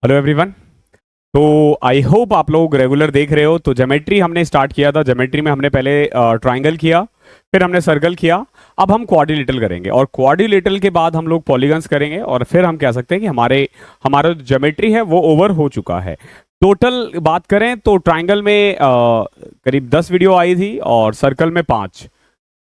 Hello everyone. तो I hope आप लोग रेगुलर देख रहे हो। तो ज्योमेट्री हमने स्टार्ट किया था। ज्योमेट्री में हमने पहले ट्रायंगल किया, फिर हमने सर्कल किया। अब हम क्वाड्रिलेटरल करेंगे और क्वाड्रिलेटरल के बाद हम लोग पॉलीगन्स करेंगे और फिर हम कह सकते हैं कि हमारा जो ज्योमेट्री है वो ओवर हो चुका है। टोटल बात करें तो ट्रायंगल में करीब 10 वीडियो आई थी और सर्कल में 5,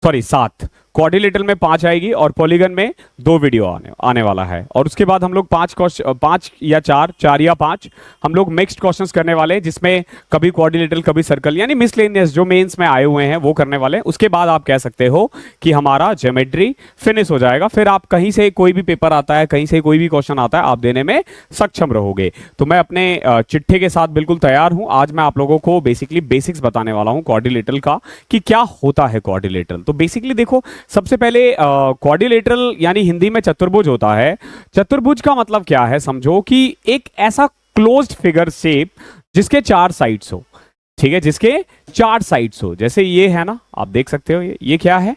सॉरी 7, क्वाड्रिलेटरल में 5 आएगी और पॉलीगन में 2 वीडियो आने वाला है। और उसके बाद हम लोग 5 या 4 या 5 हम लोग मिक्स्ड क्वेश्चंस करने वाले हैं, जिसमें कभी क्वाड्रिलेटरल कभी सर्कल, यानी मिसलेनियस जो मेंस में आए हुए हैं वो करने वाले हैं। उसके बाद आप कह सकते हो कि हमारा ज्योमेट्री फिनिश हो जाएगा। फिर आप कहीं से कोई भी पेपर आता है, कहीं से कोई भी क्वेश्चन आता है, आप देने में सक्षम रहोगे। तो मैं अपने चिट्ठे के साथ बिल्कुल तैयार हूं। आज मैं आप लोगों को बेसिकली बेसिक्स बताने वाला हूं क्वाड्रिलेटरल का, कि क्या होता है क्वाड्रिलेटरल। तो बेसिकली देखो, सबसे पहले क्वाड्रिलेटरल यानी हिंदी में चतुर्भुज होता है। चतुर्भुज का मतलब क्या है, समझो कि एक ऐसा क्लोज्ड फिगर शेप जिसके 4 साइड्स हो। ठीक है, जिसके 4 साइड्स हो। जैसे ये है ना, आप देख सकते हो ये क्या है,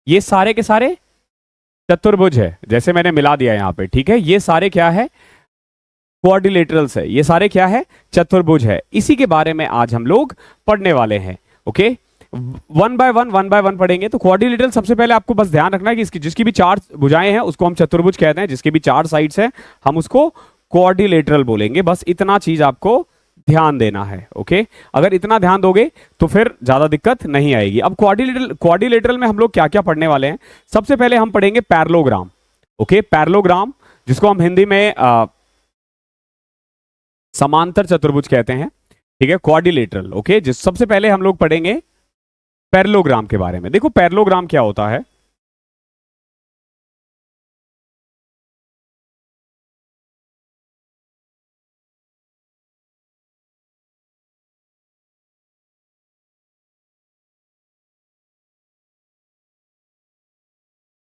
ये सारे के सारे चतुर्भुज है। जैसे मैंने मिला दिया यहां पे, ठीक है, ये सारे क्या है, क्वाड्रिलेटरल्स है। ये सारे क्या है, चतुर्भुज है। इसी के बारे में आज हम लोग पढ़ने वाले हैं। ओके, वन बाय वन पढ़ेंगे। तो क्वाड्रिलेटरल सबसे पहले आपको बस ध्यान रखना है कि इसकी जिसकी भी 4 भुजाएं हैं उसको हम चतुर्भुज कहते हैं। जिसके भी 4 साइड्स हैं हम उसको क्वाड्रिलेटरल बोलेंगे। बस इतना चीज आपको ध्यान देना है। ओके, अगर इतना ध्यान दोगे तो फिर ज्यादा दिक्कत नहीं आएगी। अब क्वाड्रिलेटरल में हम लोग क्या क्या पढ़ने वाले हैं, सबसे पहले हम पढ़ेंगे पैरेललोग्राम। ओके, पैरेललोग्राम जिसको हम हिंदी में समांतर चतुर्भुज कहते हैं। ठीक है, क्वाड्रिलेटरल। ओके, जिस सबसे पहले हम लोग पढ़ेंगे पैरेललोग्राम के बारे में। देखो पैरेललोग्राम क्या होता है।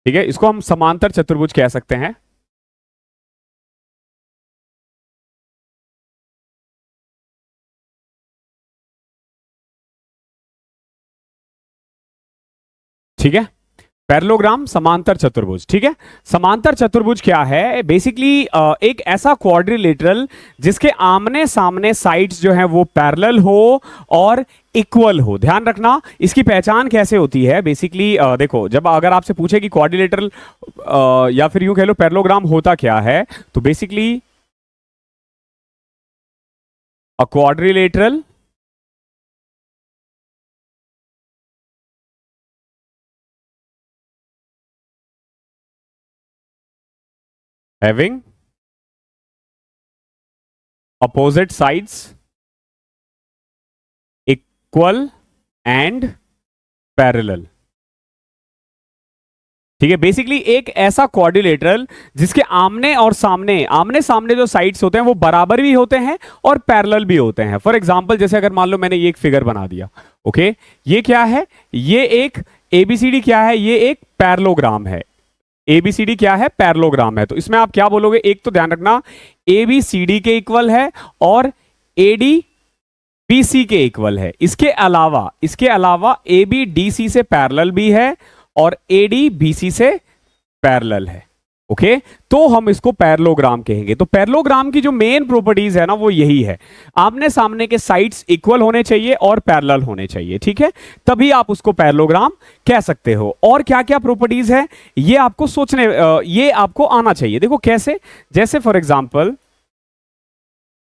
ठीक है, इसको हम समांतर चतुर्भुज कह सकते हैं। ठीक है, पैरेललोग्राम समांतर चतुर्भुज। ठीक है, समांतर चतुर्भुज क्या है, बेसिकली एक ऐसा क्वाड्रिलेटरल जिसके आमने सामने साइड्स जो हैं वो पैरेलल हो और इक्वल हो। ध्यान रखना, इसकी पहचान कैसे होती है। बेसिकली देखो, जब अगर आपसे पूछे कि क्वाड्रिलेटरल या फिर यूं कह लो पैरेललोग्राम होता क्या है, तो basically a quadrilateral having opposite sides equal and parallel। ठीक है, बेसिकली एक ऐसा क्वाड्रिलेटरल जिसके आमने सामने जो साइड्स होते हैं वो बराबर भी होते हैं और पैरेलल भी होते हैं। फॉर एग्जांपल, जैसे अगर मान लो मैंने ये एक फिगर बना दिया। ओके, ये क्या है, ये एक एबीसीडी क्या है, ये एक पैरेललोग्राम है। एबीसीडी क्या है, पैरेललोग्राम है। तो इसमें आप क्या बोलोगे, एक तो ध्यान रखना एबीसीडी के इक्वल है और एडी बीसी के इक्वल है। इसके अलावा एबी डीसी से पैरेलल भी है और एडी बीसी से पैरेलल है। ओके, तो हम इसको पैरेललोग्राम कहेंगे। तो पैरेललोग्राम की जो मेन प्रॉपर्टीज है ना वो यही है, आमने सामने के साइड्स इक्वल होने चाहिए और पैरेलल होने चाहिए। ठीक है, तभी आप उसको पैरेललोग्राम कह सकते हो। और क्या क्या प्रॉपर्टीज है ये आपको ये आपको आना चाहिए। देखो कैसे, जैसे फॉर एग्जांपल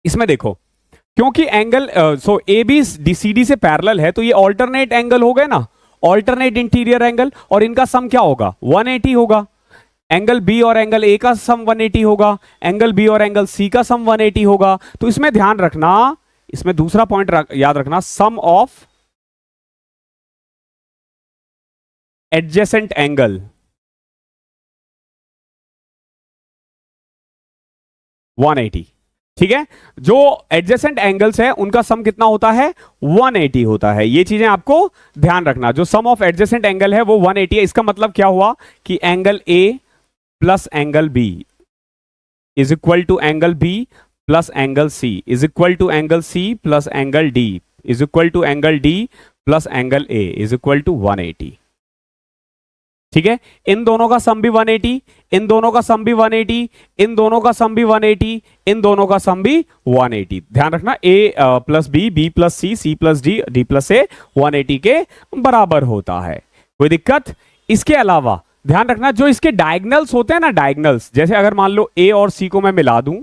इसमें देखो, क्योंकि angle A B C D से पैरेलल है तो ये ऑल्टरनेट एंगल हो गए ना, ऑल्टरनेट इंटीरियर एंगल, और इनका सम क्या होगा, 180 होगा। एंगल बी और एंगल ए का सम 180 होगा, एंगल बी और एंगल सी का सम 180 होगा। तो इसमें ध्यान रखना, इसमें दूसरा पॉइंट याद रखना, सम ऑफ एडजेसेंट एंगल 180। ठीक है, जो एडजेसेंट एंगल्स है उनका सम कितना होता है, 180 होता है। ये चीजें आपको ध्यान रखना, जो सम ऑफ एडजेसेंट एंगल है वो 180 है। इसका मतलब क्या हुआ कि angle A plus angle B is equal to angle B plus angle C is equal to angle C plus angle D is equal to angle D plus angle A is equal to 180। ठीक है, इन दोनों का सम भी 180, इन दोनों का सम भी 180, इन दोनों का सम भी 180, इन दोनों का सम भी 180। ध्यान रखना a plus B plus C plus D plus A 180 के बराबर होता है। कोई दिक्कत? इसके अलावा ध्यान रखना जो इसके डायगनल्स होते हैं ना, डायगनल्स, जैसे अगर मान लो a और c को मैं मिला दूं,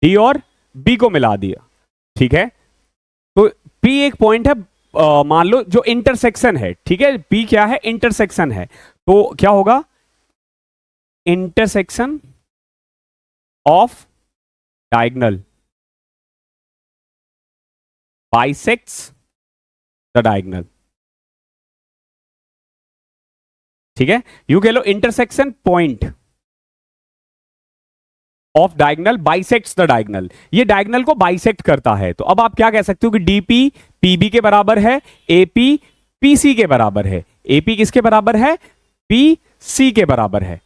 d और b को मिला दिया, ठीक है, तो p एक पॉइंट है, मान लो जो इंटरसेक्शन है, ठीक है, p क्या है? इंटरसेक्शन है, तो क्या होगा? Intersection of diagonal bisects the diagonal, ठीक है, यू कह लो intersection point of diagonal bisects the diagonal, ये डायगनल को बाइसेक्ट करता है। तो अब आप क्या कह सकते हो कि डीपी पीबी के बराबर है, एपी पीसी के बराबर है। एपी किसके बराबर है? पीसी के बराबर है।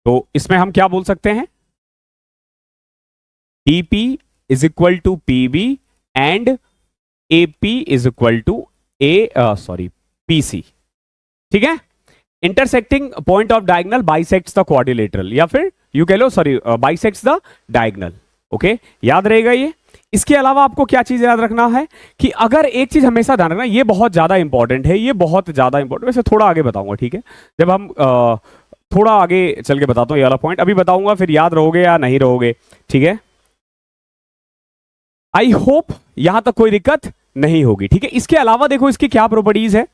तो इसमें हम क्या बोल सकते हैं? DP is equal to PB and AP is equal to PC, ठीक है। Intersecting point of diagonal bisects the quadrilateral, या फिर यू कह लो बाइसेक्ट्स द डायगनल। ओके, याद रहेगा ये। इसके अलावा आपको क्या चीज याद रखना है कि अगर एक चीज हमेशा ध्यान रखना, ये बहुत ज्यादा इंपॉर्टेंट है, ये बहुत ज्यादा इंपॉर्टेंट, वैसे थोड़ा आगे बताऊंगा, ठीक है, जब हम थोड़ा आगे चल के बताता हूँ ये वाला पॉइंट, अभी बताऊंगा फिर याद रहोगे या नहीं रहोगे, ठीक है। आई होप यहां तक कोई दिक्कत नहीं होगी, ठीक है। इसके अलावा देखो इसकी क्या प्रॉपर्टीज है,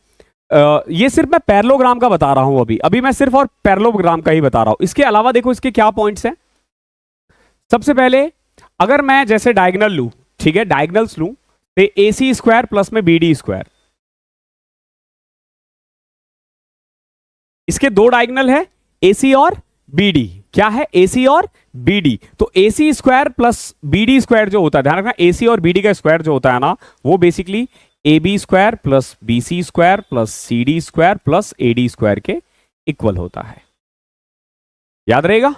ये सिर्फ मैं पैरेललोग्राम का बता रहा हूं, अभी मैं सिर्फ और पैरेललोग्राम का ही बता रहा हूं। इसके अलावा देखो इसके क्या पॉइंट्स हैं। सबसे पहले अगर मैं जैसे डायगनल लूं, ठीक है, डायगनल्स लूं तो ए सी स्क्वायर प्लस में बी डी स्क्वायर, इसके दो डायगनल है ए सी और बी डी, क्या है? ए सी और बी डी। तो A C square plus B D square जो होता है, ध्यान रखना ए सी और बी डी का स्क्वायर जो होता है ना, वो basically A B square plus B C square plus C D square plus A D square के इक्वल होता है। याद रहेगा,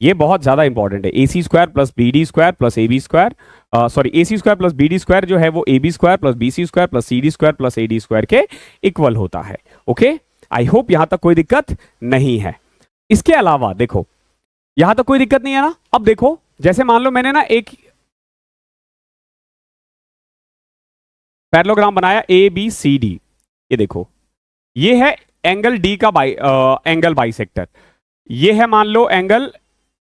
ये बहुत ज्यादा इंपॉर्टेंट है। A C square plus B D square plus A B square, sorry, A C square plus B D square जो है वो A B square plus B C square plus C D square plus A D square के equal होता है। Okay, I hope यहां तक कोई दिक्कत नहीं है। इसके अलावा देखो यहां तक कोई दिक्कत नहीं है ना। अब देखो जैसे मान लो मैंने ना एक पैरेललोग्राम बनाया ए बी सी डी, ये देखो ये है एंगल डी का एंगल बाइसेक्टर, ये है मान लो एंगल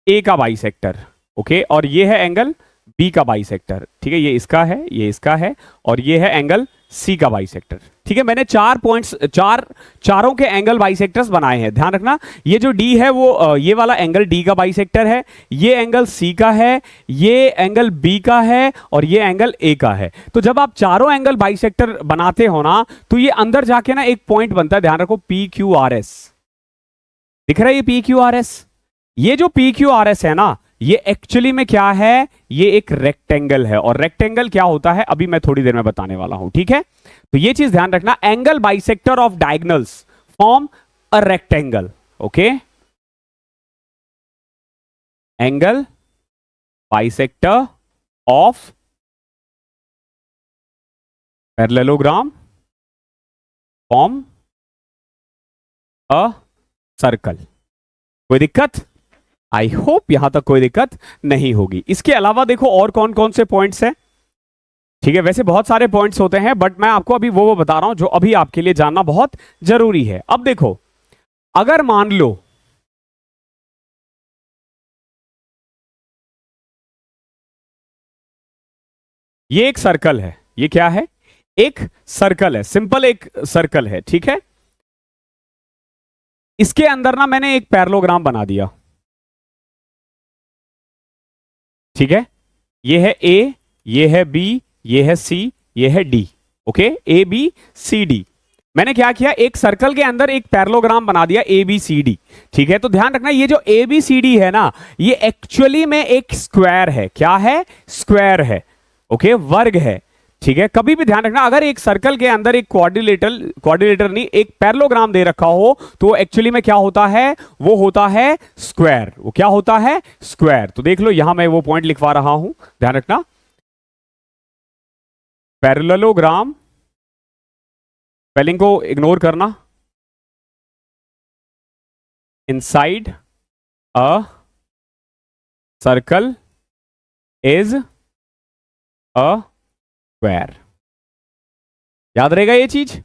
ए का बाइसेक्टर, ओके, और ये है एंगल बी का बाइसेक्टर, ठीक है, ये इसका है, ये इसका है, और ये है एंगल सी का बाइसेक्टर, ठीक है। मैंने चार पॉइंट्स, चारों के एंगल बाइसेक्टर्स बनाए हैं। ध्यान रखना ये जो डी है वो ये वाला एंगल डी का बाइसेक्टर है, ये एंगल सी का है, ये एंगल बी का है, और ये एंगल ए का है। तो जब आप चारों एंगल बाइसेक्टर बनाते हो ना, तो ये अंदर जाके ना एक पॉइंट बनता है, ध्यान रखो, पी क्यू आर एस, दिख रहा है ये पी क्यू आर एस। ये जो पी क्यू आर एस है ना, ये एक्चुअली में क्या है? ये एक रेक्टेंगल है, और रेक्टेंगल क्या होता है अभी मैं थोड़ी देर में बताने वाला हूं, ठीक है। तो ये चीज ध्यान रखना, angle bisector of diagonals form a rectangle, okay. Angle bisector of parallelogram form a circle. कोई दिक्कत? आई होप यहां तक कोई दिक्कत नहीं होगी। इसके अलावा देखो और कौन कौन से पॉइंट्स हैं, ठीक है, वैसे बहुत सारे पॉइंट्स होते हैं, बट मैं आपको अभी वो बता रहा हूं जो अभी आपके लिए जानना बहुत जरूरी है। अब देखो अगर मान लो ये एक सर्कल है, ये क्या है? एक सर्कल है, सिंपल एक सर्कल है, ठीक है। इसके अंदर ना मैंने एक पैरेललोग्राम बना दिया, ठीक है, ये है ए, ये है बी, ये है सी, ये है D, okay, A B C D. मैंने क्या किया, एक सर्कल के अंदर एक पैरेललोग्राम बना दिया ए बी सी डी, ठीक है। तो ध्यान रखना ये जो ए बी सी डी है ना, ये एक्चुअली में एक स्क्वायर है। क्या है? स्क्वायर है, ओके, वर्ग है, ठीक है। कभी भी ध्यान रखना अगर एक सर्कल के अंदर एक क्वाड्रिलेटर नहीं, एक पैरेललोग्राम दे रखा हो, तो एक्चुअली में क्या होता है? वो होता है स्क्वायर। वो क्या होता है? स्क्वायर। तो देख लो यहां मैं वो पॉइंट लिखवा रहा हूं, ध्यान रखना। पैरेललोग्राम, स्पेलिंग को इग्नोर करना, inside a circle is a square. याद रहेगा ये चीज,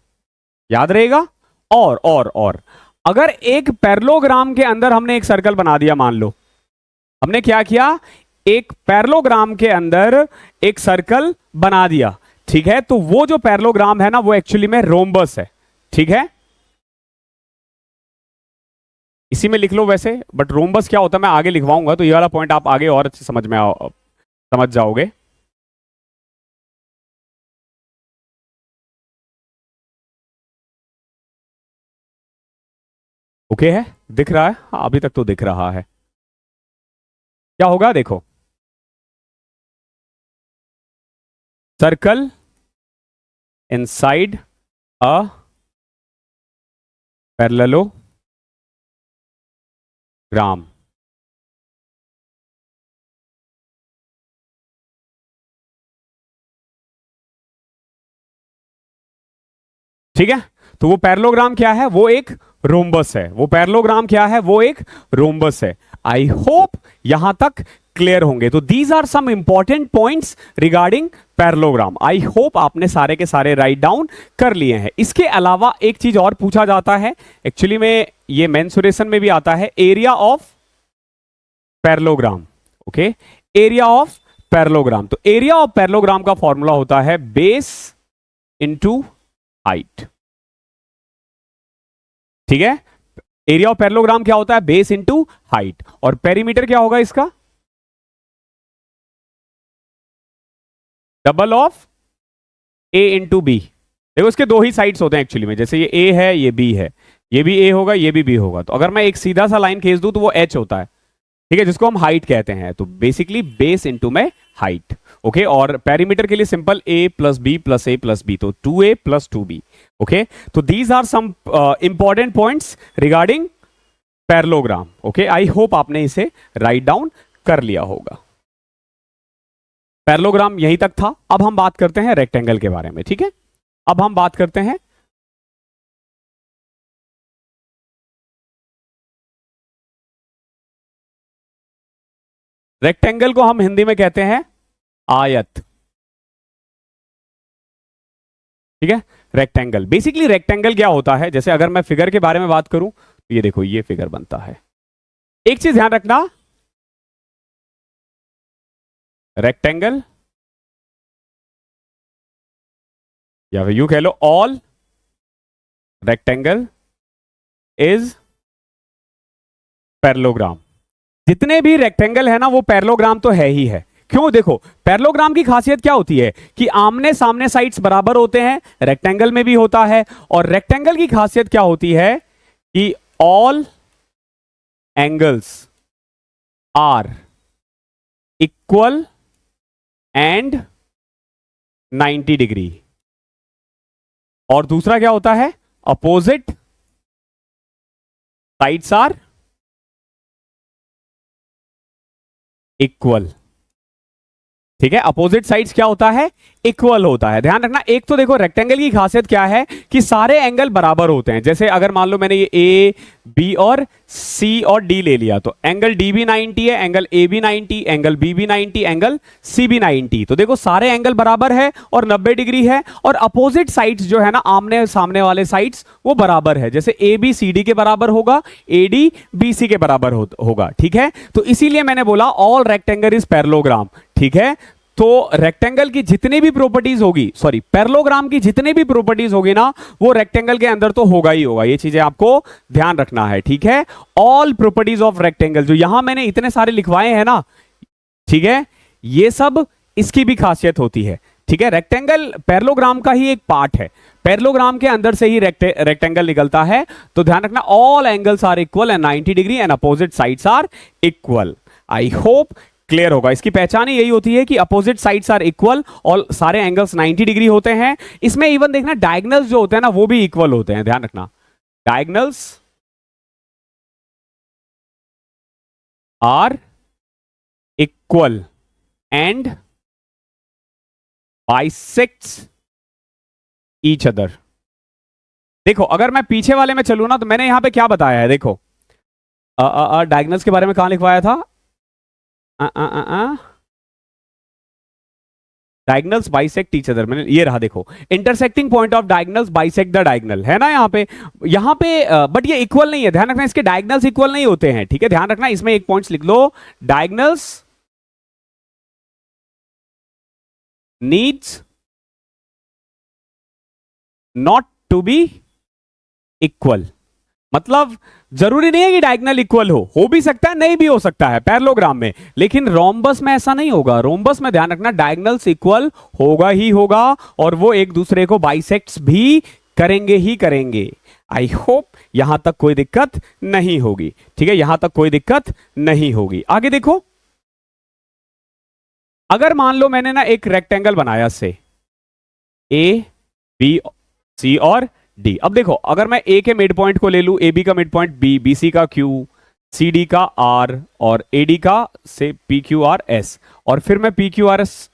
याद रहेगा। और अगर एक पैरेललोग्राम के अंदर हमने एक सर्कल बना दिया, मान लो हमने क्या किया, एक पैरेललोग्राम के अंदर एक सर्कल बना दिया, ठीक है, तो वो जो पैरेललोग्राम है ना वो एक्चुअली में रोम्बस है, ठीक है। इसी में लिख लो वैसे, बट रोम्बस क्या होता है मैं आगे लिखवाऊंगा, तो ये वाला पॉइंट आप आगे और अच्छे समझ जाओगे। ओके है, दिख रहा है, हाँ, अभी तक तो दिख रहा है। क्या होगा देखो, सर्कल इनसाइड अ पैरेललोग्राम, ठीक है। तो वो पैरेललोग्राम क्या है, वो एक रोम्बस है, वो पैरेललोग्राम क्या है, वो एक रोम्बस है। आई होप यहां तक क्लियर होंगे। तो these are some important points regarding parallelogram. I hope आपने सारे के सारे राइट डाउन कर लिए हैं। इसके अलावा एक चीज और पूछा जाता है, एक्चुअली में ये मेंसुरेशन में भी आता है, area of parallelogram. Okay, area of parallelogram. तो एरिया ऑफ पैरेललोग्राम का फॉर्मूला होता है बेस इंटू हाइट, ठीक है। एरिया ऑफ पैरेललोग्राम क्या होता है, बेस इंटू हाइट। और पेरीमीटर क्या होगा इसका, double of A into B. देखो इसके दो ही साइड्स होते हैं एक्चुअली में, जैसे ये ए है ये बी है, ये भी ए होगा ये भी बी होगा। तो अगर मैं एक सीधा सा लाइन खींच दूं तो वो एच होता है, ठीक है, जिसको हम हाइट कहते हैं। तो बेसिकली बेस इंटू में हाइट। ओके, और पेरीमीटर के लिए simple A plus B plus A plus B, तो 2a प्लस 2b। ओके, तो these are some important points regarding parallelogram. Okay, I hope आपने इसे राइट डाउन कर लिया होगा। पैरेललोग्राम यहीं तक था। अब हम बात करते हैं रेक्टेंगल के बारे में, ठीक है। अब हम बात करते हैं रेक्टेंगल को हम हिंदी में कहते हैं आयत, ठीक है। रेक्टेंगल, बेसिकली रेक्टेंगल क्या होता है, जैसे अगर मैं फिगर के बारे में बात करूं तो ये देखो ये फिगर बनता है। एक चीज ध्यान रखना, रेक्टेंगल या फिर यू कह लो ऑल रेक्टेंगल इज पैरेललोग्राम। जितने भी रेक्टेंगल है ना वो पैरेललोग्राम तो है ही है। क्यों, देखो पैरेललोग्राम की खासियत क्या होती है कि आमने सामने साइड्स बराबर होते हैं, रेक्टेंगल में भी होता है। और रेक्टेंगल की खासियत क्या होती है कि all angles are equal and 90 degree. और दूसरा क्या होता है, अपोजिट साइड्स आर इक्वल, ठीक है। अपोजिट साइड्स क्या होता है, इक्वल होता है। ध्यान रखना, एक तो देखो रेक्टेंगल की खासियत क्या है कि सारे एंगल बराबर होते हैं। जैसे अगर मान लो मैंने ये ए बी और सी और डी ले लिया, तो एंगल डी भी 90 है, एंगल ए भी 90, एंगल बी भी 90, एंगल सी भी 90। तो देखो सारे एंगल बराबर है और 90 डिग्री है। और अपोजिट साइड्स जो है ना, आमने सामने वाले साइड्स, वो बराबर है। जैसे ए बी सी डी के बराबर होगा, ए डी बी सी के बराबर होगा, ठीक है। तो इसीलिए मैंने बोला ऑल रेक्टेंगल इज पैरेललोग्राम, ठीक है। तो रेक्टेंगल की जितनी भी प्रॉपर्टीज होगी, सॉरी पैरेललोग्राम की जितनी भी प्रॉपर्टीज होगी ना, वो रेक्टेंगल के अंदर तो होगा ही होगा। ये चीजें आपको ध्यान रखना है, ठीक है। ऑल प्रॉपर्टीज ऑफ रेक्टेंगल, जो यहां मैंने इतने सारे लिखवाए हैं ना, ठीक है, ये सब इसकी भी खासियत होती है, ठीक है। रेक्टेंगल पैरेललोग्राम का ही एक पार्ट है, पैरेललोग्राम के अंदर से ही रेक्टेंगल निकलता है। तो ध्यान रखना, all angles are equal and 90 degree and opposite sides are equal. I hope clear होगा। इसकी पहचान ही यही होती है कि अपोजिट साइड्स आर इक्वल और सारे एंगल्स 90 डिग्री होते हैं। इसमें इवन देखना डायगोनल्स जो होते हैं ना वो भी इक्वल होते हैं, ध्यान रखना, diagonals are equal and bisects each other. देखो अगर मैं पीछे वाले में चलूं ना, तो मैंने यहां पे क्या बताया है, देखो डायगनल्स के बारे में कहां लिखवाया था, डायगनल्स बाइसेक्ट ईच अदर, मैंने ये रहा, देखो intersecting point of diagonals bisect the diagonal, है ना यहाँ पे बट ये इक्वल नहीं है, ध्यान रखना इसके डायगनल्स इक्वल नहीं होते हैं, ठीक है, ध्यान रखना, इसमें एक पॉइंट्स लिख लो, diagonals needs not to be equal. मतलब जरूरी नहीं है कि डायगनल इक्वल हो भी सकता है, नहीं भी हो सकता है पैरेललोग्राम में, लेकिन रोम्बस में ऐसा नहीं होगा। रोम्बस में ध्यान रखना डायगनल्स इक्वल होगा ही होगा, और वो एक दूसरे को बाइसेक्ट्स भी करेंगे ही करेंगे। आई होप यहां तक कोई दिक्कत नहीं होगी, ठीक है, यहां तक कोई दिक्कत नहीं होगी। आगे देखो, अगर मान लो मैंने ना एक रेक्टेंगल बनाया से ए बी सी और डी। अब देखो अगर मैं ए के मिड पॉइंट को ले लूं, ए बी का mid point B, B C का क्यू, सी डी का आर और ए डी का से पी क्यू आर एस, और फिर मैं पी क्यू आर एस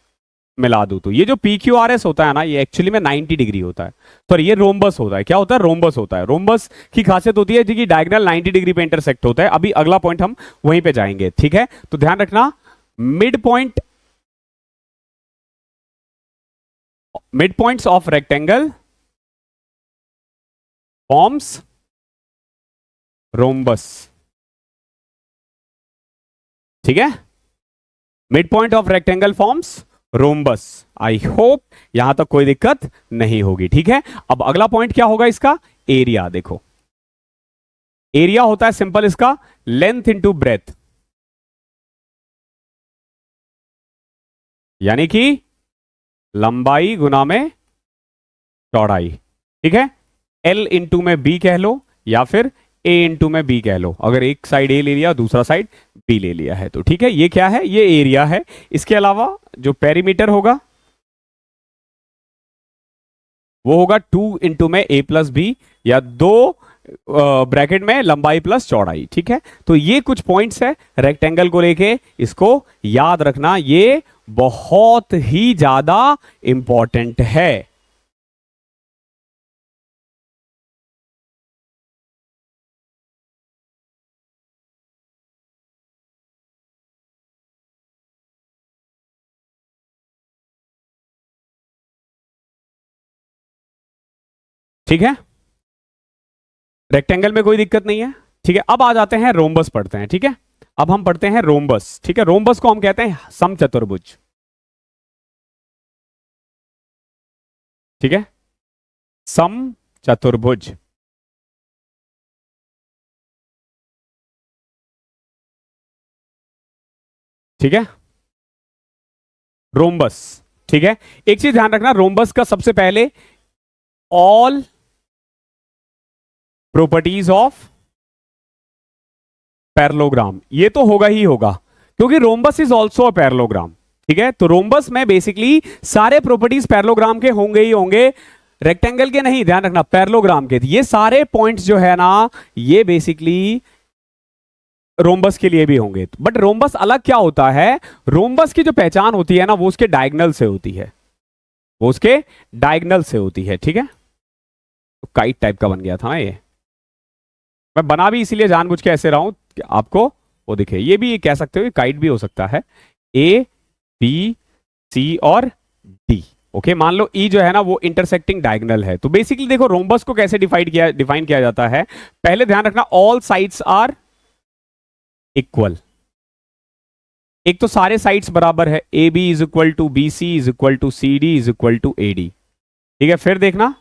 मिला दूं, तो ये जो पी क्यू आर एस होता है ना, ये एक्चुअली में 90 डिग्री होता है। सॉरी, ये रोम्बस होता है। क्या होता है? रोम्बस होता है। रोम्बस की खासियत होती है कि डायगोनल 90 डिग्री पे इंटरसेक्ट होता है। अभी अगला पॉइंट हम वहीं पे जाएंगे, ठीक है, तो ध्यान रखना mid points of rectangle forms rhombus, ठीक है, mid point of rectangle forms rhombus. I hope यहां तक कोई दिक्कत नहीं होगी, ठीक है। अब अगला पॉइंट क्या होगा इसका? एरिया। देखो एरिया होता है सिंपल इसका लेंथ इंटू ब्रेथ, यानी कि लंबाई गुना में चौड़ाई, ठीक है। L इंटू में B कह लो, या फिर A इंटू में B कह लो, अगर एक साइड A ले लिया दूसरा साइड B ले लिया है तो, ठीक है। ये क्या है? ये एरिया है। इसके अलावा जो पेरीमीटर होगा वो होगा 2 इंटू में A प्लस B, या 2 ब्रैकेट में लंबाई प्लस चौड़ाई, ठीक है। तो ये कुछ पॉइंट्स है रेक्टेंगल को लेके, इसको याद रखना, ये बहुत ही ज्यादा इंपॉर्टेंट है। ठीक है, रेक्टेंगल में कोई दिक्कत नहीं है, ठीक है। अब आ जाते हैं रोम्बस पढ़ते हैं, ठीक है। अब हम पढ़ते हैं रोम्बस, ठीक है। रोम्बस को हम कहते हैं समचतुर्भुज, ठीक है, समचतुर्भुज, ठीक है, रोम्बस, ठीक है। एक चीज ध्यान रखना, रोम्बस का सबसे पहले ऑल प्रॉपर्टीज ऑफ पैरेललोग्राम, ये तो होगा ही होगा, क्योंकि rhombus is also a parallelogram, ठीक है। तो रोम्बस में बेसिकली सारे प्रॉपर्टीज पैरेललोग्राम के होंगे ही होंगे, रेक्टेंगल के नहीं, ध्यान रखना पैरेललोग्राम के। ये सारे पॉइंट्स जो है ना, ये बेसिकली रोम्बस के लिए भी होंगे। बट रोम्बस अलग क्या होता है? रोम्बस की जो पहचान होती है ना, वो उसके डायगोनल से होती है, वो उसके डायगोनल से होती है, ठीक है। तो काइट टाइप का बन गया था ना ये, मैं बना भी इसीलिए जानबूझ के ऐसे रहा हूं कि आपको वो दिखे। ये भी कह सकते हो काइट भी हो सकता है, ए बी सी और डी, ओके। मान लो ई जो है ना वो इंटरसेक्टिंग डायगोनल है। तो बेसिकली देखो रोम्बस को कैसे डिफाइन किया जाता है। पहले ध्यान रखना ऑल साइड्स आर इक्वल, एक तो सारे साइड्स बराबर है, A B is equal to B C is equal to C D is equal to A D, ठीक है। फिर देखना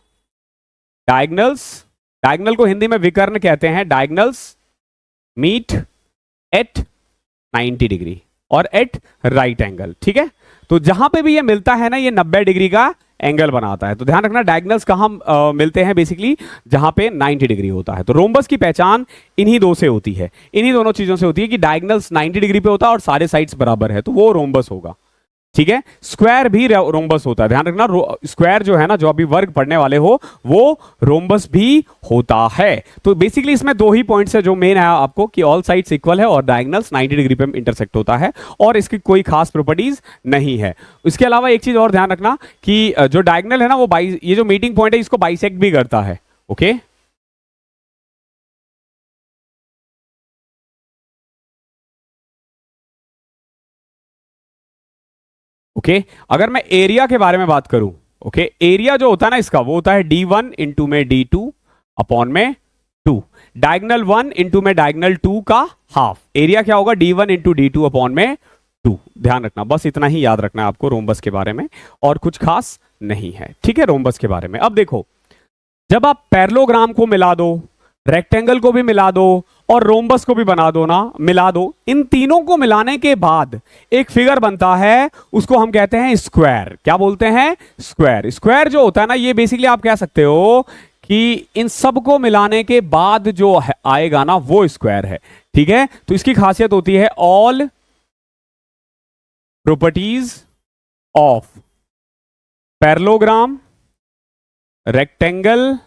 डायगोनल्स, डायगोनल को हिंदी में विकर्ण कहते हैं, डायगोनल्स मीट एट 90 डिग्री और एट राइट एंगल, ठीक है। तो जहां पे भी ये मिलता है ना, ये 90 डिग्री का एंगल बनाता है। तो ध्यान रखना डायगोनल्स कहां मिलते हैं? बेसिकली जहां पे 90 डिग्री होता है। तो रोम्बस की पहचान इन्हीं दो से होती है, इन्हीं दोनों चीजों से होती है कि डायगोनल्स 90 डिग्री पे होता है और सारे साइड्स बराबर है, तो वो रोम्बस होगा। ठीक है, स्क्वायर भी रोम्बस होता है, ध्यान रखना। स्क्वायर जो है ना, जो अभी वर्ग पढ़ने वाले हो, वो रोम्बस भी होता है। तो बेसिकली इसमें दो ही पॉइंट्स है जो मेन है आपको, कि ऑल साइड्स इक्वल है और डायगोनल्स 90 डिग्री पे इंटरसेक्ट होता है, और इसकी कोई खास प्रॉपर्टीज नहीं है। इसके अलावा एक चीज और ध्यान रखना कि जो डायगोनल है ना, वो ये जो मीटिंग पॉइंट है, इसको बाइसेक्ट भी करता है। Okay, okay. अगर मैं एरिया के बारे में बात करूं, ओके, एरिया जो होता है ना इसका, वो होता है d1 इंटू में d2 अपॉन में 2, डायगनल 1 इंटू में डायगनल 2 का हाफ। एरिया क्या होगा, d1 इंटू d2 अपॉन में 2। ध्यान रखना, बस इतना ही याद रखना है आपको रोम्बस के बारे में, और कुछ खास नहीं है। ठीक है, रोम्बस के बारे में। अब देखो, जब आप पैरेललोग्राम को मिला दो, रेक्टेंगल को भी मिला दो, और रोम्बस को भी बना दो ना, मिला दो, इन तीनों को मिलाने के बाद एक फिगर बनता है, उसको हम कहते हैं स्क्वायर। क्या बोलते हैं, स्क्वायर। स्क्वायर जो होता है ना, ये बेसिकली आप कह सकते हो कि इन सब को मिलाने के बाद जो आएगा ना, वो स्क्वायर है। ठीक है, तो इसकी खासियत होती है all properties of parallelogram, rectangle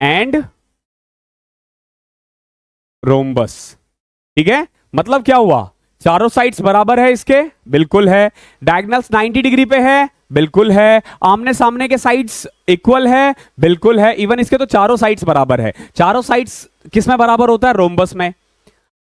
and rhombus. ठीक है, मतलब क्या हुआ, चारों साइड्स बराबर है इसके, बिल्कुल है। डायगोनल्स 90 डिग्री पे है, बिल्कुल है। आमने सामने के साइड्स इक्वल है, बिल्कुल है। इवन इसके तो चारों साइड्स बराबर है। चारों साइड्स किस में बराबर होता है, रोम्बस में।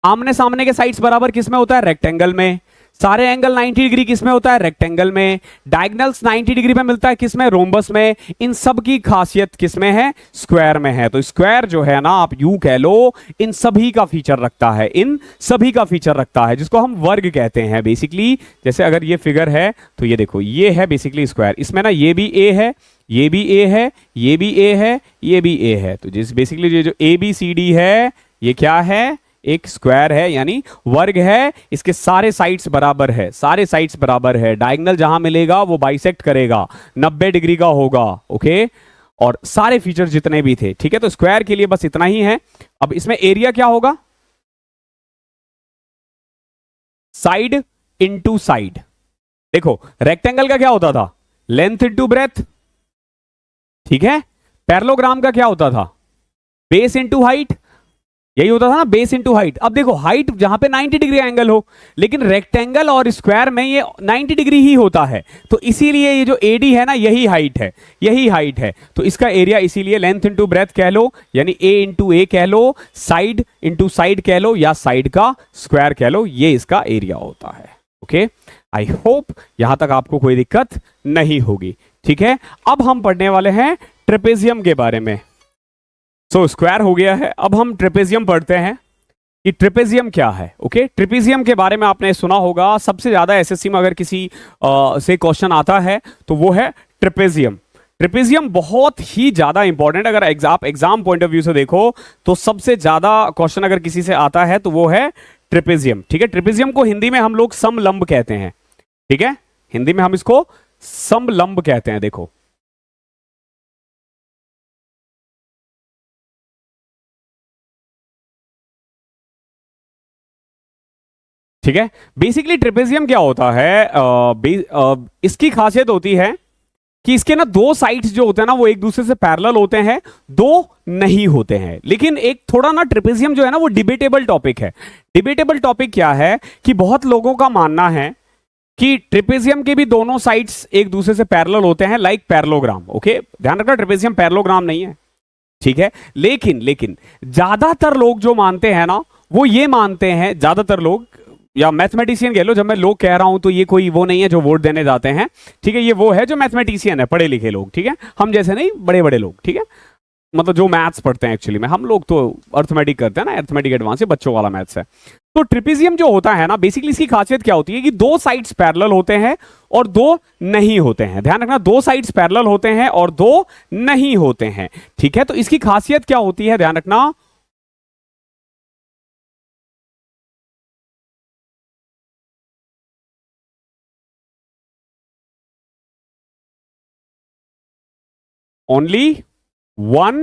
आमने सामने के साइड्स बराबर किस में होता है, रेक्टेंगल में। सारे एंगल 90 डिग्री किस में होता है, रेक्टेंगल में। डायगोनल्स 90 डिग्री में मिलता है किस में, रोम्बस में। इन सब की खासियत किस में है, स्क्वायर में है। तो स्क्वायर जो है ना, आप यूं कह लो, इन सभी का फीचर रखता है, इन सभी का फीचर रखता है, जिसको हम वर्ग कहते हैं बेसिकली। जैसे अगर ये फिगर है, तो ये देखो, ये है बेसिकली स्क्वायर। इसमें ना ये भी ए है, ये भी ए है, ये भी ए है, ये भी ए है। तो जिस बेसिकली ये जो ए बी सी डी है, ये क्या है, एक स्क्वायर है, यानी वर्ग है। इसके सारे साइड्स बराबर है, सारे साइड्स बराबर है। डायगोनल जहां मिलेगा वो बाइसेक्ट करेगा, 90 डिग्री का होगा। ओके, और सारे फीचर जितने भी थे। ठीक है, तो स्क्वायर के लिए बस इतना ही है। अब इसमें एरिया क्या होगा, साइड इंटू साइड। देखो, रेक्टेंगल का क्या होता था, लेंथ इंटू ब्रेथ। ठीक है, पैरेललोग्राम का क्या होता था, बेस इंटू हाइट। यही होता था ना, बेस इंटू हाइट। अब देखो, हाइट जहां पे 90 डिग्री एंगल हो, लेकिन रेक्टेंगल और स्क्वायर में ये 90 डिग्री ही होता है। तो इसीलिए ये जो एडी है ना, यही हाइट है, यही हाइट है। तो इसका एरिया इसीलिए लेंथ इंटू ब्रेथ कह लो, यानी ए इंटू ए कह लो, साइड इंटू साइड कह लो, या साइड का स्क्वायर कह लो, ये इसका एरिया होता है। ओके, आई होप यहां तक आपको कोई दिक्कत नहीं होगी। ठीक है, अब हम पढ़ने वाले हैं ट्रेपेजियम के बारे में। सो स्क्वायर हो गया है, अब हम ट्रेपेजियम पढ़ते हैं कि ट्रेपेजियम क्या है। ओके, ट्रेपेजियम के बारे में आपने सुना होगा, सबसे ज्यादा एसएससी में अगर किसी से क्वेश्चन आता है तो वो है ट्रेपेजियम। ट्रेपेजियम बहुत ही ज्यादा इंपॉर्टेंट, अगर आप एग्जाम पॉइंट ऑफ व्यू से देखो तो सबसे ज्यादा क्वेश्चन अगर किसी से आता है तो वो है ट्रेपेजियम। ठीक है, ट्रेपेजियम को हिंदी में हम लोग समलंब कहते हैं। ठीक है, हिंदी में हम इसको समलंब कहते हैं। देखो, ठीक है, बेसिकली ट्रेपेजियम क्या होता है, इसकी खासियत होती है कि इसके ना दो साइड्स जो होते हैं ना, वो एक दूसरे से पैरेलल होते हैं, दो नहीं होते हैं। लेकिन एक थोड़ा ना ट्रेपेजियम जो है ना, वो डिबेटेबल टॉपिक है। डिबेटेबल टॉपिक क्या है कि बहुत लोगों का मानना है कि ट्रेपेजियम के भी दोनों साइड्स एक दूसरे से पैरेलल होते हैं, लाइक पैरेललोग्राम। ओके, ध्यान रखना, ट्रेपेजियम पैरेललोग्राम नहीं है। ठीक है, लेकिन लेकिन ज्यादातर लोग जो मानते हैं ना, वो ये मानते हैं, ज्यादातर लोग, या मैथमेटिशियन कह लो। जब मैं लोग कह रहा हूं तो ये कोई वो नहीं है जो वोट देने जाते हैं। ठीक है, ये वो है जो मैथमेटिशियन है, पढ़े लिखे लोग। ठीक है, हम जैसे नहीं, बड़े बड़े लोग। ठीक है, मतलब जो मैथ्स पढ़ते हैं एक्चुअली में, हम लोग तो अर्थमेटिक करते हैं ना, अर्थमेटिक एडवांस है, बच्चों वाला मैथ्स है। तो ट्रेपेजियम जो होता है ना, बेसिकली इसकी खासियत क्या होती है कि दो साइड्स पैरेलल होते हैं और दो नहीं होते हैं। ध्यान रखना, दो साइड्स पैरेलल होते हैं और दो नहीं होते हैं। ठीक है, तो इसकी खासियत क्या होती है, ध्यान रखना, only one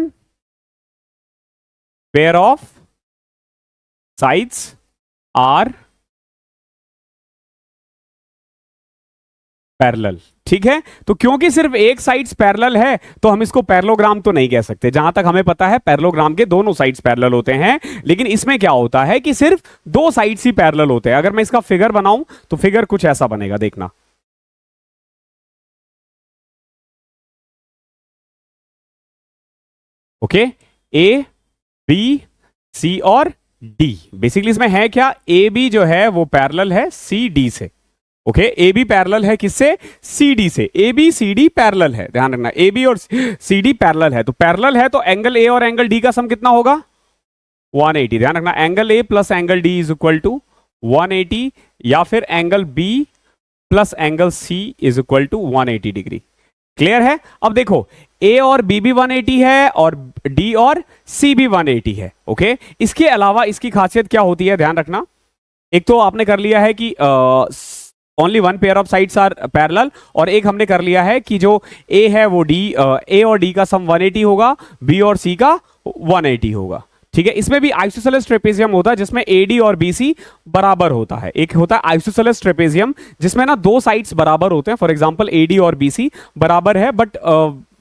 pair of sides are parallel. ठीक है, तो क्योंकि सिर्फ एक साइड्स पैरेलल है तो हम इसको पैरेललोग्राम तो नहीं कह सकते। जहां तक हमें पता है पैरेललोग्राम के दोनों साइड्स पैरेलल होते हैं, लेकिन इसमें क्या होता है कि सिर्फ दो साइड्स ही पैरेलल होते हैं। अगर मैं इसका फिगर बनाऊं तो फिगर कुछ ऐसा बनेगा, देखना। ओके, ए बी सी और डी, बेसिकली इसमें है क्या, ए बी जो है वो पैरेलल है सी डी से। ओके, ए बी पैरेलल है किससे, सी डी से। A B C D parallel है, ध्यान रखना, ए बी और सी डी पैरेलल है। तो पैरेलल है तो एंगल ए और एंगल डी का सम कितना होगा, 180। ध्यान रखना, angle A plus angle D is equal to 180, या फिर angle B plus angle C is equal to 180 degree. Clear है। अब देखो, ए और बी भी 180 है और डी और सी भी 180 है। ओके, इसके अलावा इसकी खासियत क्या होती है, ध्यान रखना। एक तो आपने कर लिया है कि only one pair of sides are parallel, और एक हमने कर लिया है कि जो ए है वो डी, ए और डी का सम 180 होगा, बी और सी का 180 होगा। ठीक है, इसमें भी आइसोसेलेस ट्रेपेजियम होता है जिसमें एडी और बीसी बराबर होता है। एक होता है आइसोसेलेस ट्रेपेजियम जिसमें ना दो साइड्स बराबर होते हैं, फॉर एग्जांपल एडी और बीसी बराबर है बट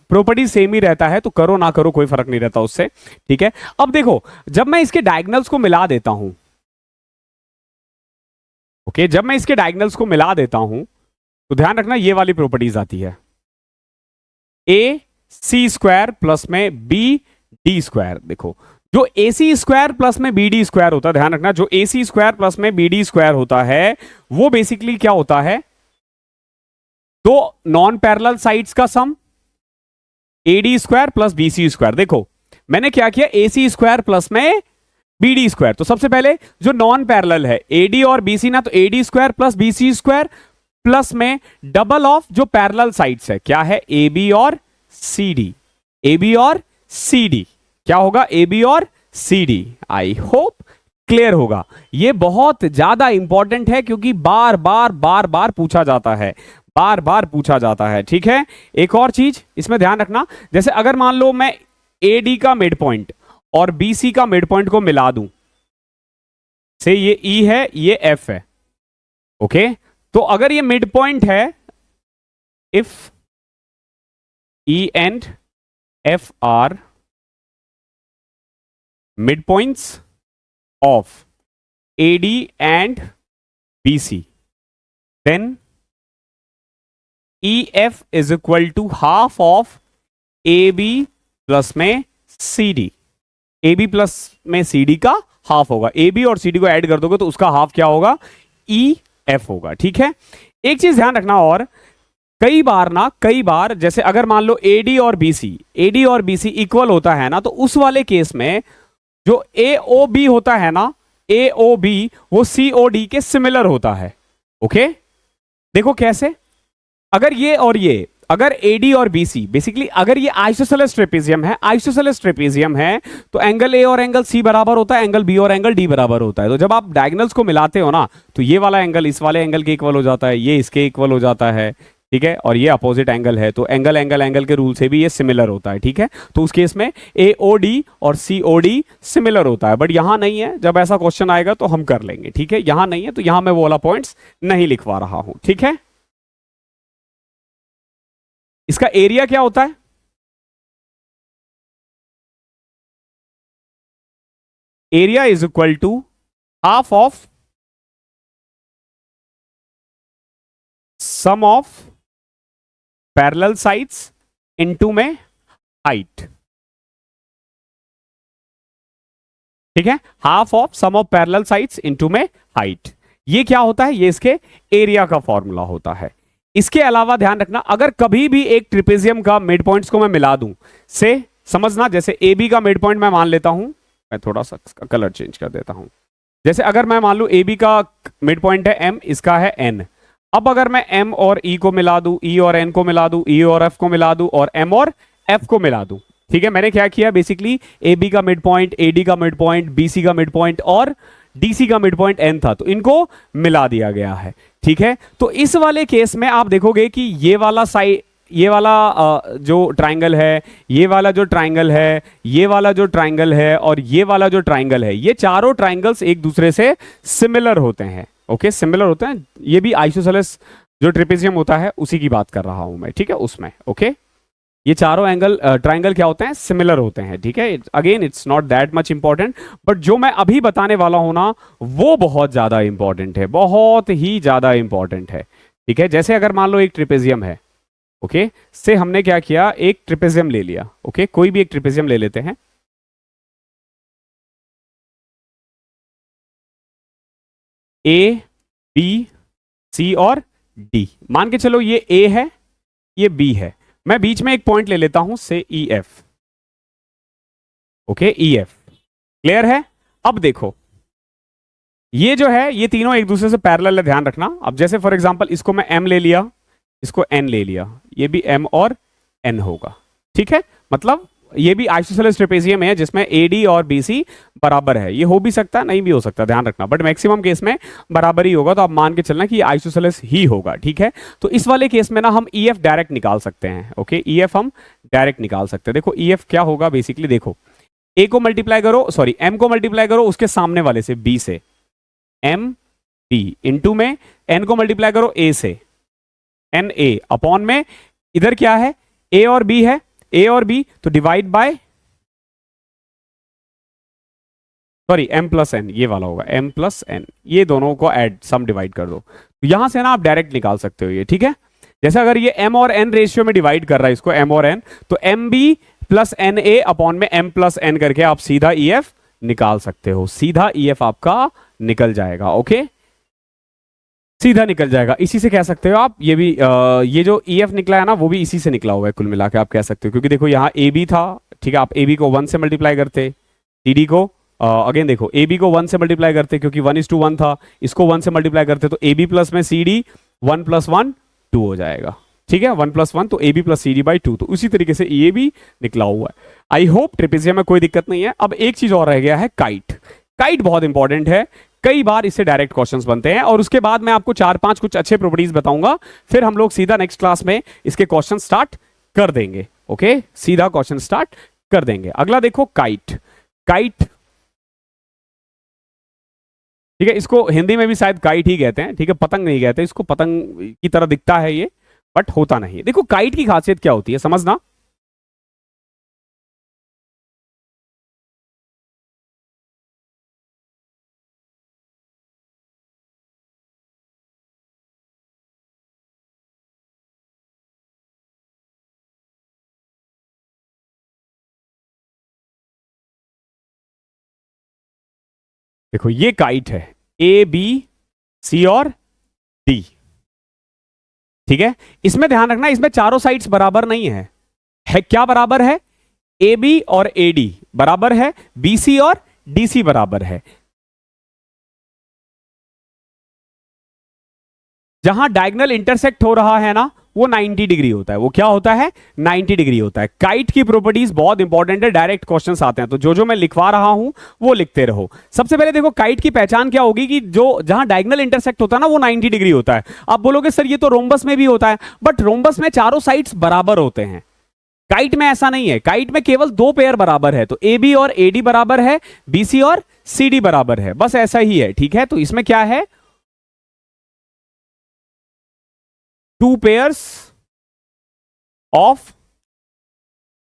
प्रॉपर्टी सेम ही रहता है, तो करो ना करो कोई फर्क नहीं रहता उससे। ठीक है, अब देखो, जब मैं इसके डायगोनल्स को मिला देता हूं, ओके, जब मैं इसके डायगोनल्स को मिला देता हूं तो ध्यान रखना ये वाली प्रॉपर्टीज आती है, ए सी स्क्वायर प्लस में बी डी स्क्वायर। देखो, जो ए सी स्क्वायर प्लस में बी डी स्क्वायर होता है, ध्यान रखना, जो ए सी स्क्वायर प्लस में बी डी स्क्वायर होता है वो बेसिकली क्या होता है, दो नॉन पैरेलल साइड्स का सम, A D square plus B C square. देखो मैंने क्या किया, ए सी स्क्वायर प्लस में बी डी स्क्वायर, तो सबसे पहले जो नॉन पैरेलल है ए डी और बी सी ना, तो A D square plus B C square plus में डबल ऑफ जो पैरेलल साइड्स है, क्या है, ए बी और सी डी। ए बी और सी डी क्या होगा, ए बी और C D. I hope clear होगा। ये बहुत ज्यादा इंपॉर्टेंट है क्योंकि बार बार बार बार पूछा जाता है, बार बार पूछा जाता है। ठीक है, एक और चीज इसमें ध्यान रखना, जैसे अगर मान लो मैं ए डी का मिड पॉइंट और बी सी का मिड पॉइंट को मिला दूं, से ये ई है ये एफ है। ओके, तो अगर ये मिड पॉइंट है, if E and F R midpoints of AD and BC, then EF is equal to half of AB plus में CD। AB प्लस में CD का हाफ होगा, AB और CD को ऐड कर दोगे तो उसका हाफ क्या होगा, EF होगा। ठीक है, एक चीज ध्यान रखना, और कई बार जैसे अगर मान लो AD और BC इक्वल होता है ना, तो उस वाले केस में जो AOB होता है ना, AOB वो COD के सिमिलर होता है। ओके, देखो कैसे, अगर ये और ये, अगर AD और BC बेसिकली अगर ये आइसोसेलेस ट्रेपेजियम है तो एंगल A और एंगल C बराबर होता है, एंगल B और एंगल D बराबर होता है। तो जब आप डायगोनल्स को मिलाते हो ना, तो ये वाला एंगल इस वाले एंगल के इक्वल हो जाता है, ये इसके इक्वल हो जाता है। ठीक है, और ये अपोजिट एंगल है, तो एंगल के रूल से भी ये सिमिलर होता है। ठीक है, तो उस केस में AOD और COD सिमिलर होता है, बट यहां नहीं है। जब ऐसा क्वेश्चन आएगा तो हम कर लेंगे। ठीक है, यहां नहीं है तो यहां मैं वो वाला पॉइंट्स नहीं लिखवा रहा हूं। ठीक है, इसका एरिया क्या होता है, area is equal to half of sum of parallel sides into में हाइट। ठीक है, half of sum of parallel sides into में हाइट, ये क्या होता है, ये इसके एरिया का फॉर्मूला होता है। इसके अलावा ध्यान रखना, अगर कभी भी एक ट्रिपेजियम का मिड पॉइंट्स को मैं मिला दूं, से समझना, जैसे ए बी का मिड पॉइंट मैं मान लेता हूं, मैं थोड़ा सा इसका कलर चेंज कर देता हूं। जैसे अगर मैं मान लूं ए बी का मिड पॉइंट है एम, इसका है एन। अब अगर मैं एम और ई को मिला दूं, ई और एन को मिला दूं, ई और एफ को मिला दूं, और एम और एफ को मिला दूं, ठीक है, मैंने क्या किया, बेसिकली ए बी का मिड पॉइंट, ए डी का मिड पॉइंट, बी सी का मिड पॉइंट और डी सी का मिड पॉइंट एन था, तो इनको मिला दिया गया है। ठीक है, तो इस वाले केस में आप देखोगे कि ये वाला साइड, ये वाला जो ट्राइंगल है, ये वाला जो ट्राइंगल है, ये वाला जो ट्राइंगल है और ये वाला जो ट्राइंगल है, ये चारों ट्राइंगल्स एक दूसरे से सिमिलर होते हैं। ओके, सिमिलर होते हैं, ये भी आइसोसेलेस जो ट्रिपेजियम होता है उसी की बात कर रहा हूं मैं, ठीक है, उसमें। ओके, ये चारों एंगल ट्राइंगल क्या होते हैं, सिमिलर होते हैं, ठीक है। Again it's not that much important, but जो मैं अभी बताने वाला हूं ना वो बहुत ज्यादा इंपॉर्टेंट है, बहुत ही ज्यादा इंपॉर्टेंट है, ठीक है। जैसे अगर मान लो एक ट्रिपेजियम है, ओके, से हमने क्या किया, एक ट्रिपेजियम ले लिया, ओके, कोई भी एक ट्रिपेजियम ले लेते हैं, ए बी सी और डी। मान के चलो ये ए है, ये बी है, मैं बीच में एक पॉइंट ले लेता हूं से E F, okay, E F. Clear है? अब देखो ये जो है ये तीनों एक दूसरे से पैरेलल है, ध्यान रखना। अब जैसे फॉर एग्जांपल इसको मैं एम ले लिया, इसको एन ले लिया, ये भी एम और एन होगा, ठीक है। मतलब ये भी आइसोसेलेस ट्रेपेजियम है जिसमें एडी और बीसी बराबर है। ये हो भी सकता है, नहीं भी हो सकता, ध्यान रखना, बट मैक्सिमम केस में बराबर ही होगा, तो आप मान के चलना कि ये आइसोसेलेस ही होगा, ठीक है। तो इस वाले केस में ना हम ई एफ डायरेक्ट निकाल सकते हैं, ओके, ई एफ हम डायरेक्ट निकाल सकते हैं। देखो ई एफ क्या होगा बेसिकली, देखो ए को मल्टीप्लाई करो, सॉरी एम को मल्टीप्लाई करो उसके सामने वाले से, बी से, एम बी इंटू में एन को मल्टीप्लाई करो ए से, एन ए अपॉन में इधर क्या है, ए और बी है, ए और बी, तो divide by, sorry M plus N, ये वाला होगा एम प्लस एन, ये दोनों को ऐड सम डिवाइड कर दो, तो यहां से ना आप डायरेक्ट निकाल सकते हो ये, ठीक है। जैसे अगर ये एम और एन रेशियो में डिवाइड कर रहा है इसको, एम और एन, तो M B plus N A upon में एम प्लस एन करके आप सीधा ई एफ निकाल सकते हो, सीधा ई एफ आपका निकल जाएगा, ओके, सीधा निकल जाएगा। इसी से कह सकते हो आप, ये भी ये जो ई एफ निकला है ना वो भी इसी से निकला हुआ है कुल मिला के, आप कह सकते हो, क्योंकि देखो यहाँ ए बी था, ठीक है, आप ए बी को 1 से मल्टीप्लाई करते, सी डी को अगेन देखो ए बी को 1 से मल्टीप्लाई करते क्योंकि 1:1 था, इसको 1 से मल्टीप्लाई करते तो ए बी प्लस में सी डी 1 + 1 2 हो जाएगा, ठीक है, 1 + 1 तो A B plus C D by 2, तो उसी तरीके से ये भी निकला हुआ है। आई होप ट्रेपेजियम में कोई दिक्कत नहीं है। अब एक चीज और रह गया है, काइट। काइट बहुत इंपॉर्टेंट है, कई बार इससे डायरेक्ट क्वेश्चंस बनते हैं, और उसके बाद मैं आपको 4-5 कुछ अच्छे प्रॉपर्टीज बताऊंगा, फिर हम लोग सीधा नेक्स्ट क्लास में इसके क्वेश्चन स्टार्ट कर देंगे, ओके, सीधा क्वेश्चन स्टार्ट कर देंगे। अगला देखो काइट। काइट, ठीक है, इसको हिंदी में भी शायद काइट ही कहते हैं, ठीक है, पतंग नहीं कहते इसको, पतंग की तरह दिखता है ये, बट होता नहीं है। देखो काइट की खासियत क्या होती है समझना, देखो ये काइट है, ए बी सी और डी, ठीक है। इसमें ध्यान रखना, इसमें चारों साइड्स बराबर नहीं है क्या बराबर है, ए बी और ए डी बराबर है, बी सी और डी सी बराबर है। जहां डायगोनल इंटरसेक्ट हो रहा है ना वो 90 डिग्री होता है, वो क्या होता है, 90 डिग्री होता है। काइट की प्रॉपर्टीज बहुत इंपॉर्टेंट है, डायरेक्ट क्वेश्चंस आते हैं, तो जो जो मैं लिखवा रहा हूं वो लिखते रहो। सबसे पहले देखो काइट की पहचान क्या होगी कि जो जहां डायगोनल इंटरसेक्ट होता है ना वो 90 डिग्री होता है। आप बोलोगे सर ये तो रोम्बस में भी होता है, बट रोम्बस में चारों साइड्स बराबर होते हैं, काइट में ऐसा नहीं है। काइट में केवल 2 पेयर बराबर है, तो ए बी और ए डी बराबर है, बी सी और सी डी बराबर है, बस ऐसा ही है, ठीक है। तो इसमें क्या है, 2 पेयर्स ऑफ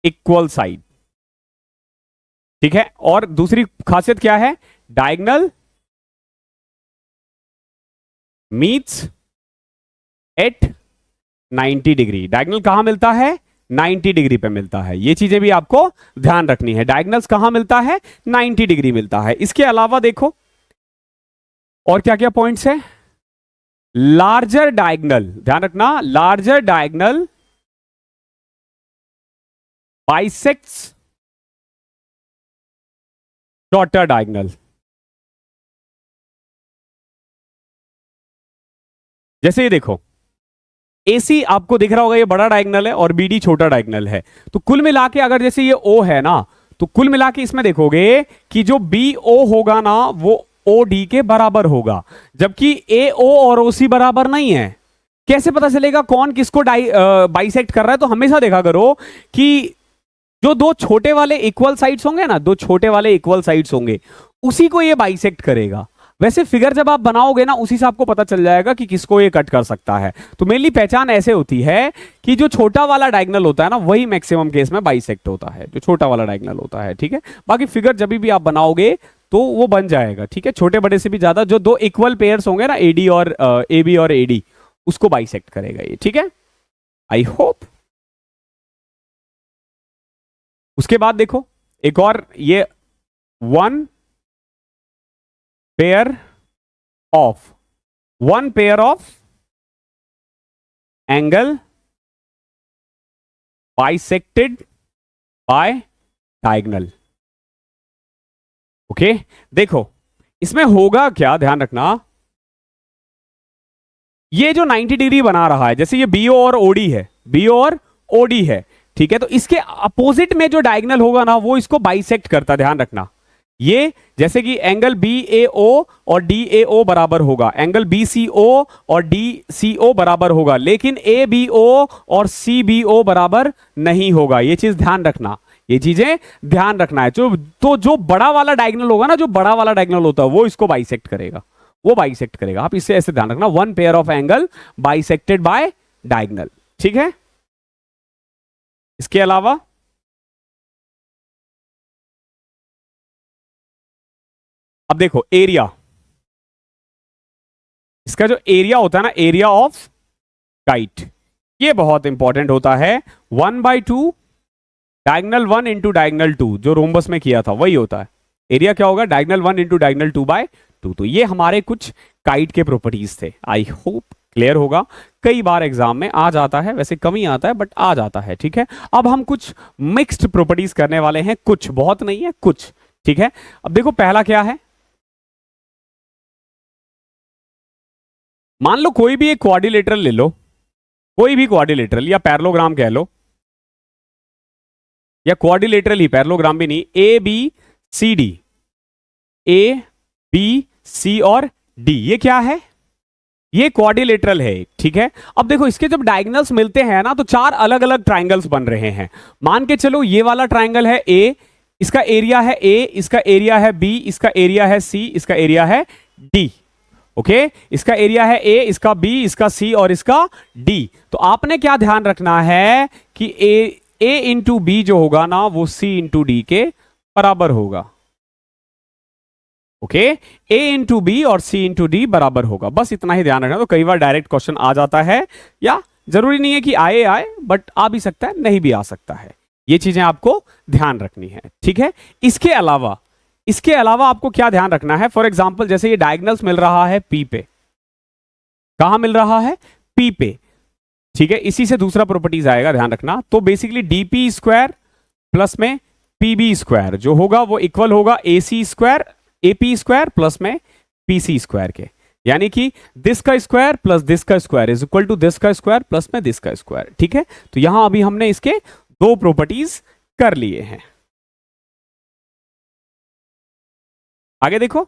इक्वल साइड, ठीक है। और दूसरी खासियत क्या है, diagonal meets eight 90 degree. Diagonal कहां मिलता है, 90 डिग्री पे मिलता है। ये चीजें भी आपको ध्यान रखनी है, डायगोनल्स कहां मिलता है, 90 डिग्री मिलता है। इसके अलावा देखो और क्या क्या पॉइंट्स है, लार्जर डायगोनल, ध्यान रखना, larger diagonal bisects shorter diagonal. जैसे ये देखो AC आपको दिख रहा होगा, ये बड़ा डायगोनल है और BD छोटा डायगोनल है, तो कुल मिला के अगर जैसे ये O है ना, तो कुल मिला के इसमें देखोगे कि जो BO होगा ना वो OD के बराबर होगा, जबकि AO और OC बराबर नहीं है। कैसे पता चलेगा कौन किसको बाइसेक्ट कर रहा है, तो हमेशा देखा करो कि जो 2 छोटे वाले इक्वल साइड्स होंगे ना, 2 छोटे वाले इक्वल साइड्स होंगे, उसी को ये बाइसेक्ट करेगा। वैसे फिगर जब आप बनाओगे ना उसी से आपको पता चल जाएगा कि किसको ये कट कर सकता है। तो मेनली पहचान ऐसे होती है कि जो छोटा वाला डायगोनल होता है ना वही मैक्सिमम केस में बाइसेक्ट होता है, जो छोटा वाला डायगोनल होता है, ठीक है। बाकी फिगर जब भी आप बनाओगे तो वो बन जाएगा, ठीक है। छोटे बड़े से भी ज्यादा जो दो इक्वल पेयर्स होंगे ना, एडी और एबी और एडी, उसको बाइसेक्ट करेगा ये, ठीक है। I hope. उसके बाद देखो एक और, ये one pair of angle bisected by diagonal. Okay, देखो इसमें होगा क्या, ध्यान रखना। ये जो 90 डिग्री बना रहा है, जैसे ये बीओ और ओडी है, बीओ और ओडी है, ठीक है। तो इसके अपोजिट में जो डायगोनल होगा ना वो इसको बाइसेक्ट करता है, ध्यान रखना। ये जैसे कि एंगल बी ए ओ और डी ए ओ बराबर होगा, एंगल बी सी ओ और डी सी ओ बराबर होगा, लेकिन ए बी ओ और सी बी ओ बराबर नहीं होगा। ये चीज ध्यान रखना, ये चीजें ध्यान रखना है। जो बड़ा वाला डायगोनल होगा ना, जो बड़ा वाला डायगोनल होता है वो इसको बाइसेक्ट करेगा, वो बाइसेक्ट करेगा। आप इससे ऐसे ध्यान रखना, one pair of angle bisected by diagonal, ठीक है। इसके अलावा अब देखो एरिया, इसका जो एरिया होता है ना, एरिया ऑफ काइट, ये बहुत इंपॉर्टेंट होता है। 1/2 डायगोनल 1 इंटू डायगोनल 2, जो रोम्बस में किया था वही होता है। एरिया क्या होगा, डायगोनल 1 इंटू डायगोनल 2/2। तो ये हमारे कुछ काइट के प्रॉपर्टीज थे। आई होप क्लियर होगा। कई बार एग्जाम में आ जाता है, वैसे कम ही आता है बट आ जाता है, ठीक है। अब हम कुछ मिक्स्ड प्रॉपर्टीज करने वाले हैं, कुछ, बहुत नहीं है, कुछ, ठीक है। अब देखो पहला क्या है, मान लो कोई भी एक क्वाड्रिलेटरल ले लो, कोई भी क्वाड्रिलेटरल या पैरेललोग्राम कह लो, या क्वाड्रिलेटरल ही, पैरेललोग्राम भी नहीं, A B C D, A B C और डी, ये क्या है, ये क्वाड्रिलेटरल है, ठीक है। अब देखो इसके जब डायगोनल्स मिलते हैं ना तो चार अलग अलग ट्राइंगल्स बन रहे हैं। मान के चलो ये वाला ट्राइंगल है ए, इसका एरिया है ए, इसका एरिया है बी, इसका एरिया है सी, इसका एरिया है डी। ओके, इसका एरिया है ए, इसका बी, इसका सी और इसका डी। तो आपने क्या ध्यान रखना है कि ए इंटू बी जो होगा ना वो सी इंटू डी के बराबर होगा। ओके, ए इंटू बी और सी इंटू डी बराबर होगा, बस इतना ही ध्यान रखना। तो कई बार डायरेक्ट क्वेश्चन आ जाता है, या जरूरी नहीं है कि आए बट आ भी सकता है, नहीं भी आ सकता है। ये चीजें आपको ध्यान रखनी है, ठीक है। इसके अलावा आपको क्या ध्यान रखना है, फॉर एग्जाम्पल जैसे ये डायगोनल्स मिल रहा है पी पे, कहां मिल रहा है, पी पे, ठीक है। इसी से दूसरा प्रॉपर्टीज आएगा, ध्यान रखना। तो बेसिकली डीपी स्क्वायर प्लस में पीबी स्क्वायर जो होगा वो इक्वल होगा AC square, AP square plus में पीसी स्क्वायर के, यानी कि दिस का स्क्वायर प्लस दिस का square is equal to this का स्क्वायर प्लस में दिस का स्क्वायर, ठीक है। तो यहां अभी हमने इसके दो प्रॉपर्टीज कर लिए हैं। आगे देखो,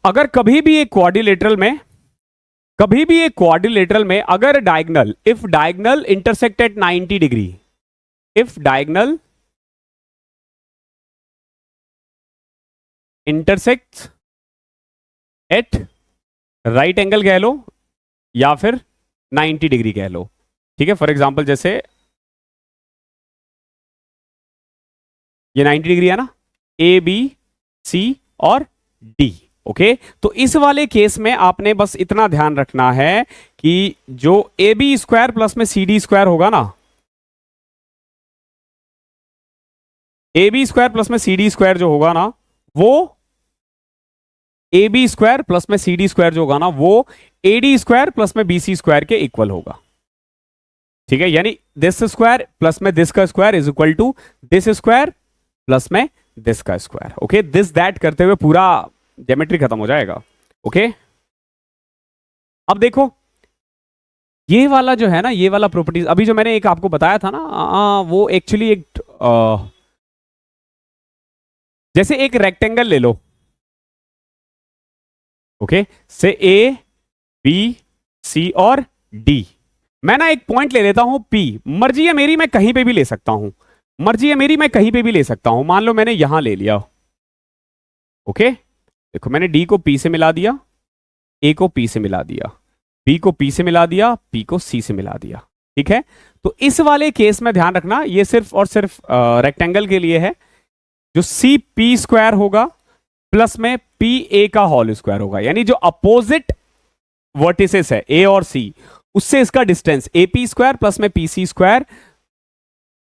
अगर कभी भी एक क्वाड्रिलेटरल में अगर diagonal, if diagonal intersect eight 90 degree, if diagonal intersect eight right angle कह लो या फिर 90 डिग्री कह लो, ठीक है। फॉर एग्जांपल जैसे ये 90 डिग्री है ना, ए बी सी और डी, ओके। तो इस वाले केस में आपने बस इतना ध्यान रखना है कि जो ए बी स्क्वायर प्लस में सी डी स्क्वायर होगा ना, ए बी स्क्वायर प्लस में सी डी स्क्वायर जो होगा ना, वो ए बी स्क्वायर प्लस में सी डी स्क्वायर जो होगा ना वो ए डी स्क्वायर प्लस में बी सी स्क्वायर के इक्वल होगा, ठीक है। यानी दिस स्क्वायर प्लस में दिस का square is equal to this square plus में दिस का स्क्वायर, ओके। दिस दैट करते हुए पूरा ज्योमेट्री खत्म हो जाएगा, ओके। अब देखो ये वाला जो है ना, ये वाला प्रॉपर्टीज अभी जो मैंने एक आपको बताया था ना, वो एक्चुअली एक जैसे एक रेक्टेंगल ले लो, ओके, से ए बी सी और डी, मैं ना एक पॉइंट ले लेता हूं P, मर्जी है मेरी, मैं कहीं पे भी ले सकता हूं, मर्जी है मेरी, मैं कहीं पे भी ले सकता हूं। मान लो मैंने यहां ले लिया, ओके। देखो मैंने D को P से मिला दिया, A को P से मिला दिया, B को P से मिला दिया, P को C से मिला दिया, ठीक है। तो इस वाले केस में ध्यान रखना, ये सिर्फ और सिर्फ रेक्टेंगल के लिए है। जो सी पी स्क्वायर होगा प्लस में पी ए का होल स्क्वायर होगा, यानी जो अपोजिट वर्टिसेस है ए और सी, उससे इसका distance A P square plus में P C square,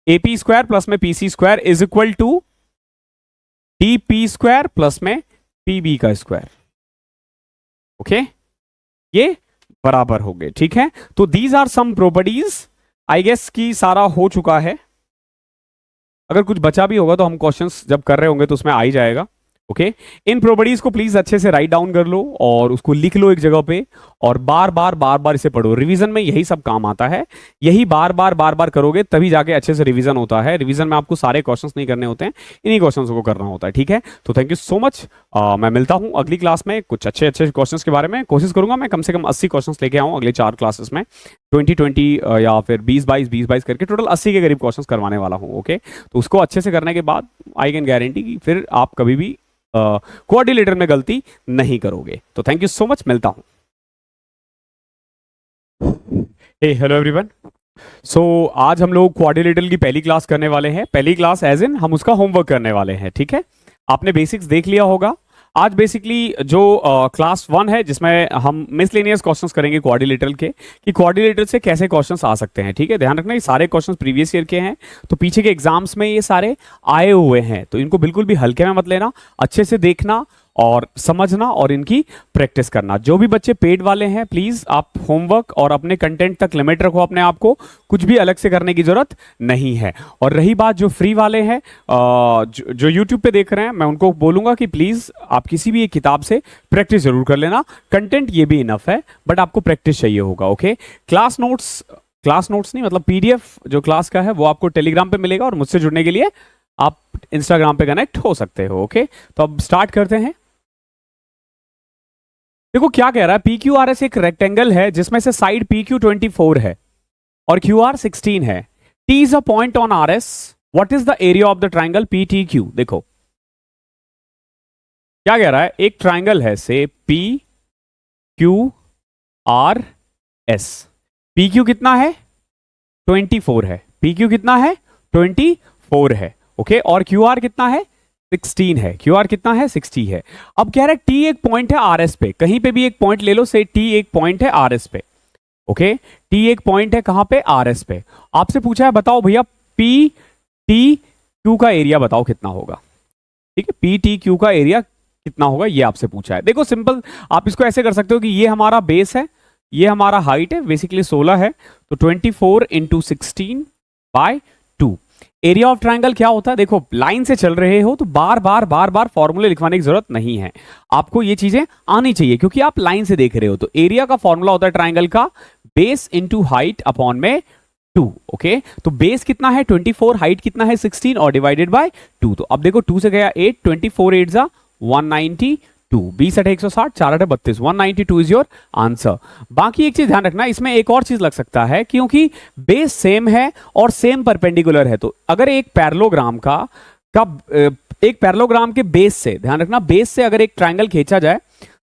A P square plus में P C square is equal to D P square plus में पी बी का स्क्वायर, ओके। ये बराबर हो गए, ठीक है। तो these are some properties, I guess कि सारा हो चुका है। अगर कुछ बचा भी होगा तो हम क्वेश्चंस जब कर रहे होंगे तो उसमें आ ही जाएगा, ओके। इन प्रॉपर्टीज को प्लीज अच्छे से राइट डाउन कर लो और उसको लिख लो एक जगह पे, और बार बार इसे पढ़ो। रिवीजन में यही सब काम आता है, यही बार बार करोगे तभी जाके अच्छे से रिवीजन होता है। रिवीजन में आपको सारे क्वेश्चंस नहीं करने होते हैं, इन्हीं क्वेश्चंस को करना होता है, ठीक है। तो थैंक यू सो मच। मैं मिलता हूं अगली क्लास में कुछ अच्छे अच्छे क्वेश्चंस के बारे में। कोशिश करूंगा मैं कम से कम 80 क्वेश्चंस लेके आऊं अगले 4 क्लासेस में, 20-20 या फिर 20-22 करके टोटल 80 के करीब क्वेश्चंस करवाने वाला हूं, ओके। तो उसको अच्छे से करने के बाद आई कैन गारंटी कि फिर आप कभी भी कोऑर्डिनेटर में गलती नहीं करोगे। तो थैंक यू सो मच, मिलता हूं। हे हेलो एवरीवन। सो आज हम लोग क्वाड्रिलेटरल की पहली क्लास करने वाले हैं। पहली क्लास एज इन हम उसका होमवर्क करने वाले हैं, ठीक है। आपने बेसिक्स देख लिया होगा। आज बेसिकली जो क्लास 1 है जिसमें हम मिसलेनियस क्वेश्चंस करेंगे क्वाड्रिलेटरल के, कि क्वाड्रिलेटरल से कैसे क्वेश्चंस आ सकते हैं, ठीक है। ध्यान रखना ये सारे क्वेश्चंस प्रीवियस ईयर के हैं, तो पीछे के एग्जाम्स में ये सारे आए हुए हैं, तो इनको बिल्कुल भी हल्के में मत लेना, अच्छे से देखना और समझना और इनकी प्रैक्टिस करना। जो भी बच्चे पेड वाले हैं प्लीज आप होमवर्क और अपने कंटेंट तक लिमिट रखो अपने आप को, कुछ भी अलग से करने की जरूरत नहीं है। और रही बात जो फ्री वाले हैं, जो यूट्यूब पे देख रहे हैं, मैं उनको बोलूंगा कि प्लीज आप किसी भी एक किताब से प्रैक्टिस जरूर कर लेना। कंटेंट ये भी इनफ है बट आपको प्रैक्टिस चाहिए होगा, ओके। क्लास नोट्स नहीं मतलब पीडीएफ जो क्लास का है वो आपको टेलीग्राम पे मिलेगा, और मुझसे जुड़ने के लिए आप इंस्टाग्राम पे कनेक्ट हो सकते हो, ओके। तो अब स्टार्ट करते हैं। देखो क्या कह रहा है, पी क्यू आर एस एक रेक्टेंगल है जिसमें से साइड पी क्यू 24 है और क्यू आर 16 है। T is a point on R S, what is the area of the triangle P T Q. देखो क्या कह रहा है, एक ट्राइंगल है से P Q R S. P Q कितना है, 24 है। पी क्यू कितना है, 24 है, ओके। और क्यू आर कितना है, 16 है। क्यू आर कितना है, 60 है। अब कह रहा है टी एक पॉइंट है आर एस पे, कहीं पे भी एक पॉइंट ले लो, से टी एक पॉइंट है आर एस पे, ओके। टी एक पॉइंट है कहां पे, आर एस पे। आपसे पूछा है बताओ भैया पी टी क्यू का एरिया बताओ कितना होगा, ठीक है। पी टी क्यू का एरिया कितना होगा ये आपसे पूछा है। देखो सिंपल, आप इसको ऐसे कर सकते हो कि ये हमारा बेस है, ये हमारा हाइट है, बेसिकली 16 है, तो 24 इंटू 16/2। एरिया ऑफ ट्राइंगल क्या होता है, देखो लाइन से चल रहे हो तो बार बार फॉर्मूले लिखवाने की जरूरत नहीं है, आपको ये चीजें आनी चाहिए क्योंकि आप लाइन से देख रहे हो। तो एरिया का फॉर्मूला होता है ट्राइंगल का बेस इंटू हाइट अपॉन में 2, ओके। तो बेस कितना है 24, हाइट कितना है 16 और डिवाइडेड बाय 2। तो अब देखो 2 से गया 8, 24 8 जा 192, 20 8 160, 4 8 32, 192 इज योर आंसर। बाकी एक चीज ध्यान रखना, इसमें एक और चीज लग सकता है क्योंकि बेस सेम है और सेम परपेंडिकुलर है। तो अगर एक पैरेललोग्राम एक पैरेललोग्राम के बेस से, ध्यान रखना बेस से अगर एक ट्राइंगल खींचा जाए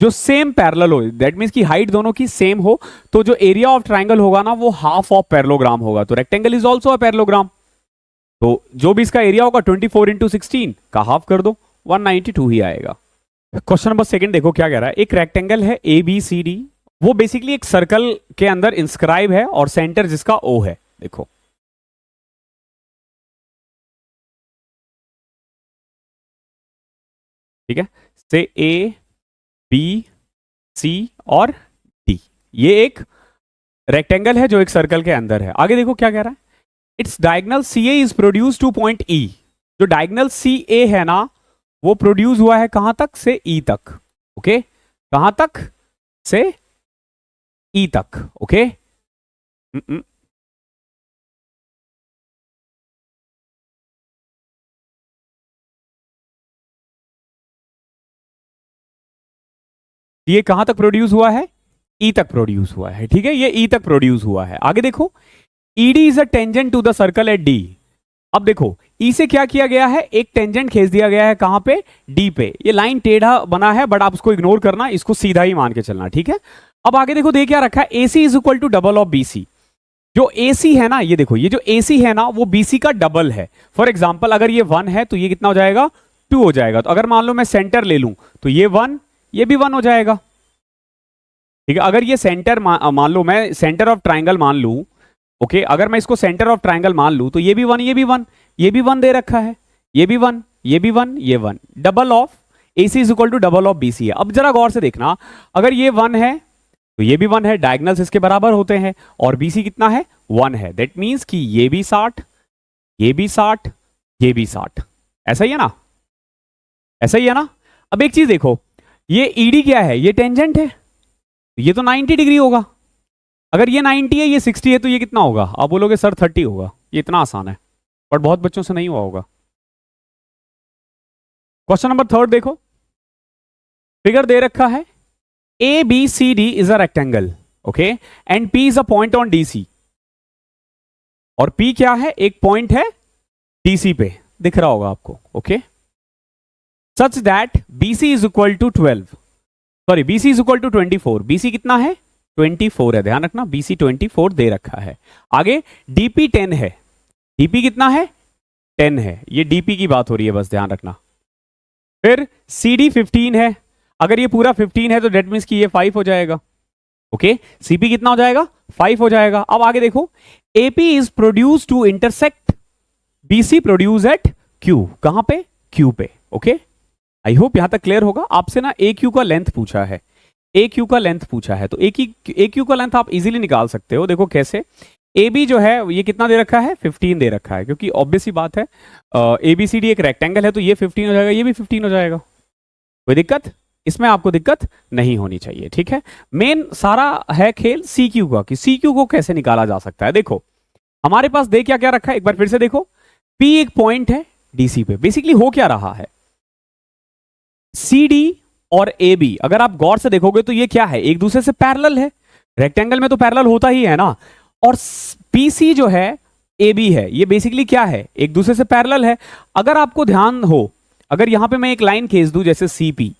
जो सेम पैरेलल हो, दैट मींस की हाइट दोनों की सेम हो, तो जो एरिया ऑफ ट्राइंगल होगा ना वो हाफ ऑफ पैरेललोग्राम होगा। तो rectangle is also a parallelogram, तो जो भी इसका एरिया होगा 24 इंटू 16 का हाफ कर दो, 192 ही आएगा। क्वेश्चन नंबर सेकंड देखो क्या कह रहा है, एक रेक्टेंगल है ए बी सी डी, वो बेसिकली एक सर्कल के अंदर इंस्क्राइब है और सेंटर जिसका ओ है। देखो ठीक है, से ए बी सी और डी, ये एक रेक्टेंगल है जो एक सर्कल के अंदर है। आगे देखो क्या कह रहा है, it's diagonal C A is produce to point E. जो डायगोनल सी ए है ना वो प्रोड्यूस हुआ है कहां तक, से ई तक, ओके। कहां तक, से ई तक, ओके। ये कहां तक प्रोड्यूस हुआ है, ई तक प्रोड्यूस हुआ है, ठीक है, ये ई तक प्रोड्यूस हुआ है। आगे देखो, ED is a tangent to the circle at D. अब देखो ई से क्या किया गया है, एक टेंजेंट खींच दिया गया है, कहां पे, डी पे। ये लाइन टेढ़ा बना है बट आप उसको इग्नोर करना, इसको सीधा ही मान के चलना, ठीक है। अब आगे देखो, दे क्या रखा है, AC is equal to double of BC। जो AC है ना, ये देखो, ये जो AC है ना वो BC का डबल है। फॉर एग्जाम्पल अगर ये 1 है तो ये कितना हो जाएगा, 2 हो जाएगा। तो अगर मान लो मैं सेंटर ले लूं तो ये 1, ये भी 1 हो जाएगा, ठीक है। अगर ये सेंटर मान लो, मैं सेंटर ऑफ ट्राइंगल मान लूं, ओके, अगर मैं इसको सेंटर ऑफ ट्राइंगल मान लूं तो ये भी 1, ये भी 1, ये भी 1 दे रखा है, ये भी 1, ये भी 1, ये 1। Double of AC is equal to double of BC है। अब जरा गौर से देखना, अगर ये 1 है तो ये भी 1 है, डायगोनल्स इसके बराबर होते हैं, और BC कितना है, 1 है। दैट मींस कि ये भी 60, ये भी 60, ये भी 60। ऐसा ही है ना, ऐसा ही है ना। अब एक चीज देखो, ये ED क्या है, ये टेंजेंट है, ये तो 90 डिग्री होगा। अगर ये 90 है, ये 60 है, तो ये कितना होगा, आप बोलोगे सर 30 होगा। ये इतना आसान है, बट बहुत बच्चों से नहीं हुआ होगा। क्वेश्चन नंबर 3 देखो, फिगर दे रखा है, ABCD is a rectangle, okay, and P is a point on DC। और P क्या है, एक पॉइंट है DC पे, दिख रहा होगा आपको, okay. Such that BC is equal to 12, sorry BC is equal to 24। BC कितना है, 24 है, ध्यान रखना, BC 24 दे रखा है। आगे DP 10 है, DP कितना है, 10 है, ये DP की बात हो रही है, बस ध्यान रखना। फिर CD 15 है, अगर ये पूरा 15 है तो डेट मीन्स कि ये 5 हो जाएगा, ओके। CP कितना हो जाएगा, 5 हो जाएगा। अब आगे देखो, AP is produce to intersect BC produce at Q, कहां पे, Q पे, ओके। आई होप यहां तक क्लियर होगा। आपसे ना AQ का लेंथ पूछा है, AQ का लेंथ पूछा है, तो AQ का लेंथ आप इजीली निकाल सकते हो। देखो कैसे, AB जो है ये कितना दे रखा है, 15 दे रखा है, क्योंकि ऑब्वियस सी बात है ABCD एक रेक्टेंगल है, तो ये 15 हो जाएगा, ये भी 15 हो जाएगा। कोई दिक्कत, इसमें आपको दिक्कत नहीं होनी चाहिए, ठीक है। मेन सारा है खेल CQ का, कि CQ को कैसे निकाला जा सकता है। देखो हमारे पास दे क्या क्या रखा है, एक बार फिर से देखो, P एक पॉइंट है DC पे। बेसिकली हो क्या रहा है, CD और AB अगर आप गौर से देखोगे तो ये क्या है, एक दूसरे से पैरेलल है। रेक्टेंगल में तो पैरेलल होता ही है ना। और PC जो है AB है, ये बेसिकली क्या है, एक दूसरे से पैरेलल है। अगर आपको ध्यान हो, अगर यहां पे मैं एक लाइन खींच दूं जैसे CP,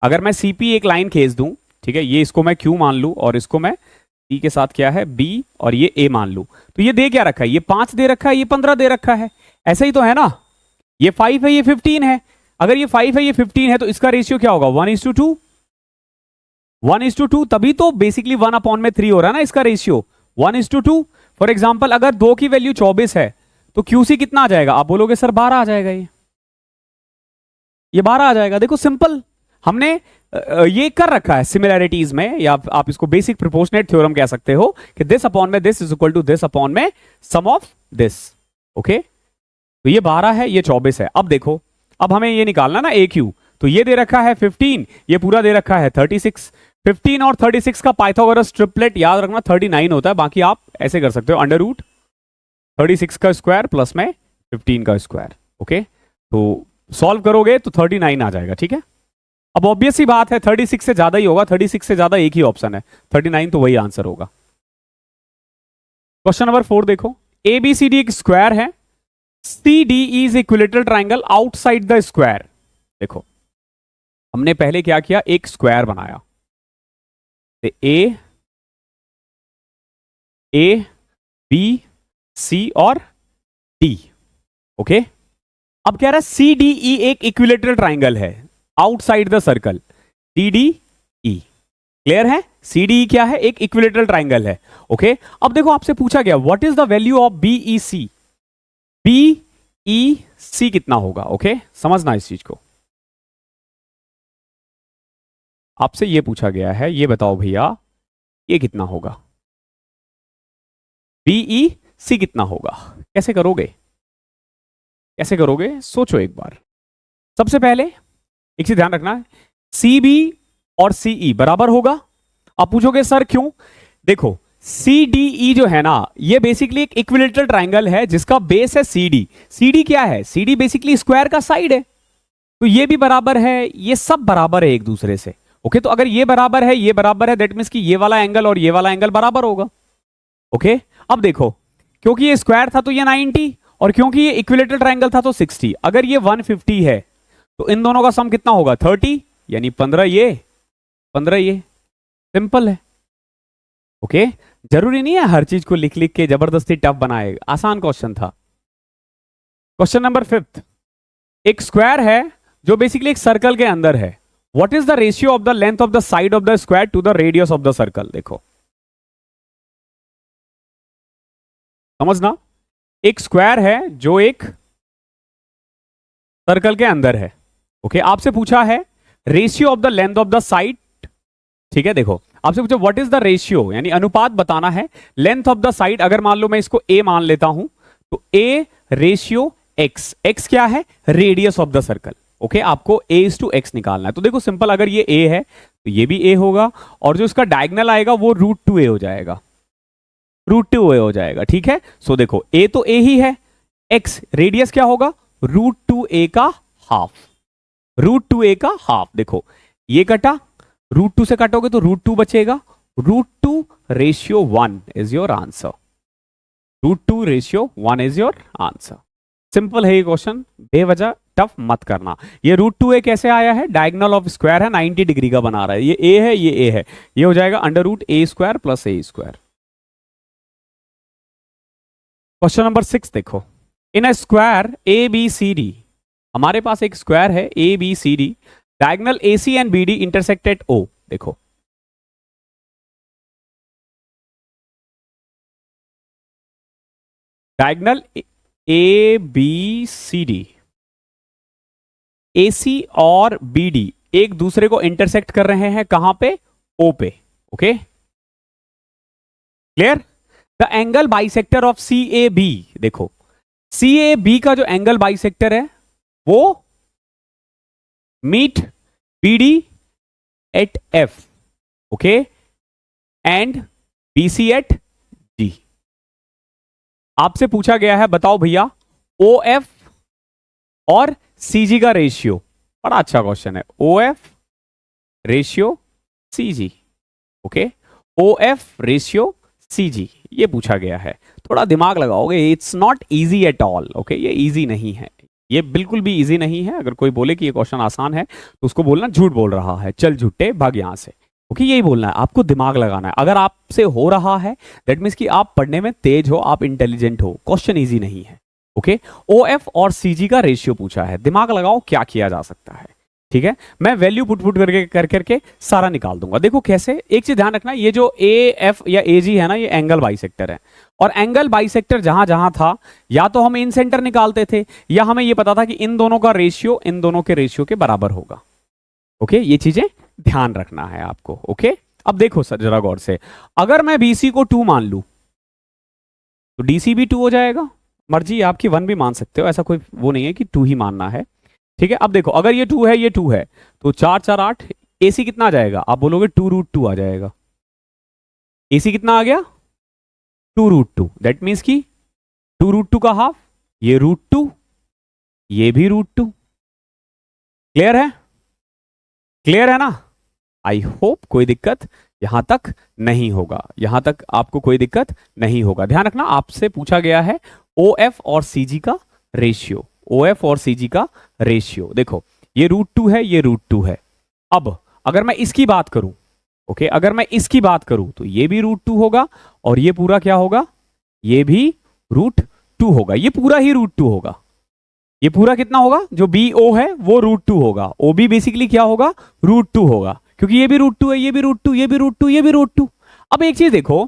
अगर मैं CP एक लाइन खींच दूं, ठीक है, ये इसको मैं Q मान लूं और इसको मैं C के साथ क्या है B और ये A मान लूं, तो ये दे क्या रखा है, ये 5 दे रखा है, ये 15 दे रखा है। ऐसा ही तो है ना, ये 5 है, ये 15 है। अगर ये 5 है, ये 15 है, तो इसका रेशियो क्या होगा, 1:2, 1:2। तभी तो बेसिकली 1/3 हो रहा है ना इसका रेशियो, 1:2। फॉर एग्जाम्पल अगर 2 की वैल्यू 24 है तो QC कितना आ जाएगा, आप बोलोगे सर 12 आ जाएगा, ये 12 आ जाएगा। देखो सिंपल, हमने ये कर रखा है सिमिलैरिटीज में, या आप इसको बेसिक प्रोपोर्शनेट थ्योरम कह सकते हो, कि दिस अपॉन में this is equal to this upon में सम ऑफ दिस, ओके। तो ये 12 है, ये 24 है। अब देखो, अब हमें ये निकालना ना AQ, तो ये दे रखा है 15, ये पूरा दे रखा है 36। 15 और 36 का पाइथागोरस ट्रिपलेट याद रखना 39 होता है। बाकी आप ऐसे कर सकते हो, अंडर रूट 36 का स्क्वायर प्लस में 15 का स्क्वायर, ओके। तो सॉल्व करोगे तो 39 आ जाएगा, ठीक है। अब ऑब्वियस सी बात है 36 से ज्यादा ही होगा, 36 से ज्यादा एक ही ऑप्शन है, 39 तो वही आंसर होगा। क्वेश्चन नंबर 4 देखो, ABCD एक स्क्वायर है, CDE is equilateral triangle outside the square. देखो हमने पहले क्या किया, एक स्क्वायर बनाया, A B C और D, ओके। अब कह रहा है CDE एक इक्विलेटरल ट्राइंगल है outside the circle, CDE clear है। CDE क्या है, एक इक्विलेटरल ट्राइंगल है, ओके। अब देखो आपसे पूछा गया what is the value of BEC, BEC कितना होगा, ओके। समझना इस चीज को, आपसे ये पूछा गया है, ये बताओ भैया ये कितना होगा, BEC कितना होगा। कैसे करोगे, कैसे करोगे, सोचो एक बार। सबसे पहले एक चीज ध्यान रखना है, CB और CE बराबर होगा। आप पूछोगे सर क्यों, देखो CDE जो है ना, ये बेसिकली एक इक्विलेटरल ट्राइंगल है जिसका बेस है CD। CD क्या है, CD बेसिकली स्क्वायर का साइड है, तो ये भी बराबर है, ये सब बराबर है एक दूसरे से। ओके, तो अगर ये बराबर है, दैट मीन्स कि ये वाला एंगल और ये वाला एंगल बराबर होगा। ओके, अब देखो, क्योंकि ये स्क्वायर था तो ये 90, और क्योंकि ये इक्विलेटरल ट्रायंगल था तो 60। अगर ये 150 है तो इन दोनों का सम कितना होगा? 30, यानी 15 ये 15 ये। सिंपल है। ओके, जरूरी नहीं है हर चीज को लिख लिख के जबरदस्ती टफ बनाए, आसान क्वेश्चन था। क्वेश्चन नंबर 5, एक स्क्वायर है जो बेसिकली एक सर्कल के अंदर है। What is the ratio of the length of the side of the square to the radius of the circle? देखो, समझना, एक स्क्वायर है जो एक सर्कल के अंदर है। ओके, आपसे पूछा है ratio of the length of the side. ठीक है, देखो आपसे पूछा व्हाट इज द रेशियो, यानी अनुपात बताना है लेंथ ऑफ द साइड। अगर मान लो मैं इसको ए मान लेता हूं तो ए रेशियो एक्स, एक्स क्या है? Radius of the circle. Okay, आपको ए इज टू एक्स निकालना है। तो देखो सिंपल, अगर ये ए है तो ये भी ए होगा, और जो इसका डायगनल आएगा वो √2a हो जाएगा, √2a हो जाएगा। ठीक है, सो देखो ए तो ए ही है, एक्स रेडियस क्या होगा? √2a का हाफ, √2a का हाफ। देखो ये कटा, √2 से कटोगे तो √2 बचेगा, √2 ratio 1 is your answer, √2 ratio 1 is your answer. Simple है ये क्वेश्चन, बेवजह टफ मत करना। ये √2a कैसे आया है? डायगोनल ऑफ स्क्वायर है, 90 डिग्री का बना रहा है, ये a है ये a है, ये हो जाएगा √a² + a²। क्वेश्चन नंबर 6 देखो, इन अ स्क्वायर ABCD, हमारे पास एक स्क्वायर है ABCD, diagonal AC and BD intersect at O। देखो डायगोनल ABCD, AC और BD एक दूसरे को इंटरसेक्ट कर रहे हैं, कहां पे? O पे। Okay, clear? The angle bisector of CAB, देखो CAB का जो एंगल बाइसेक्टर है वो meet BD at F, okay, and BC at D। आपसे पूछा गया है बताओ भैया OF और CG का रेशियो। बड़ा अच्छा क्वेश्चन है, OF ratio CG। Okay, OF ratio CG ये पूछा गया है। थोड़ा दिमाग लगाओगे, it's not easy at all. Okay, ये इजी नहीं है, ये बिल्कुल भी इजी नहीं है। अगर कोई बोले कि ये क्वेश्चन आसान है तो उसको बोलना झूठ बोल रहा है, चल झूठे भाग यहां से। ओके, यही बोलना है, आपको दिमाग लगाना है। अगर आपसे हो रहा है दैट मीन्स कि आप पढ़ने में तेज हो, आप इंटेलिजेंट हो, क्वेश्चन इजी नहीं है। ओके, OF और CG का रेशियो पूछा है, दिमाग लगाओ क्या किया जा सकता है। ठीक है, मैं वैल्यू पुट करके सारा निकाल दूंगा। देखो कैसे, एक चीज ध्यान रखना, ये जो AF या AG है ना, ये एंगल बाइसेक्टर है, और एंगल बाइसेक्टर जहां जहां था या तो हम इन सेंटर निकालते थे, या हमें ये पता था कि इन दोनों का रेशियो इन दोनों के रेशियो के बराबर होगा। ओके, ये चीजें ध्यान रखना है आपको। ओके, अब देखो सर जरा गौर से, अगर मैं BC को 2 मान लू तो DC भी 2 हो जाएगा। मर्जी आपकी 1 भी मान सकते हो, ऐसा कोई वो नहीं है कि 2 ही मानना है। ठीक है, अब देखो अगर ये 2 है ये 2 है तो 4 4 8, AC कितना आ जाएगा? आप बोलोगे 2√2 आ जाएगा। AC कितना आ गया? 2√2। दैट मीन्स कि 2√2 का हाफ, ये √2, ये भी √2। क्लियर है? क्लियर है ना? आई होप कोई दिक्कत यहां तक नहीं होगा, यहां तक आपको कोई दिक्कत नहीं होगा। ध्यान रखना, आपसे पूछा गया है OF और CG का रेशियो, OF और CG का रेशियो। देखो ये √2 है, ये √2 है। अब अगर मैं इसकी बात करूं, ओके, अगर मैं इसकी बात करूं तो ये भी √2 होगा, और ये पूरा क्या होगा? ये भी √2 होगा, ये पूरा ही √2 होगा। ये पूरा कितना होगा? जो BO है वो √2 होगा, OB बेसिकली क्या होगा? √2 होगा, क्योंकि ये भी √2 है, ये भी √2, ये भी √2, ये भी √2। अब एक चीज देखो,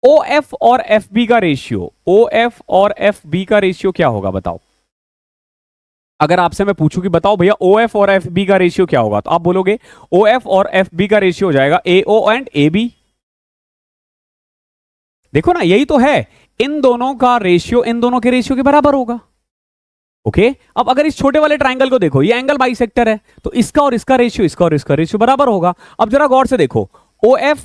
OF और FB का रेशियो, OF और FB का रेशियो क्या होगा बताओ? अगर आपसे मैं पूछूं कि बताओ भैया OF और FB का रेशियो क्या होगा, तो आप बोलोगे OF और FB का रेशियो हो जाएगा AO एंड AB। देखो ना, यही तो है, इन दोनों का रेशियो इन दोनों के रेशियो के बराबर होगा। ओके, अब अगर इस छोटे वाले ट्रायंगल को देखो, ये एंगल बाइसेक्टर है, तो इसका और इसका रेशियो, इसका और इसका रेशियो बराबर होगा। अब जरा गौर से देखो, OF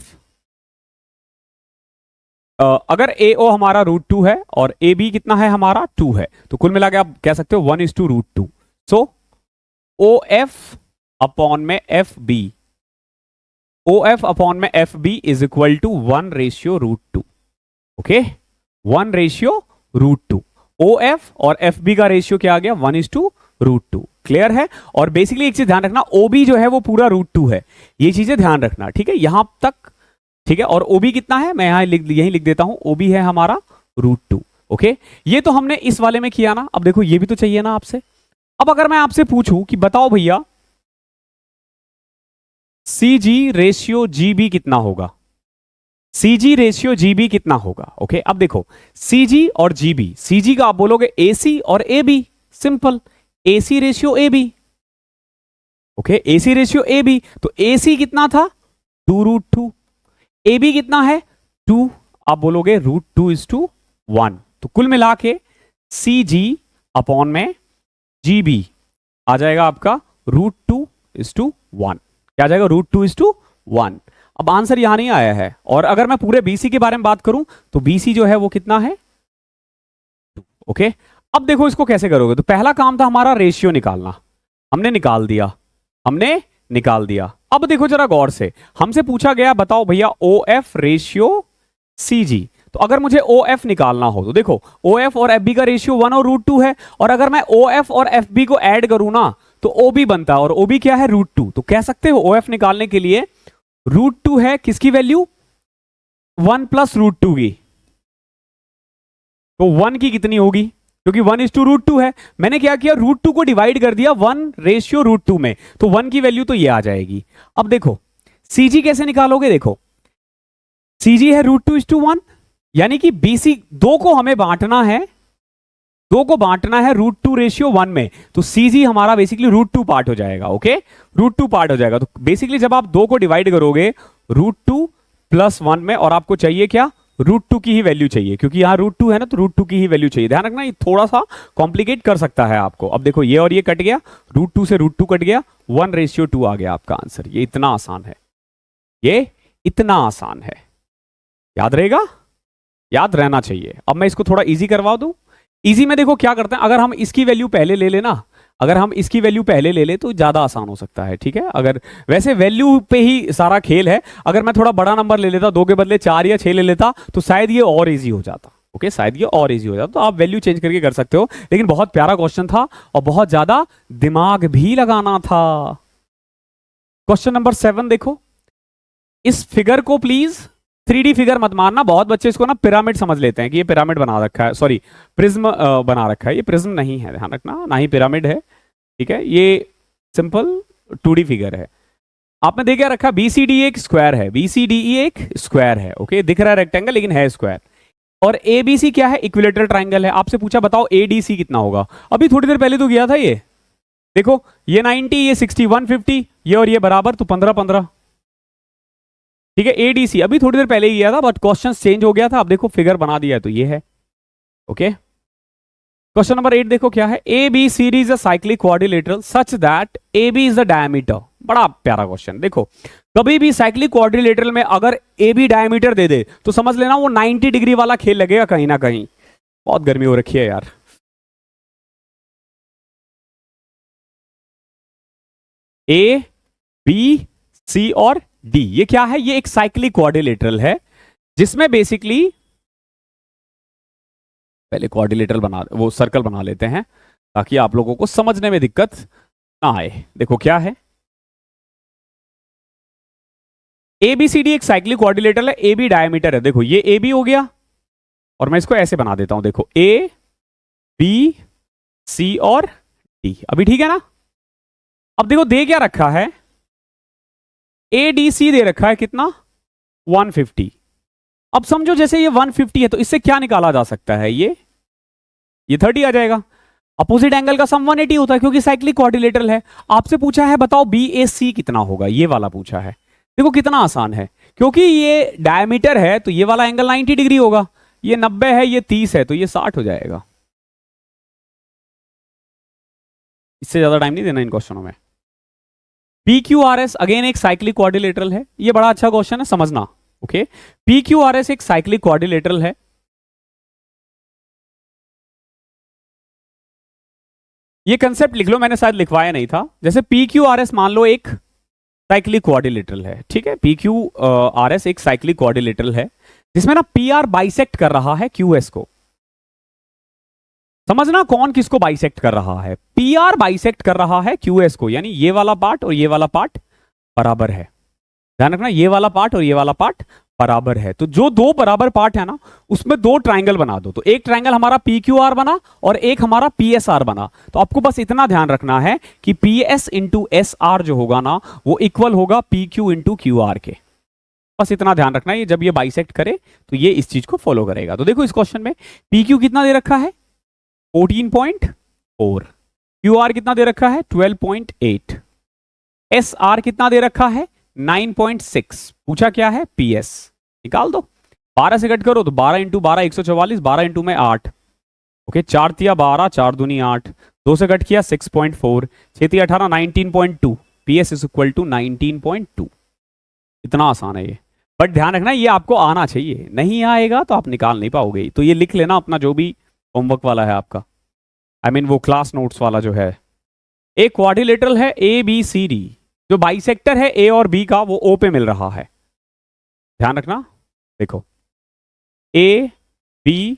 अगर AO हमारा √2 है और AB कितना है हमारा? 2 है, तो कुल मिला के आप कह सकते हो 1:√2। सो OF अपॉन में FB ओ एफ अपॉन में F B is equal to 1/√2। Okay, 1/√2। O F और एफ बी का रेशियो क्या आ गया, 1:√2। क्लियर है। और बेसिकली एक चीज ध्यान रखना, ओबी जो है वो पूरा √2 है, ये चीजें ध्यान रखना, ठीक है, यहां तक, ठीक है। और ओबी कितना है, मैं यहां यही लिख देता हूं, ओबी है हमारा √2। ओके, ये तो हमने इस वाले में किया ना। अब देखो ये भी तो चाहिए ना आपसे। अब अगर मैं आपसे पूछूं कि बताओ भैया सी जी रेशियो जी बी कितना होगा, सी जी रेशियो जी बी कितना होगा। ओके, अब देखो सी जी और जी बी, सी जी का आप बोलोगे ए सी और A B, simple, A C ratio A B. Okay, A C ratio A B, तो ए सी कितना था 2√2, ए बी कितना है 2, आप बोलोगे √2:1। तो कुल मिला के सी जी अपॉन में जी बी आ जाएगा आपका √2:1। क्या आ जाएगा, √2:1। अब आंसर यहां नहीं आया है। और अगर मैं पूरे बीसी के बारे में बात करूं तो बीसी जो है वो कितना है 2। ओके, अब देखो इसको कैसे करोगे। तो पहला काम था हमारा रेशियो निकालना, हमने निकाल दिया, हमने निकाल दिया। अब देखो जरा गौर से, हमसे पूछा गया बताओ भैया ओ एफ रेशियो सी जी। तो अगर मुझे ओ एफ निकालना हो तो देखो ओ एफ और एफ बी का रेशियो 1/√2 है, और अगर मैं ओ एफ और एफ बी को ऐड करूं ना तो ओ बी बनता है, और ओ बी क्या है √2। तो कह सकते हो ओ एफ निकालने के लिए √2 है किसकी वैल्यू, 1 + √2 की। तो 1 की कितनी होगी, क्योंकि 1:√2 है, मैंने क्या किया √2 को डिवाइड कर दिया 1/√2 में, तो 1 की वैल्यू तो ये आ जाएगी। अब देखो सीजी कैसे निकालोगे, देखो सीजी है √2:1, यानी कि बीसी दो को हमें बांटना है, दो को बांटना है √2:1 में, तो सीजी हमारा बेसिकली √2 पार्ट हो जाएगा। ओके, √2 पार्ट हो जाएगा। तो बेसिकली जब आप दो को डिवाइड करोगे √2 + 1 में, और आपको चाहिए क्या, √2 की ही वैल्यू चाहिए, क्योंकि यहां √2 है ना, तो √2 की ही वैल्यू चाहिए। ध्यान रखना ये थोड़ा सा कॉम्प्लिकेट कर सकता है आपको। अब देखो ये और ये कट गया, √2 से √2 कट गया, 1:2 आ गया आपका आंसर। ये इतना आसान है, ये इतना आसान है, याद रहेगा, याद रहना चाहिए। अब मैं इसको थोड़ा इजी करवा दूं। इजी में देखो क्या करते हैं, अगर हम इसकी वैल्यू पहले ले लेना, अगर हम इसकी वैल्यू पहले ले ले तो ज्यादा आसान हो सकता है, ठीक है। अगर वैसे वैल्यू पे ही सारा खेल है, अगर मैं थोड़ा बड़ा नंबर ले लेता, 2 के बदले 4 या 6 ले लेता, तो शायद ये और इजी हो जाता। ओके, शायद ये और इजी हो जाता। तो आप वैल्यू चेंज करके कर सकते हो, लेकिन बहुत प्यारा क्वेश्चन था और बहुत ज्यादा दिमाग भी लगाना था। क्वेश्चन नंबर 7 देखो, इस फिगर को प्लीज 3D फिगर मत मारना, बहुत बच्चे इसको ना पिरामिड समझ लेते हैं कि ये पिरामिड बना रखा है, सॉरी प्रिज्म बना रखा है। ये प्रिज्म नहीं है, ध्यान रखना, ना ही पिरामिड है, ठीक है। ये सिंपल 2D फिगर है। आपने देखा रखा BCD एक स्क्वायर है, BCDE एक स्क्वायर है। ओके, दिख रहा है रेक्टेंगल लेकिन है स्क्वायर। और ABC क्या है, इक्विलेटरल ट्राइंगल है। आपसे पूछा बताओ ADC कितना होगा, अभी थोड़ी देर पहले तो किया था ये, देखो ये 90, ये 60, 150, ये और ये बराबर, तो 15-15, ठीक है। एडीसी अभी थोड़ी देर पहले ही किया था, बट क्वेश्चन चेंज हो गया था, अब देखो फिगर बना दिया है, तो ये है। ओके, क्वेश्चन नंबर 8 देखो क्या है, A B series is a cyclic quadrilateral such that A B is the diameter. बड़ा प्यारा क्वेश्चन। देखो कभी भी साइक्लिक क्वाड्रिलेटरल में अगर ए बी डायमीटर दे दे तो समझ लेना वो 90 डिग्री वाला खेल लगेगा कहीं ना कहीं। बहुत गर्मी हो रखी है यार। ए बी सी और डी, ये क्या है, ये एक साइक्लिक क्वाड्रिलेटरल है जिसमें बेसिकली, पहले क्वाड्रिलेटरल बना, वो सर्कल बना लेते हैं ताकि आप लोगों को समझने में दिक्कत ना आए। देखो क्या है, ए बी सी डी एक साइक्लिक क्वाड्रिलेटरल है, ए बी डायमीटर है। देखो ये ए बी हो गया, और मैं इसको ऐसे बना देता हूं, देखो ए बी सी और डी। अभी ठीक है ना। अब देखो दे क्या रखा है, ए डी सी दे रखा है कितना 150। अब समझो जैसे ये 150 है तो इससे क्या निकाला जा सकता है, ये 30 आ जाएगा। अपोजिट एंगल का सम 180 होता है क्योंकि साइक्लिक क्वाड्रिलेटरल है। आपसे पूछा है बताओ बी ए सी कितना होगा, ये वाला पूछा है। देखो कितना आसान है, क्योंकि ये डायमीटर है तो ये वाला एंगल 90 डिग्री होगा, ये 90 है, ये 30 है, तो ये 60 हो जाएगा। इससे ज्यादा टाइम नहीं देना इन क्वेश्चनों में। P Q R S again एक साइक्लिक क्वाड्रिलेटरल है, ये बड़ा अच्छा क्वेश्चन है, समझना। Okay, P Q R S एक साइक्लिक क्वाड्रिलेटरल है। ये कंसेप्ट लिख लो, मैंने शायद लिखवाया नहीं था। जैसे पी क्यू आर एस मान लो एक साइक्लिक क्वाड्रिलेटरल है, ठीक है। PQRS एक साइक्लिक क्वाड्रिलेटरल है जिसमें ना PR बाइसेक्ट कर रहा है QS को। समझना कौन किसको बाइसेक्ट कर रहा है। PR बाइसेक्ट कर रहा है QS को, यानी ये वाला पार्ट और ये वाला पार्ट बराबर है। ध्यान रखना, ये वाला पार्ट और ये वाला पार्ट बराबर है। तो जो दो बराबर पार्ट है ना, उसमें दो ट्रायंगल बना दो। तो एक ट्रायंगल हमारा PQR बना और एक हमारा PSR बना। तो आपको बस इतना ध्यान रखना है कि PS इंटू SR जो होगा ना, वो इक्वल होगा PQ इंटू QR के। बस इतना ध्यान रखना है, ये जब ये बाइसेक्ट करे तो ये इस चीज को फॉलो करेगा। तो देखो इस क्वेश्चन में PQ कितना दे रखा है 14.4, QR कितना दे रखा है 12.8, SR कितना दे रखा है 9.6। पूछा क्या है PS, निकाल दो। 12 से कट करो तो 12 इंटू 12 144, 12 इंटू में 8, ओके 4 तिया 12, 4 दूनी 8, 2 से कट किया 6.4, 6 तिया 18, 19.2। PS is equal to 19.2। इतना आसान है ये, बट ध्यान रखना ये आपको आना चाहिए, नहीं आएगा तो आप निकाल नहीं पाओगे। तो ये लिख लेना अपना जो भी होमवर्क वाला है आपका, I mean वो क्लास नोट्स वाला जो है। एक क्वाड्रिलेटरल है ABCD, जो बाइसेक्टर है A और B का वो O पे मिल रहा है। ध्यान रखना, देखो A B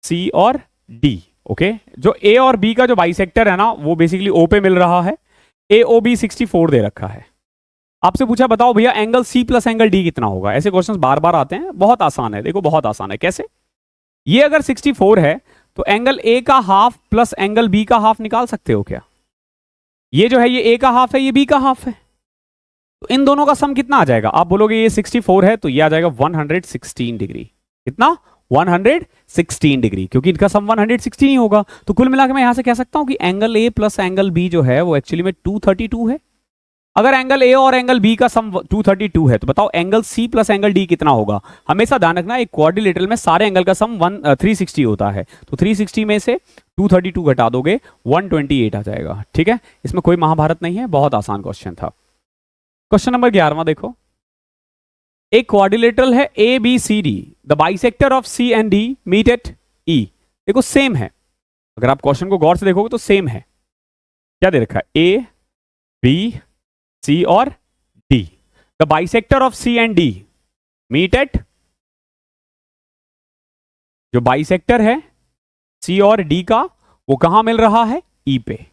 C और D, ओके। जो A और B का जो बाइसेक्टर है ना, वो बेसिकली O पे मिल रहा है। AOB 64 दे रखा है। आपसे पूछा बताओ भैया angle C plus angle D कितना होगा। ऐसे क्वेश्चंस बार बार आते हैं, बहुत आसान है। देखो बहुत आसान है, कैसे, ये अगर 64 है तो एंगल A का हाफ प्लस एंगल B का हाफ निकाल सकते हो क्या। ये जो है ये A का हाफ है, ये B का हाफ है, तो इन दोनों का सम कितना आ जाएगा। आप बोलोगे ये 64 है तो ये आ जाएगा 116 डिग्री। कितना 116 डिग्री, क्योंकि इनका सम 116 ही होगा। तो कुल मिलाकर मैं यहां से कह सकता हूं कि angle A plus angle B जो है वो एक्चुअली में 232 है। अगर एंगल A और एंगल B का सम 232 है तो बताओ angle C plus angle D कितना होगा। हमेशा ध्यान रखना एक क्वाड्रिलेटरल में सारे एंगल का सम 360 होता है। तो 360 में से 232 घटा दोगे 128 आ जाएगा, ठीक है। इसमें कोई महाभारत नहीं है, बहुत आसान क्वेश्चन था। क्वेश्चन नंबर 11वां देखो, एक क्वाड्रिलेटरल है ABCD, the bisector of C and D meet at E। देखो सेम है, अगर आप क्वेश्चन को गौर से देखोगे तो सेम है। क्या दे रखा है A B C और D, the bisector of C and D meet at, जो बाइसेक्टर है C और D का वो कहां मिल रहा है E पे।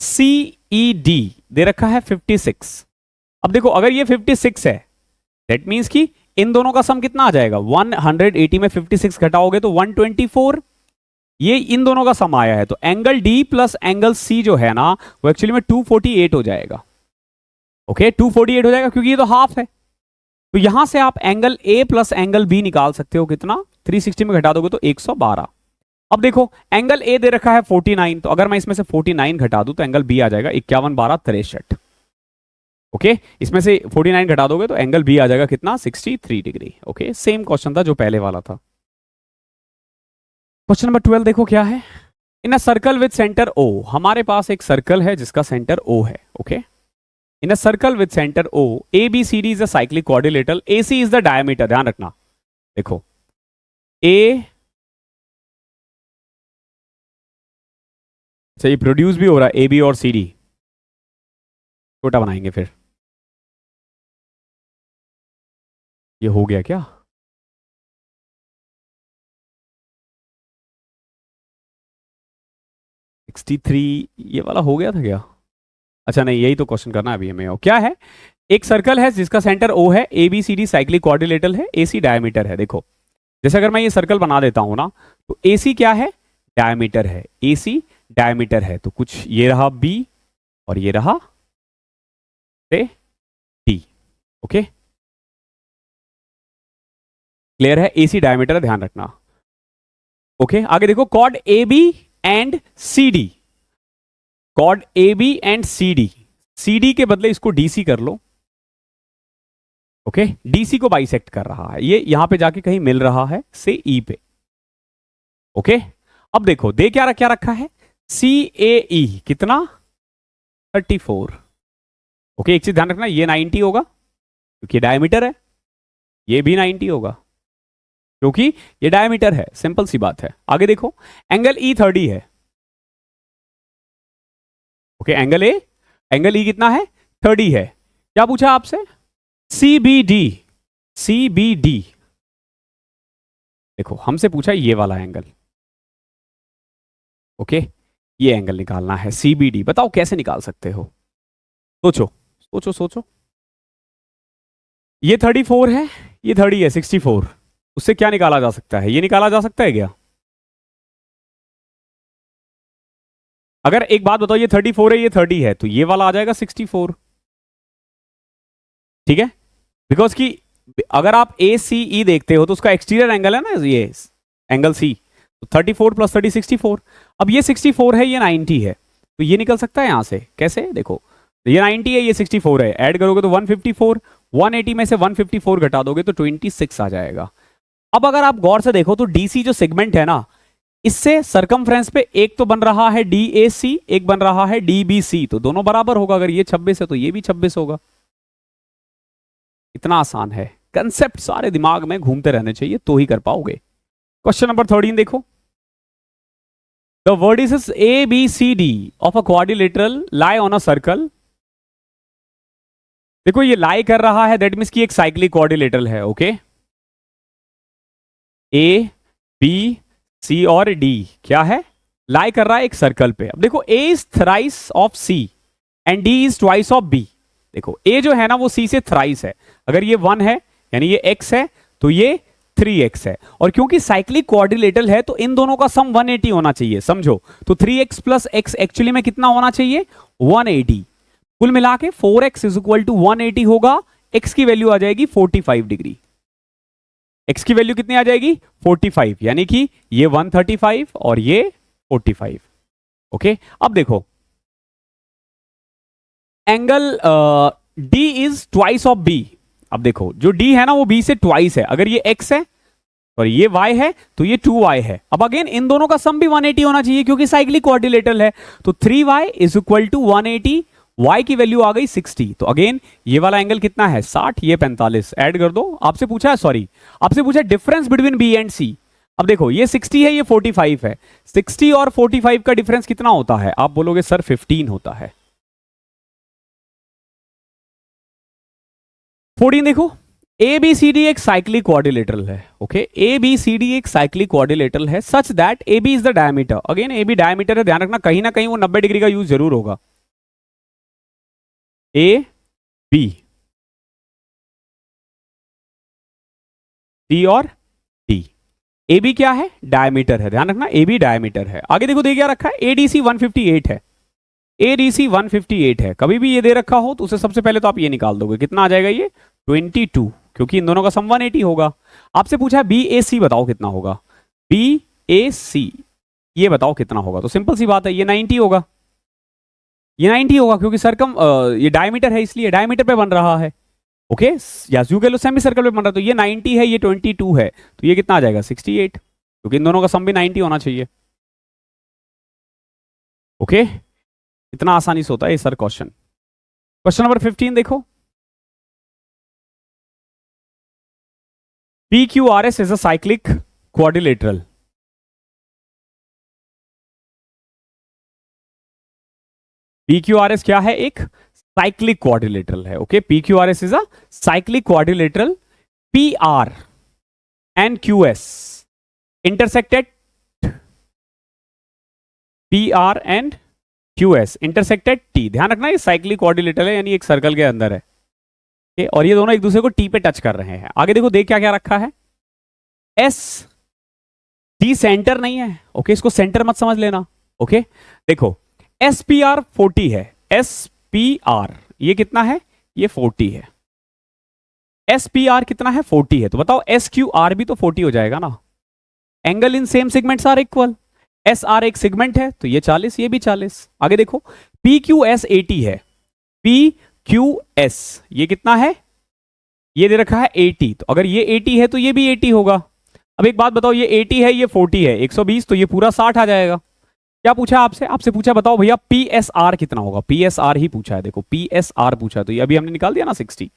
CED दे रखा है 56। अब देखो अगर ये 56 है दैट मींस कि इन दोनों का सम कितना आ जाएगा 180 में 56 घटाओगे तो 124। ये इन दोनों का सम आया है, तो angle D plus angle C जो है ना वो एक्चुअली में 248 हो जाएगा। ओके 248 हो जाएगा क्योंकि ये तो हाफ है। तो यहां से आप angle A plus angle B निकाल सकते हो, कितना 360 में घटा दोगे तो 112। अब देखो एंगल A दे रखा है 49, तो अगर मैं इसमें से 49 घटा दूं तो एंगल B आ जाएगा 51 12 63। ओके इसमें से 49 घटा दोगे तो एंगल B आ जाएगा कितना 63 डिग्री। ओके सेम क्वेश्चन था जो पहले वाला था। क्वेश्चन नंबर 12 देखो क्या है, in a circle with centre O। हमारे पास एक सर्कल है जिसका सेंटर O है। Okay in a circle with centre O, ABCD is a cyclic quadrilateral, AC is the diameter. ध्यान रखना, देखो A से प्रोड्यूस भी हो रहा है AB और CD, छोटा बनाएंगे फिर। ये हो गया क्या, ये वाला हो गया था क्या। अच्छा नहीं, यही तो क्वेश्चन करना है अभी हमें। क्या है, एक सर्कल है जिसका सेंटर O है, ABCD साइक्लिक क्वाड्रिलेटरल है, AC डायमीटर है। देखो जैसे अगर मैं ये सर्कल बना देता हूं ना, तो AC क्या है डायमीटर है, AC डायमीटर है। तो कुछ ये रहा B और ये रहा D। ओके क्लियर है, AC डायमीटर है, ध्यान रखना। ओके आगे देखो chord AB and CD, chord AB and CD, CD के बदले इसको DC कर लो। ओके DC को बाइसेक्ट कर रहा है, ये यहां पे जाके कहीं मिल रहा है से E पे। ओके अब देखो दे क्या रखा है CAE कितना 34। ओके एक चीज ध्यान रखना, ये 90 होगा क्योंकि डायमीटर है, ये भी 90 होगा क्योंकि ये डायमीटर है, सिंपल सी बात है। आगे देखो एंगल E 30 है। ओके एंगल E कितना है 30 है। क्या पूछा आपसे? CBD, CBD देखो हमसे पूछा ये वाला एंगल, ओके, ये एंगल निकालना है CBD। बताओ कैसे निकाल सकते हो? सोचो सोचो सोचो। ये 34 है, ये 30 है, 64। उससे क्या निकाला जा सकता है? ये निकाला जा सकता है क्या? अगर एक बात बताओ, ये 34 है, ये 30 है, तो ये वाला आ जाएगा 64, ठीक है? बिकॉज कि अगर आप ACE देखते हो तो उसका एक्सटीरियर एंगल है ना ये एंगल C, तो 34 प्लस 30 64। अब ये 64 है, ये 90 है, तो ये निकल सकता है यहां से। कैसे? देखो, ये 90 है, ये 64 है, ऐड करोगे तो 154, 180 में से 154 घटा दोगे तो 26 आ जाएगा। अब अगर आप गौर से देखो तो DC जो सेगमेंट है ना, इससे सरकमफ्रेंस पे एक तो बन रहा है DAC, एक बन रहा है DBC, तो दोनों बराबर होगा। अगर ये 26 है तो ये भी 26 होगा। इतना आसान है, कंसेप्ट सारे दिमाग में घूमते रहने चाहिए तो ही कर पाओगे। क्वेश्चन नंबर 13 देखो, the vertices ABCD of a quadrilateral lie on a circle. देखो ये लाई कर रहा है, दैट मीन्स कि एक साइक्लिक क्वाड्रिलेटरल है, ओके। A B C और D क्या है? लाई कर रहा है एक सर्कल पे। अब देखो A is thrice of C and D is twice of B। देखो A जो है ना वो C से थ्राइस है। अगर ये 1 है यानी ये x है, तो ये 3x है। और क्योंकि साइक्लिक क्वाड्रिलेटरल है तो इन दोनों का सम 180 होना चाहिए, समझो। तो 3x प्लस x एक्चुअली में कितना होना चाहिए? 180। कुल मिला के 4x इज इक्वल टू 180 होगा। x की वैल्यू आ जाएगी 45 डिग्री। x की वैल्यू कितनी आ जाएगी? 45, यानी कि ये 135 और ये 45, ओके। अब देखो angle D is twice of B। अब देखो जो D है ना वो B से ट्वाइस है। अगर ये x है और ये y है तो ये 2y है। अब अगेन इन दोनों का सम भी 180 होना चाहिए क्योंकि साइक्लिक क्वाड्रिलेटरल है। तो 3y is equal to 180, y की वैल्यू आ गई 60। तो अगेन ये वाला एंगल कितना है? 60, ये 45। ऐड कर दो। आपसे पूछा है, सॉरी, आपसे पूछा difference between B and C। अब देखो ये 60 है, ये 45 है। 60 और 45 का डिफरेंस कितना होता है? आप बोलोगे सर 15 होता है। 14 देखो, ABCD एक साइक्लिक क्वाड्रिलेटरल है, ओके। ABCD एक साइक्लिक क्वाड्रिलेटरल है such that AB is the diameter. Again AB diameter है, ध्यान रखना कहीं ना कहीं वो 90 डिग्री का यूज जरूर होगा। AB, C और D। AB क्या है? डायमीटर है, ध्यान रखना AB डायमीटर है। आगे देखो दे क्या रखा है? ADC 158 है। ADC 158 है। कभी भी ये दे रखा हो तो उसे सबसे पहले तो आप ये निकाल दोगे, कितना आ जाएगा? ये 22, क्योंकि इन दोनों का सम 180 होगा। आपसे पूछा है BAC बताओ कितना होगा। BAC ये बताओ कितना होगा, तो सिंपल सी बात है, ये 90 होगा। ये 90 होगा क्योंकि सरकम ये डायमीटर है इसलिए डायमीटर पे बन रहा है, ओके। या यूं कह लो सेमी सर्कल पे बन रहा है। तो ये 90 है, ये 22 है, तो ये कितना आ जाएगा? 68, क्योंकि इन दोनों का सम भी 90 होना चाहिए, ओके। इतना आसानी से होता है ये सर क्वेश्चन। क्वेश्चन नंबर 15 देखो, PQRS is a cyclic quadrilateral. PQRS क्या है? एक साइक्लिक क्वाड्रिलेटरल है, okay. PQRS is a cyclic quadrilateral. PR and QS intersected, PR and QS intersected T। ध्यान रखना ये साइक्लिक क्वाड्रिलेटरल है, यानी एक सर्कल के अंदर है, और ये दोनों एक दूसरे को T पे टच कर रहे हैं। आगे देखो, देख क्या क्या रखा है? S D सेंटर नहीं है, ओके, इसको सेंटर मत समझ लेना, ओके। देखो SPR 40 है, SPR ये कितना है? ये 40 है। SPR कितना है? 40 है। तो बताओ SQR भी तो 40 हो जाएगा ना। Angle in same segments are equal. SR एक सेगमेंट है तो ये 40, ये भी 40। आगे देखो PQS 80 है। PQS ये कितना है? ये दे रखा है 80, तो अगर ये 80 है तो ये भी 80 होगा। अब एक बात बताओ, ये 80 है, ये 40 है, 120, तो ये पूरा 60 आ जाएगा। क्या पूछा आपसे? आपसे पूछा बताओ भैया PSR कितना होगा। PSR ही पूछा है, देखो PSR पूछा, तो ये अभी हमने निकाल दिया ना 60।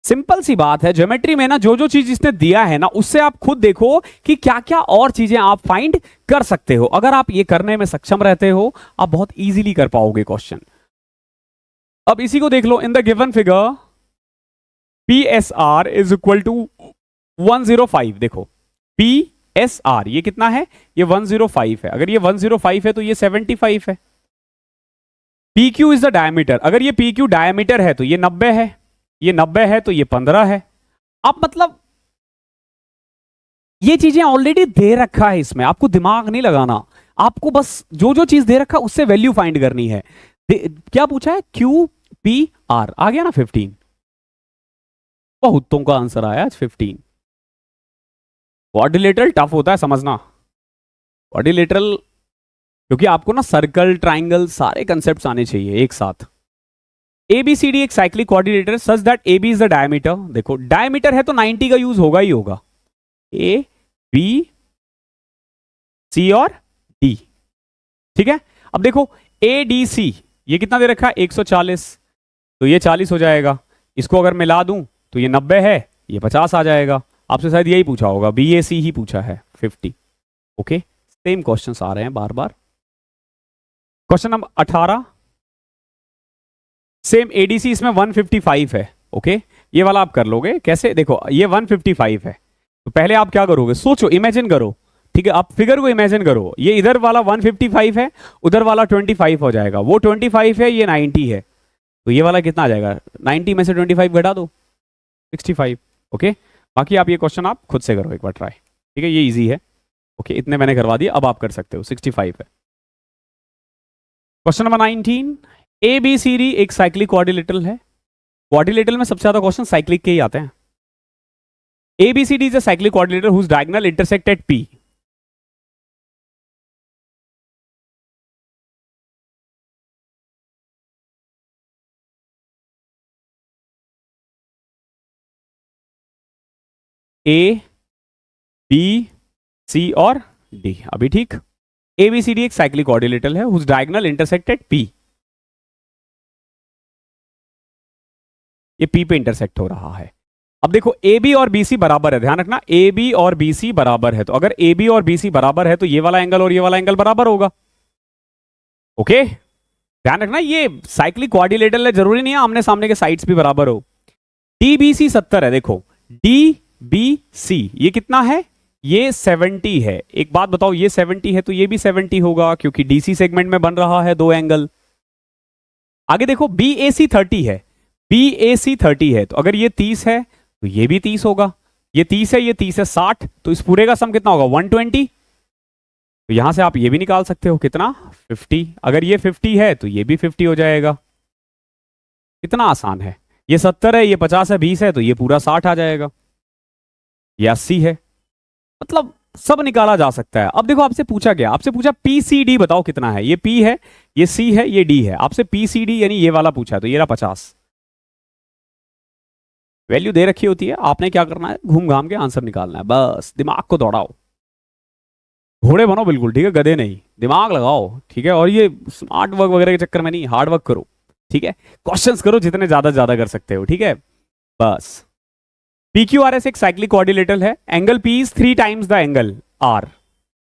सिंपल सी बात है, ज्योमेट्री में ना जो जो चीज इसने दिया है ना उससे आप खुद देखो कि क्या क्या और चीजें आप फाइंड कर सकते हो। अगर आप ये करने में सक्षम रहते हो आप बहुत इजीली कर पाओगे क्वेश्चन। अब इसी को देख लो, in the given figure P S R is equal to 105। देखो पी एस आर ये कितना है, ये 105 है। अगर ये 105 है तो ये 75 है। P Q is the diameter, अगर ये पी क्यू डायमीटर है तो ये 90 है, ये 90 है तो ये 15 है। अब मतलब ये चीजें ऑलरेडी दे रखा है, इसमें आपको दिमाग नहीं लगाना, आपको बस जो जो चीज दे रखा है उससे वैल्यू फाइंड करनी है। क्या पूछा है, क्यू पी आर, आ गया ना 15। बहुतों का आंसर आया आज 15। क्वाड्रिलेटरल टफ होता है समझना, क्वाड्रिलेटरल, क्योंकि आपको ना सर्कल ट्राइंगल सारे कंसेप्ट आने चाहिए एक साथ। ABCD एक cyclic quadrilateral such that AB is the diameter. देखो डायमीटर है तो 90 का यूज होगा ही होगा, A B C और D, ठीक है। अब देखो ADC ये कितना दे रखा है, 140, तो ये 40 हो जाएगा। इसको अगर मिला दूं तो ये 90 है, ये 50 आ जाएगा। आपसे शायद यही पूछा होगा, BAC ही पूछा है 50। ओके, सेम क्वेश्चंस आ रहे हैं बार बार। क्वेश्चन नंबर 18, सेम ADC इसमें 155 है। ओके, ये वाला आप कर लोगे कैसे, देखो ये 155 है, तो पहले आप क्या करोगे, सोचो, इमेजिन करो, ठीक है, आप फिगर को इमेजिन करो। ये इधर वाला 155 है, उधर वाला 25 हो जाएगा, वो 25 है, ये 90 है, तो ये वाला कितना आ जाएगा, 90 में से 25 घटा दो, 65। ओके, बाकी आप ये क्वेश्चन आप खुद से करो एक बार ट्राई, ठीक है, ये इजी है। ओके, इतने मैंने करवा दिया, अब आप कर सकते हो, 65 है। क्वेश्चन नंबर 19, ABCD एक साइक्लिक क्वाड्रिलेटरल है। क्वाड्रिलेटरल में सबसे ज्यादा क्वेश्चन साइक्लिक के ही आते हैं। ABCD is a cyclic quadrilateral whose diagonal intersect at P। A B C और D, अभी ठीक। ABCD एक साइक्लिक क्वाड्रिलेटरल है whose diagonal intersect at P। ये P पे इंटरसेक्ट हो रहा है। अब देखो AB और BC बराबर है, ध्यान रखना AB और BC बराबर है, तो अगर AB और BC बराबर है तो ये वाला एंगल और ये वाला एंगल बराबर होगा। ओके, ध्यान रखना ये साइक्लिक क्वाड्रिलेटरल है, जरूरी नहीं है आमने सामने के साइड्स भी बराबर हो। DBC 70 है, देखो DBC ये कितना है, ये 70 है। एक बात बताओ, ये 70 है तो ये भी 70 होगा, क्योंकि DC सेगमेंट में बन रहा है दो एंगल। आगे देखो BAC 30 है, BAC 30 है, तो अगर ये 30 है तो ये भी 30 होगा, ये 30 है, ये 30 है, 60, तो इस पूरे का सम कितना होगा, 120। तो यहां से आप ये भी निकाल सकते हो, कितना, 50। अगर ये 50 है तो ये भी 50 हो जाएगा। कितना आसान है, ये 70 है, ये 50 है, 20 है, तो ये पूरा 60 आ जाएगा। ये 80 है, मतलब सब निकाला जा सकता है। अब देखो आपसे पूछा गया, आपसे पूछा PCD बताओ कितना है, ये P है, ये C है, ये D है, आपसे PCD यानी ये वाला पूछा है, तो ये रहा 50। वैल्यू दे रखी होती है, आपने क्या करना है, घूम घाम के आंसर निकालना है, बस दिमाग को दौड़ाओ, घोड़े बनो बिल्कुल, ठीक है, गधे नहीं, दिमाग लगाओ, ठीक है। और ये स्मार्ट वर्क वगैरह के चक्कर में नहीं, हार्ड वर्क करो, ठीक है, क्वेश्चंस करो जितने ज्यादा कर सकते हो, ठीक है, बस। PQRS एक साइक्लिक क्वाड्रिलेटरल है, angle P is 3 times the angle R।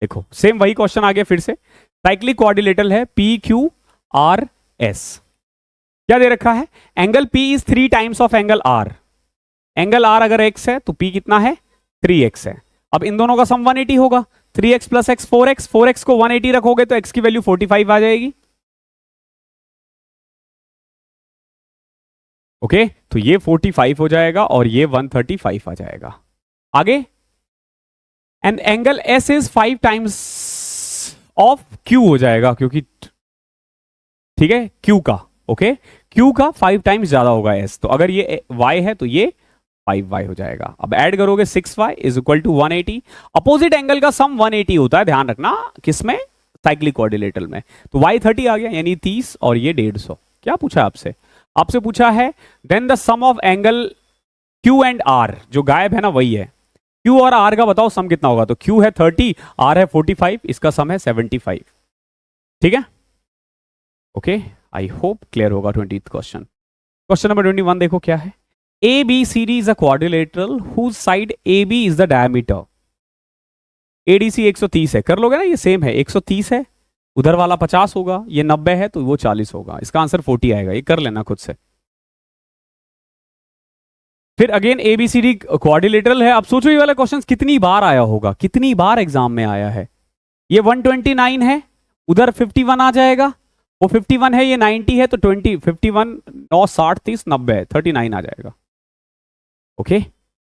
देखो सेम वही क्वेश्चन आ गया फिर से, साइक्लिक क्वाड्रिलेटरल है PQRS, क्या दे रखा है, angle P is 3 times of angle R। Angle R अगर x है तो P कितना है, 3x है। अब इन दोनों का सम 180 होगा, 3x plus x 4x, 4x को 180 रखोगे तो x की वैल्यू 45 आ जाएगी। ओके, तो ये 45 हो जाएगा और ये 135 आ जाएगा। आगे, and angle S is 5 times of Q हो जाएगा, क्योंकि ठीक है Q का, ओके, Q का 5 टाइम्स ज्यादा होगा S, तो अगर ये Y है तो ये 5y हो जाएगा। अब ऐड करोगे 6y is equal to 180। Opposite angle का सम 180 होता है, ध्यान रखना, किसमें, साइक्लिक क्वाड्रिलेटरल में। तो y 30 आ गया, यानी 30 और ये 150। क्या पूछा आपसे, आपसे पूछा है then the sum of angle Q and R, जो गायब है ना वही है, Q और R का बताओ सम कितना होगा, तो Q है 30, R है 45, इसका सम है 75, ठीक है। ओके, आई होप क्लियर होगा। 20th क्वेश्चन, क्वेश्चन नंबर 21 देखो क्या है, ABCD is a quadrilateral whose side AB is the diameter। ADC 130 है, कर लोगे ना, ये सेम है, 130 है, उधर वाला 50 होगा, ये 90 है तो वो 40 होगा, इसका आंसर 40 आएगा, ये कर लेना खुद से। फिर अगेन ABCD क्वाड्रिलेटरल है। अब सोचो ये वाला क्वेश्चन कितनी बार आया होगा, कितनी बार एग्जाम में आया है। ये 129 है, उधर 51 आ जाएगा, वो 51 है, ये 90 है, तो 20 51 9 60 30 90 39 आ जाएगा। ओके,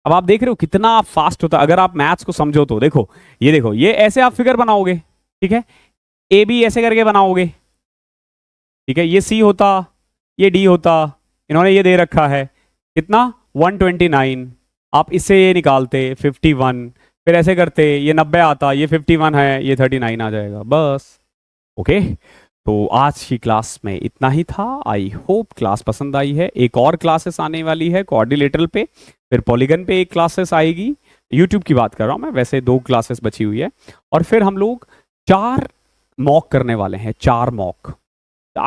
अब आप देख रहे हो कितना फास्ट होता है अगर आप मैथ्स को समझो तो। देखो ये, देखो ये ऐसे आप फिगर बनाओगे, ठीक है, ए बी ऐसे करके बनाओगे, ठीक है, ये सी होता, ये डी होता, इन्होंने ये दे रखा है कितना 129, आप इससे ये निकालते 51, फिर ऐसे करते ये 90 आता, ये 51 है, ये 39 आ जाएगा, बस। ओके, तो आज की क्लास में इतना ही था। आई होप क्लास पसंद आई है। एक और क्लासेस आने वाली है क्वाड्रिलेटरल पे, फिर पॉलीगन पे एक क्लासेस आएगी, यूट्यूब की बात कर रहा हूं मैं, वैसे 2 क्लासेस बची हुई है, और फिर हम लोग 4 मॉक करने वाले हैं, 4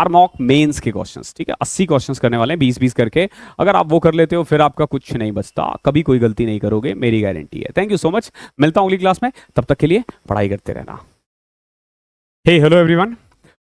मॉक मेंस के क्वेश्चंस, ठीक है, 80 क्वेश्चंस करने वाले हैं 20-20 करके। अगर आप वो कर लेते हो फिर आपका कुछ नहीं बचता, कभी कोई गलती नहीं करोगे, मेरी गारंटी है। थैंक यू सो मच, मिलता हूं अगली क्लास में, तब तक के लिए पढ़ाई करते रहना। हे हेलो एवरीवन,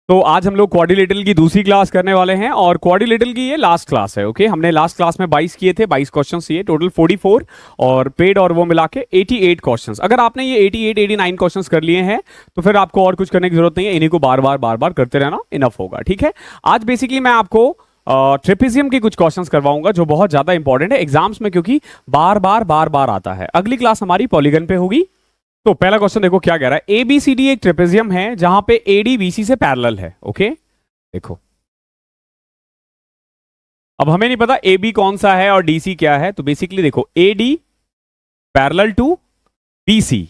तो आज हम लोग क्वाड्रिलेटरल की दूसरी क्लास करने वाले हैं, और क्वाड्रिलेटरल की ये लास्ट क्लास है। ओके, हमने लास्ट क्लास में 22 किए थे, 22 क्वेश्चंस ये टोटल 44, और पेड और वो मिला के 88 क्वेश्चंस। अगर आपने ये 88-89 क्वेश्चंस कर लिए हैं तो फिर आपको और कुछ करने की जरूरत नहीं है, इन्हीं को बार बार करते रहना इनफ होगा, ठीक है। आज बेसिकली मैं आपको ट्रेपेजियम के कुछ क्वेश्चंस करवाऊंगा जो बहुत ज्यादा इंपॉर्टेंट है एग्जाम्स में, क्योंकि बार बार आता है। अगली क्लास हमारी पॉलीगन पे होगी। तो पहला क्वेश्चन देखो क्या कह रहा है, ABCD एक ट्रेपेजियम है जहां पे AD BC से पैरेलल है। ओके, देखो अब हमें नहीं पता AB कौन सा है और DC क्या है, तो बेसिकली देखो AD पैरेलल टू BC,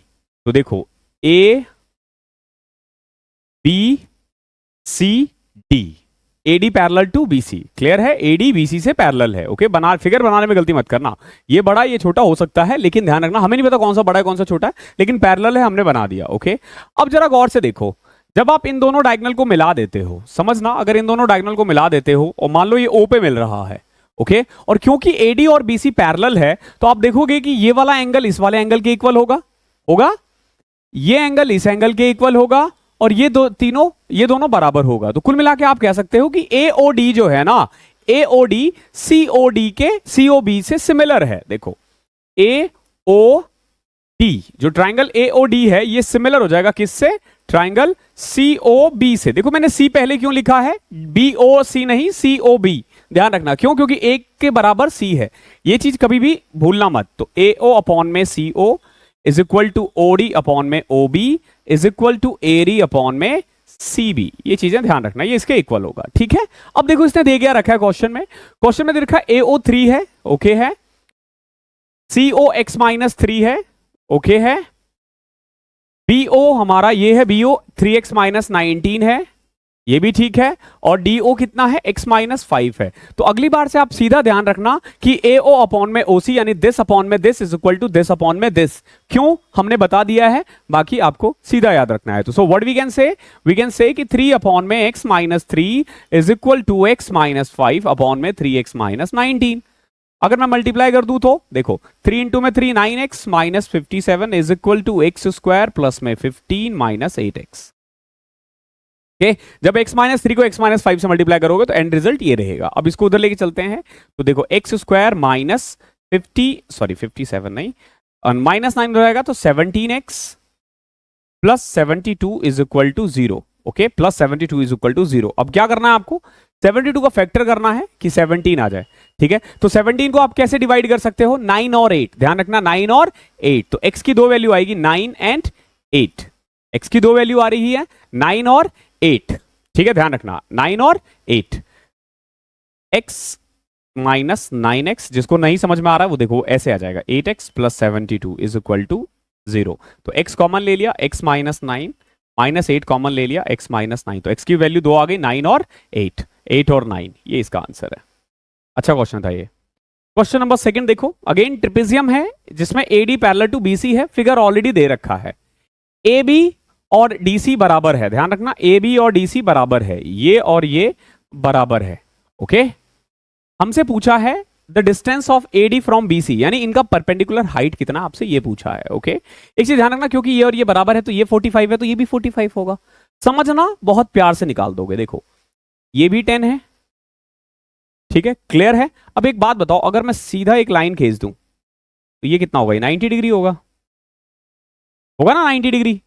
तो देखो A B C D, AD parallel to BC, clear है, AD BC से पैरेलल है। ओके, फिगर बनाने में गलती मत करना, ये बड़ा ये छोटा हो सकता है, लेकिन ध्यान रखना हमें नहीं पता कौन सा बड़ा है कौन सा छोटा है, लेकिन पैरेलल है, हमने बना दिया। ओके, अब जरा गौर से देखो, जब आप इन दोनों डायगोनल को मिला देते हो, समझना, अगर इन दोनों डायगोनल को मिला देते हो और मान लो ये O पे मिल रहा है, ओके, और क्योंकि AD और BC पैरेलल है तो आप देखोगे कि ये वाला एंगल इस वाले एंगल के इक्वल होगा, ये एंगल इस एंगल के इक्वल होगा, और ये ये दोनों बराबर होगा। तो कुल मिला के आप कह सकते हो कि AOD जो है ना, AOD COD के COB से सिमिलर है। देखो AOD जो ट्राइंगल AOD है ये सिमिलर हो जाएगा किससे, ट्राइंगल COB से। देखो मैंने C पहले क्यों लिखा है, BOC नहीं COB, ध्यान रखना, क्यों, क्योंकि एक के बराबर C है, ये चीज कभी भी भूलना मत। तो AO अपॉन में CO is equal to OD upon में OB is equal to AD upon में CB, ये चीजें ध्यान रखना, ये इसके इक्वल होगा, ठीक है। अब देखो इसने दे गया रखा है क्वेश्चन में दे रखा है AO3 है, ओके है, COX-3 है, ओके है, BO हमारा ये है, BO 3x-19 है, ये भी ठीक है, और DO कितना है, x-5 है। तो अगली बार से आप सीधा ध्यान रखना कि AO अपॉन में OC यानी दिस अपॉन में this is equal to this upon में दिस, क्यों हमने बता दिया है, बाकी आपको सीधा याद रखना है। तो सो व्हाट वी कैन से कि 3 अपॉन में x-3 is equal to x-5 upon में 3x-19। अगर मैं मल्टीप्लाई कर दूं तो देखो 3 इंटू में 3 9x minus 57 is equal to x square plus में 15 माइनस 8x। Okay? जब x-3 को x-5 से मल्टीप्लाई करोगे तो एंड रिजल्ट ये रहेगा। अब इसको उधर लेके चलते हैं, तो देखो एक्स स्क्वायर माइनस 57 नहीं, माइनस 9 रहेगा, तो 17x plus 72 is equal to 0। Okay, plus 72 is equal to 0। अब क्या करना है आपको, 72 का फैक्टर करना है कि 17 आ जाए, ठीक है। तो 17 को आप कैसे डिवाइड कर सकते हो, 9 और 8, ध्यान रखना 9 और 8, तो x की 2 वैल्यू आएगी 9 एंड 8, x की 2 वैल्यू आ रही है 9 और 8, ठीक है, ध्यान रखना 9 और 8, x माइनस 9x, जिसको नहीं समझ में आ रहा है वो देखो ऐसे आ जाएगा 8x plus 72 is equal to 0। तो x कॉमन ले लिया, x माइनस 9 माइनस 8 कॉमन ले लिया, x माइनस 9, तो x की वैल्यू 2 आ गई, 9 और 8, 8 और 9, ये इसका आंसर है। अच्छा क्वेश्चन था ये। क्वेश्चन नंबर 2 देखो, अगेन ट्रेपेजियम है जिसमें AD पैरेलल टू BC है, फिगर ऑलरेडी दे रखा है, AB और DC बराबर है, ध्यान रखना AB और DC बराबर है, ये और ये बराबर है। ओके, हमसे पूछा है the distance of AD from BC, यानी इनका परपेंडिकुलर हाइट कितना, आपसे ये पूछा है। ओके, एक चीज ध्यान रखना, क्योंकि ये और ये बराबर है तो ये 45 है तो ये भी 45 होगा, समझना, बहुत प्यार से निकाल दोगे। देखो ये भी 10 है, ठीक है, क्लियर है। अब एक बात बताओ, अगर मैं सीधा एक लाइन खींच दूं तो ये कितना होगा? ये 90 डिग्री होगा, होगा ना 90 डिग्री।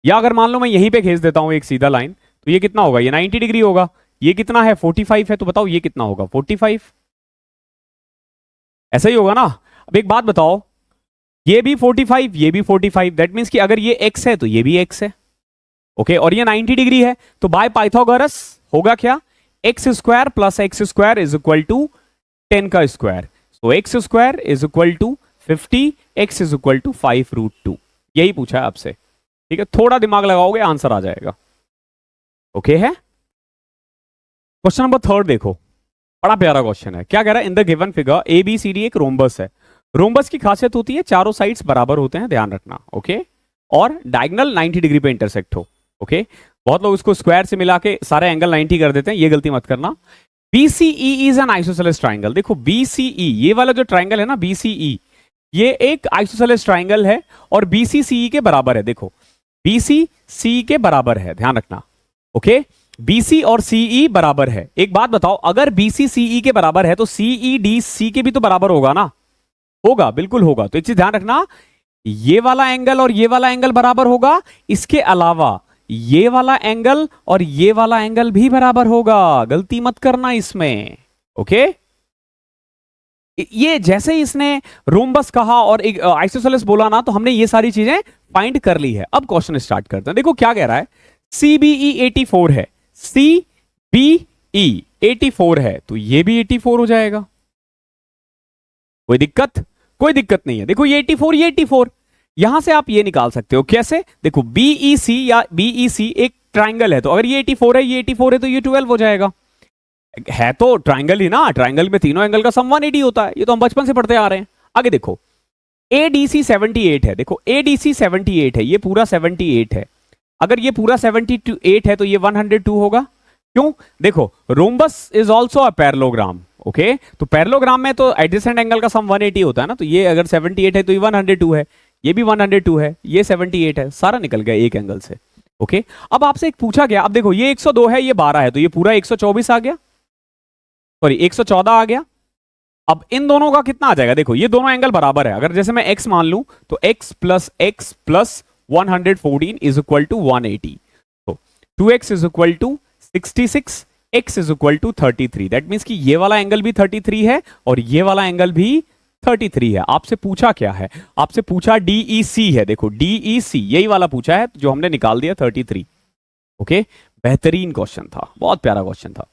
या अगर मान लो मैं यहीं पे खींच देता हूं एक सीधा लाइन, तो ये कितना होगा? ये 90 डिग्री होगा। ये कितना है? 45 है, तो बताओ ये कितना होगा? 45। ऐसा ही होगा ना। अब एक बात बताओ, ये भी 45, ये भी 45, दैट मीन्स कि अगर ये x है तो ये भी x है, ओके, और ये 90 डिग्री है, तो बाय पाइथागोरस होगा क्या? X square plus x square is equal to 10 का square, so x square is equal to 50, x is equal to 5√2। यही पूछा है आपसे, ठीक है, थोड़ा दिमाग लगाओगे आंसर आ जाएगा, ओके है। क्वेश्चन नंबर 3 देखो, बड़ा प्यारा क्वेश्चन है। क्या कह रहा है? In the given figure A B C D एक रोम्बस है। रोम्बस की खासियत होती है चारों साइड्स बराबर होते हैं, ध्यान रखना, ओके, और डायगोनल 90 डिग्री पे इंटरसेक्ट हो, ओके। बहुत लोग इसको स्क्वायर से मिला के सारे एंगल 90 कर देते हैं, ये गलती मत करना। BCE is an isosceles triangle. देखो BCE, ये वाला जो ट्राइंगल है ना BCE, ये एक आइसोसेलेस ट्राइंगल है और BCCE के बराबर है। देखो BCCE के बराबर है, ध्यान रखना, ओके। BC और CE बराबर है। एक बात बताओ, अगर BC CE के बराबर है तो CE DC के भी तो बराबर होगा ना? होगा, बिल्कुल होगा। तो एक चीज ध्यान रखना, ये वाला एंगल और ये वाला एंगल बराबर होगा, इसके अलावा ये वाला एंगल और ये वाला एंगल भी बराबर होगा, गलती मत करना इसमें, ओके। ये जैसे ही इसने रोम्बस कहा और एक आइसोसेलेस बोला ना, तो हमने ये सारी चीजें फाइंड कर ली है। अब क्वेश्चन स्टार्ट करते हैं। देखो क्या कह रहा है, CBE 84 है, CBE 84 है, तो ये भी 84 हो जाएगा। कोई दिक्कत? कोई दिक्कत नहीं है। देखो ये 84, ये 84, यहां से आप ये निकाल सकते हो। कैसे? देखो BEC या BEC एक ट्राइंगल है, तो अगर ये 84 है, ये 84 है, तो ये 12 हो जाएगा। है तो ट्राइंगल ही ना, ट्राइंगल में तीनों एंगल का सम 180 होता है, ये तो हम बचपन से पढ़ते आ रहे हैं। आगे देखो ADC 78 है, देखो ADC 78 है, ये पूरा 78 है। अगर ये पूरा 78 है तो ये 102 होगा। क्यों? देखो rhombus is also a parallelogram, okay, तो पैरेललोग्राम में तो एडजेसेंट एंगल का सम 180 होता है ना, तो ये अगर 78 है तो ये 102 है, ये भी 102 है, ये 78 है, सारा निकल गया एक एंगल से, ओके। अब आपसे एक पूछा गया, अब देखो ये 102 है, ये 12 है, तो ये पूरा 124 आ गया, सॉरी 114 आ गया। अब इन दोनों का कितना आ जाएगा? देखो ये दोनों एंगल बराबर है, अगर जैसे मैं x मान लूं तो x plus 114 is equal to 180, तो 2x is equal to 66, x is equal to 33, that means कि ये वाला एंगल भी 33 है और ये वाला एंगल भी 33 है। आपसे पूछा क्या है? आपसे पूछा DEC है, देखो DEC यही वाला पूछा है जो हमने निकाल दिया 33, ओके। बेहतरीन क्वेश्चन था, बहुत प्यारा क्वेश्चन था।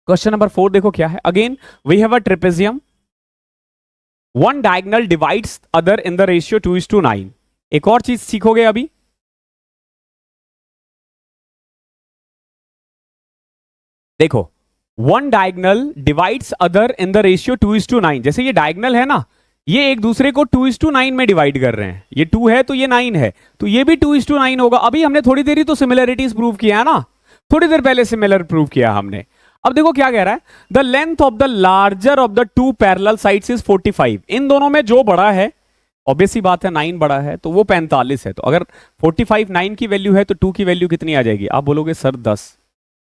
क्वेश्चन नंबर 4 देखो क्या है। Again we have a trapezium, one diagonal divides other in the ratio 2:9। एक और चीज सीखोगे अभी, देखो one diagonal divides other in the ratio 2:9। जैसे ये डायगोनल है ना, ये एक दूसरे को 2:9 में डिवाइड कर रहे हैं, ये 2 है तो ये 9 है, तो ये भी 2:9 होगा। अभी हमने थोड़ी देर ही तो सिमिलरिटीज प्रूव किया है ना, थोड़ी देर पहले सिमिलर प्रूव किया हमने। अब देखो क्या कह रहा है, the length of the larger of the two parallel sides is 45। इन दोनों में जो बड़ा है, ऑब्वियसली बात है 9 बड़ा है, तो वो 45 है। तो अगर 45 9 की वैल्यू है तो 2 की वैल्यू कितनी आ जाएगी? आप बोलोगे सर 10।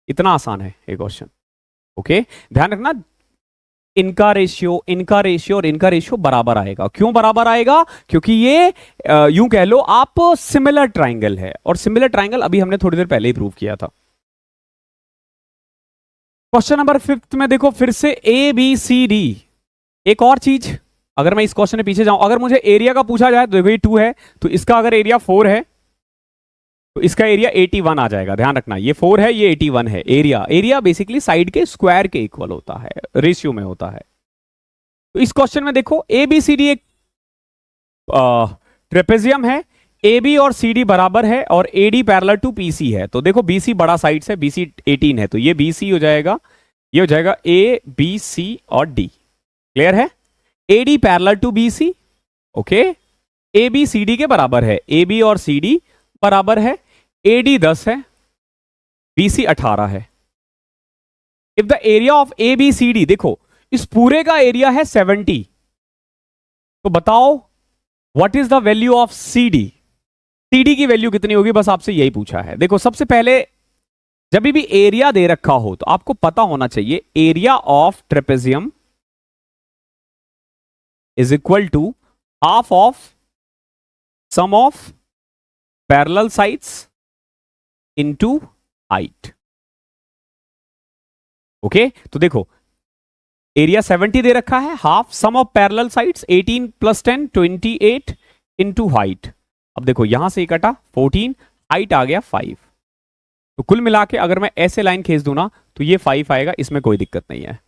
इतना आसान है ये क्वेश्चन, ओके। ध्यान रखना, इनका रेशियो और इनका रेशियो बराबर आएगा। क्यों बराबर आएगा? क्योंकि ये यूं कह लो आप सिमिलर ट्राइंगल है, और सिमिलर ट्राइंगल अभी हमने थोड़ी देर पहले ही प्रूव किया था। क्वेश्चन नंबर 5 में देखो फिर से ABCD। एक और चीज, अगर मैं इस क्वेश्चन में पीछे जाऊं, अगर मुझे एरिया का पूछा जाए तो देखो ये 2 है, तो इसका अगर एरिया 4 है तो इसका एरिया 81 आ जाएगा। ध्यान रखना, ये 4 है, ये 81 है। एरिया बेसिकली साइड के स्क्वायर के इक्वल होता है, रेशियो में होता है। तो इस क्वेश्चन में देखो ABCD एक ट्रेपेजियम है, AB और CD बराबर है और AD पैरेलल टू BC है। तो देखो BC बड़ा साइड से, BC 18 है, तो ये BC हो जाएगा, ये हो जाएगा ABC और D। क्लियर है? AD parallel to BC, okay. AB CD के बराबर है, AB और CD बराबर है, AD 10 है, BC 18 है। If the area of ABCD, देखो इस पूरे का एरिया है 70, तो बताओ what is the value of CD? CD की वैल्यू कितनी होगी, बस आपसे यही पूछा है। देखो सबसे पहले जब भी एरिया दे रखा हो तो आपको पता होना चाहिए area of trapezium is equal to half of sum of parallel sides into height. Okay, तो देखो एरिया 70 दे रखा है, half sum of parallel sides 18 plus 10 28 into height. अब देखो यहां से कटा 14, हाइट आ गया 5। तो कुल मिला के अगर मैं ऐसे लाइन खींच दूं ना तो ये 5 आएगा, इसमें कोई दिक्कत नहीं है।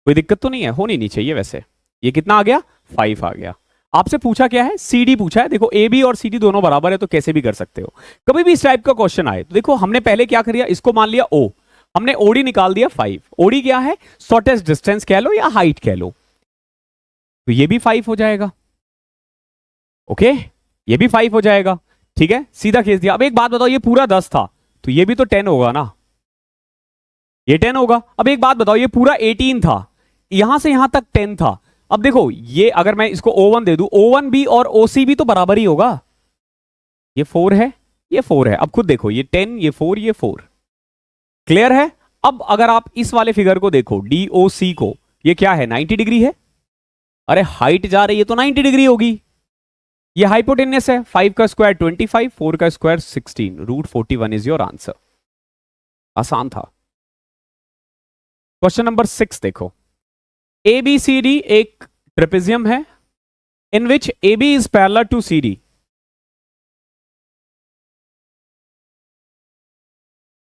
कोई दिक्कत तो नहीं है, होनी नहीं चाहिए वैसे। ये कितना आ गया, 5 आ गया। आपसे पूछा क्या है, CD पूछा है। देखो AB और CD दोनों बराबर है तो कैसे भी कर सकते हो। कभी भी इस टाइप का क्वेश्चन आए तो देखो हमने पहले क्या किया, इसको मान लिया O, हमने OD निकाल दिया 5। OD क्या है, शॉर्टेस्ट डिस्टेंस कह लो या हाइट कह लो, तो ये भी 5 हो जाएगा। ओके, ये भी 5 हो जाएगा। ठीक है, सीधा खींच दिया। अब एक बात बताओ, ये पूरा 10 था तो ये भी तो 10 होगा ना, ये 10 होगा। अब एक बात बताओ, ये पूरा 18 था, यहां से यहां तक 10 था। अब देखो ये अगर मैं इसको O1 दे दूं, O1 भी और OC भी तो बराबर ही होगा। ये 4 है, ये 4 है। अब खुद देखो, ये 10, ये 4, ये 4। क्लियर है। अब अगर आप इस वाले फिगर को देखो DOC को, ये क्या है, 90 डिग्री है। अरे हाइट जा रही है तो 90 डिग्री होगी। ये हाइपोटेनस है, 5 का स्क्वायर 25, 4 का square 16, root 41 is your answer. आसान था। क्वेश्चन नंबर 6 देखो, ABCD एक ट्रेपेजियम है in which AB is parallel to CD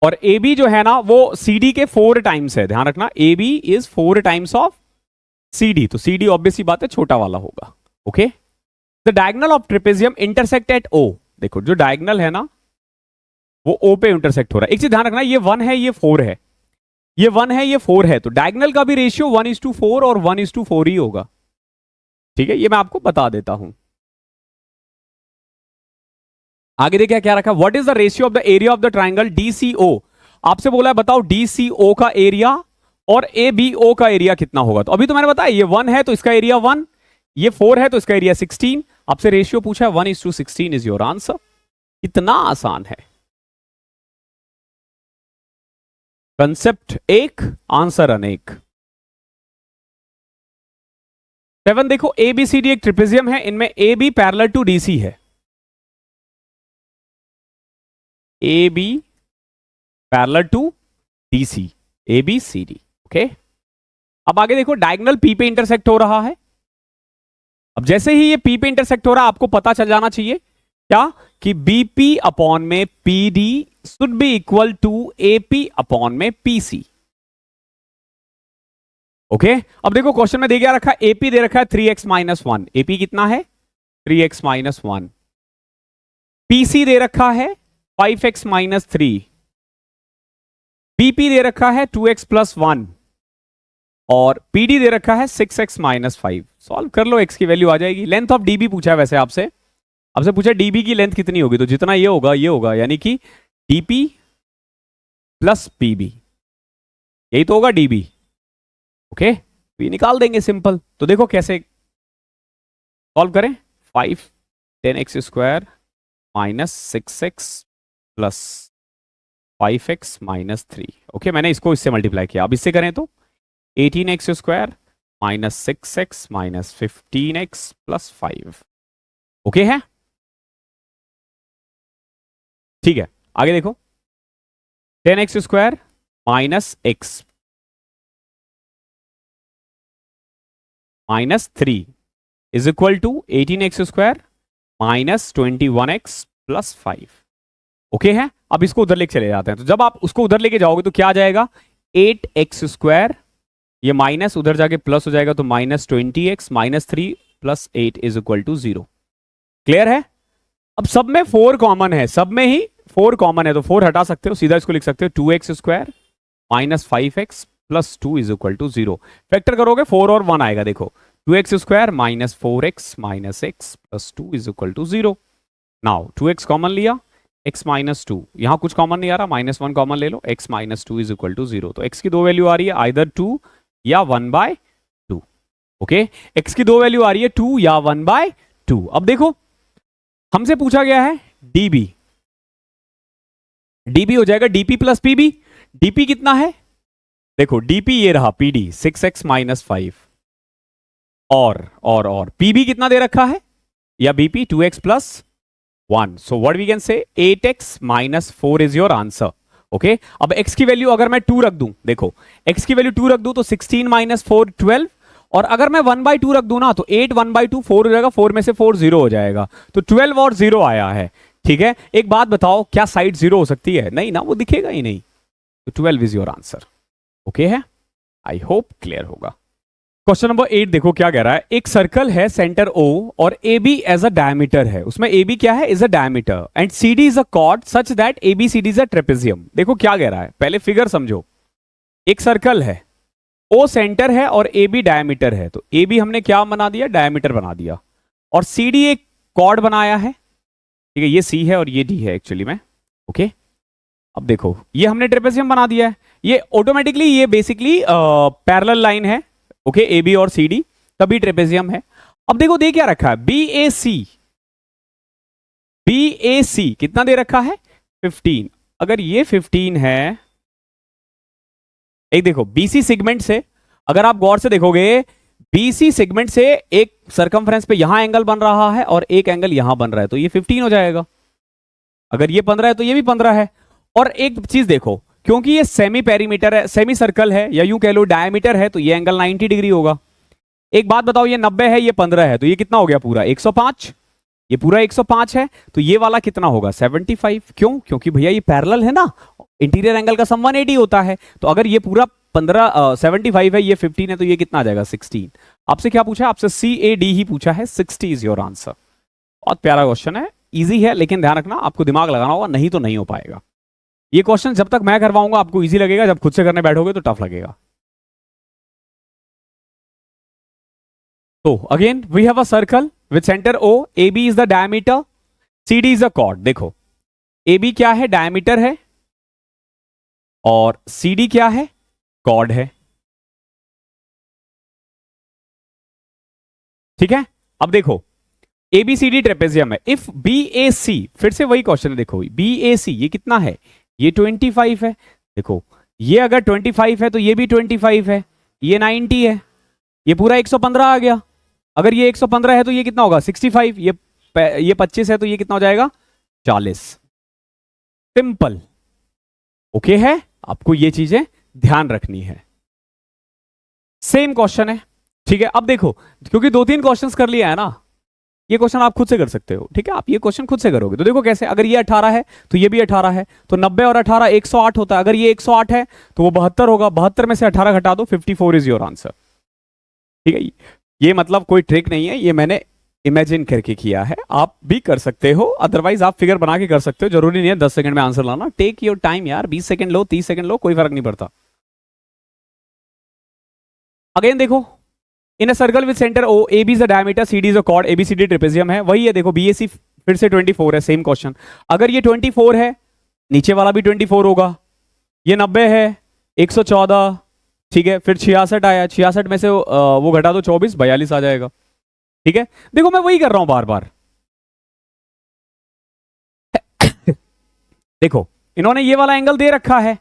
और AB जो है ना वो CD के 4 टाइम्स है। ध्यान रखना, AB is 4 times of CD, तो CD ऑब्वियसली बात है छोटा वाला होगा। Okay, the diagonal of trapezium intersect at O। देखो जो डायगोनल है ना वो O पे इंटरसेक्ट हो रहा है। एक चीज ध्यान रखना, ये 1 है, ये 4 है, ये 1 है, ये 4 है, तो डायगोनल का भी रेशियो 1:4 और 1:4 ही होगा। ठीक है, ये मैं आपको बता देता हूं। आगे देखिए क्या रखा, what is the ratio of the area of the triangle DCO। आपसे बोला है बताओ DCO का एरिया और ABO का एरिया कितना होगा। तो अभी तो मैंने बताया ये 1 है तो इसका एरिया 1, ये 4 है तो इसका एरिया 16। आपसे रेशियो पूछा है 1:16 इज योर आंसर। इतना आसान है। कंसेप्ट एक, आंसर अनेक। 7 देखो, ABCD एक ट्रिपेजियम है, इनमें AB पैरेलल टू DC है। AB parallel to DC, ABCD। Okay, अब आगे देखो डायगोनल P पे इंटरसेक्ट हो रहा है। अब जैसे ही ये P पे इंटरसेक्ट हो रहा है आपको पता चल जाना चाहिए क्या, कि BP अपॉन में PD should be equal to AP upon में PC। ओके, अब देखो क्वेश्चन में दे क्या रखा है, AP दे रखा है 3x माइनस 1। AP कितना है, 3x माइनस 1। PC दे रखा है 5x माइनस 3। BP दे रखा है 2x प्लस 1 और PD दे रखा है 6x माइनस 5। सॉल्व कर लो, x की वैल्यू आ जाएगी। लेंथ ऑफ DB पूछा है वैसे आपसे, आपसे पूछा DB की लेंथ कितनी होगी, तो जितना ये होगा यानी कि DP प्लस PB, यही तो होगा DB। ओके, तो ये निकाल देंगे सिंपल। तो देखो कैसे सॉल्व करें, 5 10x square minus 6x plus 5x minus 3। Okay, मैंने इसको इससे मल्टीप्लाई किया। अब इससे करें तो 18x square minus 6x minus 15x plus 5। Okay है, ठीक है। आगे देखो 10x square minus x minus 3 is equal to 18x square minus 21x plus 5। Okay है, अब इसको उधर लेके चले जाते हैं। तो जब आप उसको उधर लेके जाओगे तो क्या आ जाएगा, 8x स्क्वायर, ये माइनस उधर जाके प्लस हो जाएगा तो minus 20x minus 3 plus 8 is equal to 0। Clear है। अब सब में 4 कॉमन है, सब में ही 4 कॉमन है तो 4 हटा सकते हो, सीधा इसको लिख सकते हो 2x square minus 5x plus 2 is equal to 0। Factor करोगे 4 और 1 आएगा। देखो 2x square minus 4x minus x plus 2 is equal to 0। Now 2x common लिया, x माइनस 2, यहां कुछ कॉमन नहीं आ रहा, माइनस 1 कॉमन ले लो, x minus 2 is equal to 0। तो x की 2 वैल्यू आ रही है, आइदर 2 या 1/2। ओके, x की 2 वैल्यू आ रही है 2 या 1/2। अब देखो हमसे पूछा गया है डीबी, डीबी हो जाएगा डीपी प्लस पीबी। डीपी कितना है, देखो डीपी ये रहा पीडी 6x माइनस 5 और पीबी कितना दे रखा है, या BP 2x plus 1। So what we can say 8x minus 4 is your answer. Okay, अब x की वैल्यू अगर मैं 2 रख दूं, देखो x की वैल्यू 2 रख दूं तो 16 माइनस 4 12, और अगर मैं 1/2 रख दूं ना तो 8 1/2 4 हो जाएगा, 4 में से 4 0 हो जाएगा, तो 12 और 0 आया है। ठीक है, एक बात बताओ, क्या साइड 0 हो सकती है, नहीं ना, वो दिखेगा ही नहीं, तो 12 इज योर आंसर। ओके है, आई होप क्लियर होगा। क्वेश्चन नंबर 8 देखो क्या कह रहा है, एक सर्कल है सेंटर O और AB एज अ डायमीटर है, उसमें AB क्या है, is a diameter, and CD is a cord such that ABCD is a trapezium. देखो क्या कह रहा है, पहले फिगर समझो, एक सर्कल है, O सेंटर है और AB डायमीटर है, तो AB हमने क्या बना दिया, डायमीटर बना दिया, और CD एक कॉर्ड बनाया है। ठीक है, ये C है और ये D है एक्चुअली में। ओके, अब देखो ये हमने ट्रेपेजियम बना दिया है, ये ऑटोमेटिकली ये बेसिकली पैरेलल लाइन है। ओके, ए बी और सी डी तभी ट्रेपेजियम है। अब देखो दे क्या रखा है, बी ए सी कितना दे रखा है 15। अगर ये 15 है, एक देखो बीसी सेगमेंट से, अगर आप गौर से देखोगे बीसी सेगमेंट से एक सरकमफ्रेंस पे यहां एंगल बन रहा है और एक एंगल यहां बन रहा है, तो ये 15 हो जाएगा। अगर ये 15 है तो ये भी 15 है। और एक चीज देखो, क्योंकि ये सेमी पेरीमीटर है, सेमी सर्कल है, या यूं कह लो डायमीटर है, तो ये एंगल 90 डिग्री होगा। एक बात बताओ, ये 90 है, ये 15 है, तो ये कितना हो गया पूरा 105, ये पूरा 105 है, तो ये वाला कितना होगा 75। क्यों, क्योंकि भैया ये पैरेलल है ना, इंटीरियर एंगल का सम 180 होता है, तो अगर ये पूरा 75 है, ये 15 है, तो ये कितना आ जाएगा 16। आपसे क्या पूछा है, आपसे CAD ही पूछा है, 60 इज योर आंसर। बहुत प्यारा क्वेश्चन है, इजी है, लेकिन ध्यान रखना आपको दिमाग लगाना होगा, नहीं तो नहीं हो पाएगा। ये क्वेश्चन जब तक मैं करवाऊंगा आपको इजी लगेगा, जब खुद से करने बैठोगे तो टफ लगेगा। तो again we have a circle with centre O, AB is the diameter, CD is a cord. देखो AB क्या है, डायमीटर है, और CD क्या है, कॉर्ड है। ठीक है, अब देखो ABCD ट्रेपेजियम है, इफ BAC, फिर से वही क्वेश्चन है, देखो BAC ये कितना है, ये 25 है। देखो ये अगर 25 है तो ये भी 25 है, ये 90 है, ये पूरा 115 आ गया। अगर ये 115 है तो ये कितना होगा 65, ये 25 है तो ये कितना हो जाएगा 40। सिंपल। ओके है, आपको ये चीजें ध्यान रखनी है। सेम क्वेश्चन है, ठीक है। अब देखो, क्योंकि 2-3 क्वेश्चंस कर लिया है ना, ये क्वेश्चन आप खुद से कर सकते हो। ठीक है, आप ये क्वेश्चन खुद से करोगे तो देखो कैसे, अगर ये 18 है तो ये भी 18 है, तो 90 और 18 108 होता है। अगर ये 108 है तो वो 72 होगा, 72 में से 18 घटा दो, 54 इज योर आंसर। ठीक है, ये मतलब कोई ट्रिक नहीं है, ये मैंने इमेजिन करके किया है, आप भी कर सकते हो, अदरवाइज आप फिगर बना के कर सकते हो, जरूरी नहीं है 10 सेकंड में आंसर लाना। टेक योर टाइम यार, 20 सेकंड लो, 30 सेकंड लो, कोई फर्क नहीं पड़ता। अगेन देखो, in a circle with centre O, AB is a diameter, CD is a chord, ABCD trapezium है, वही है। देखो BAC फिर से 24 है, सेम क्वेश्चन। अगर ये 24 है, नीचे वाला भी 24 होगा, ये 90 है, 114, ठीक है, फिर 66 आया, 66 में से वो घटा दो 24, 42 आ जाएगा। ठीक है, देखो मैं वही कर रहा हूं बार बार। देखो इन्होंने ये वाला एंगल दे रखा है,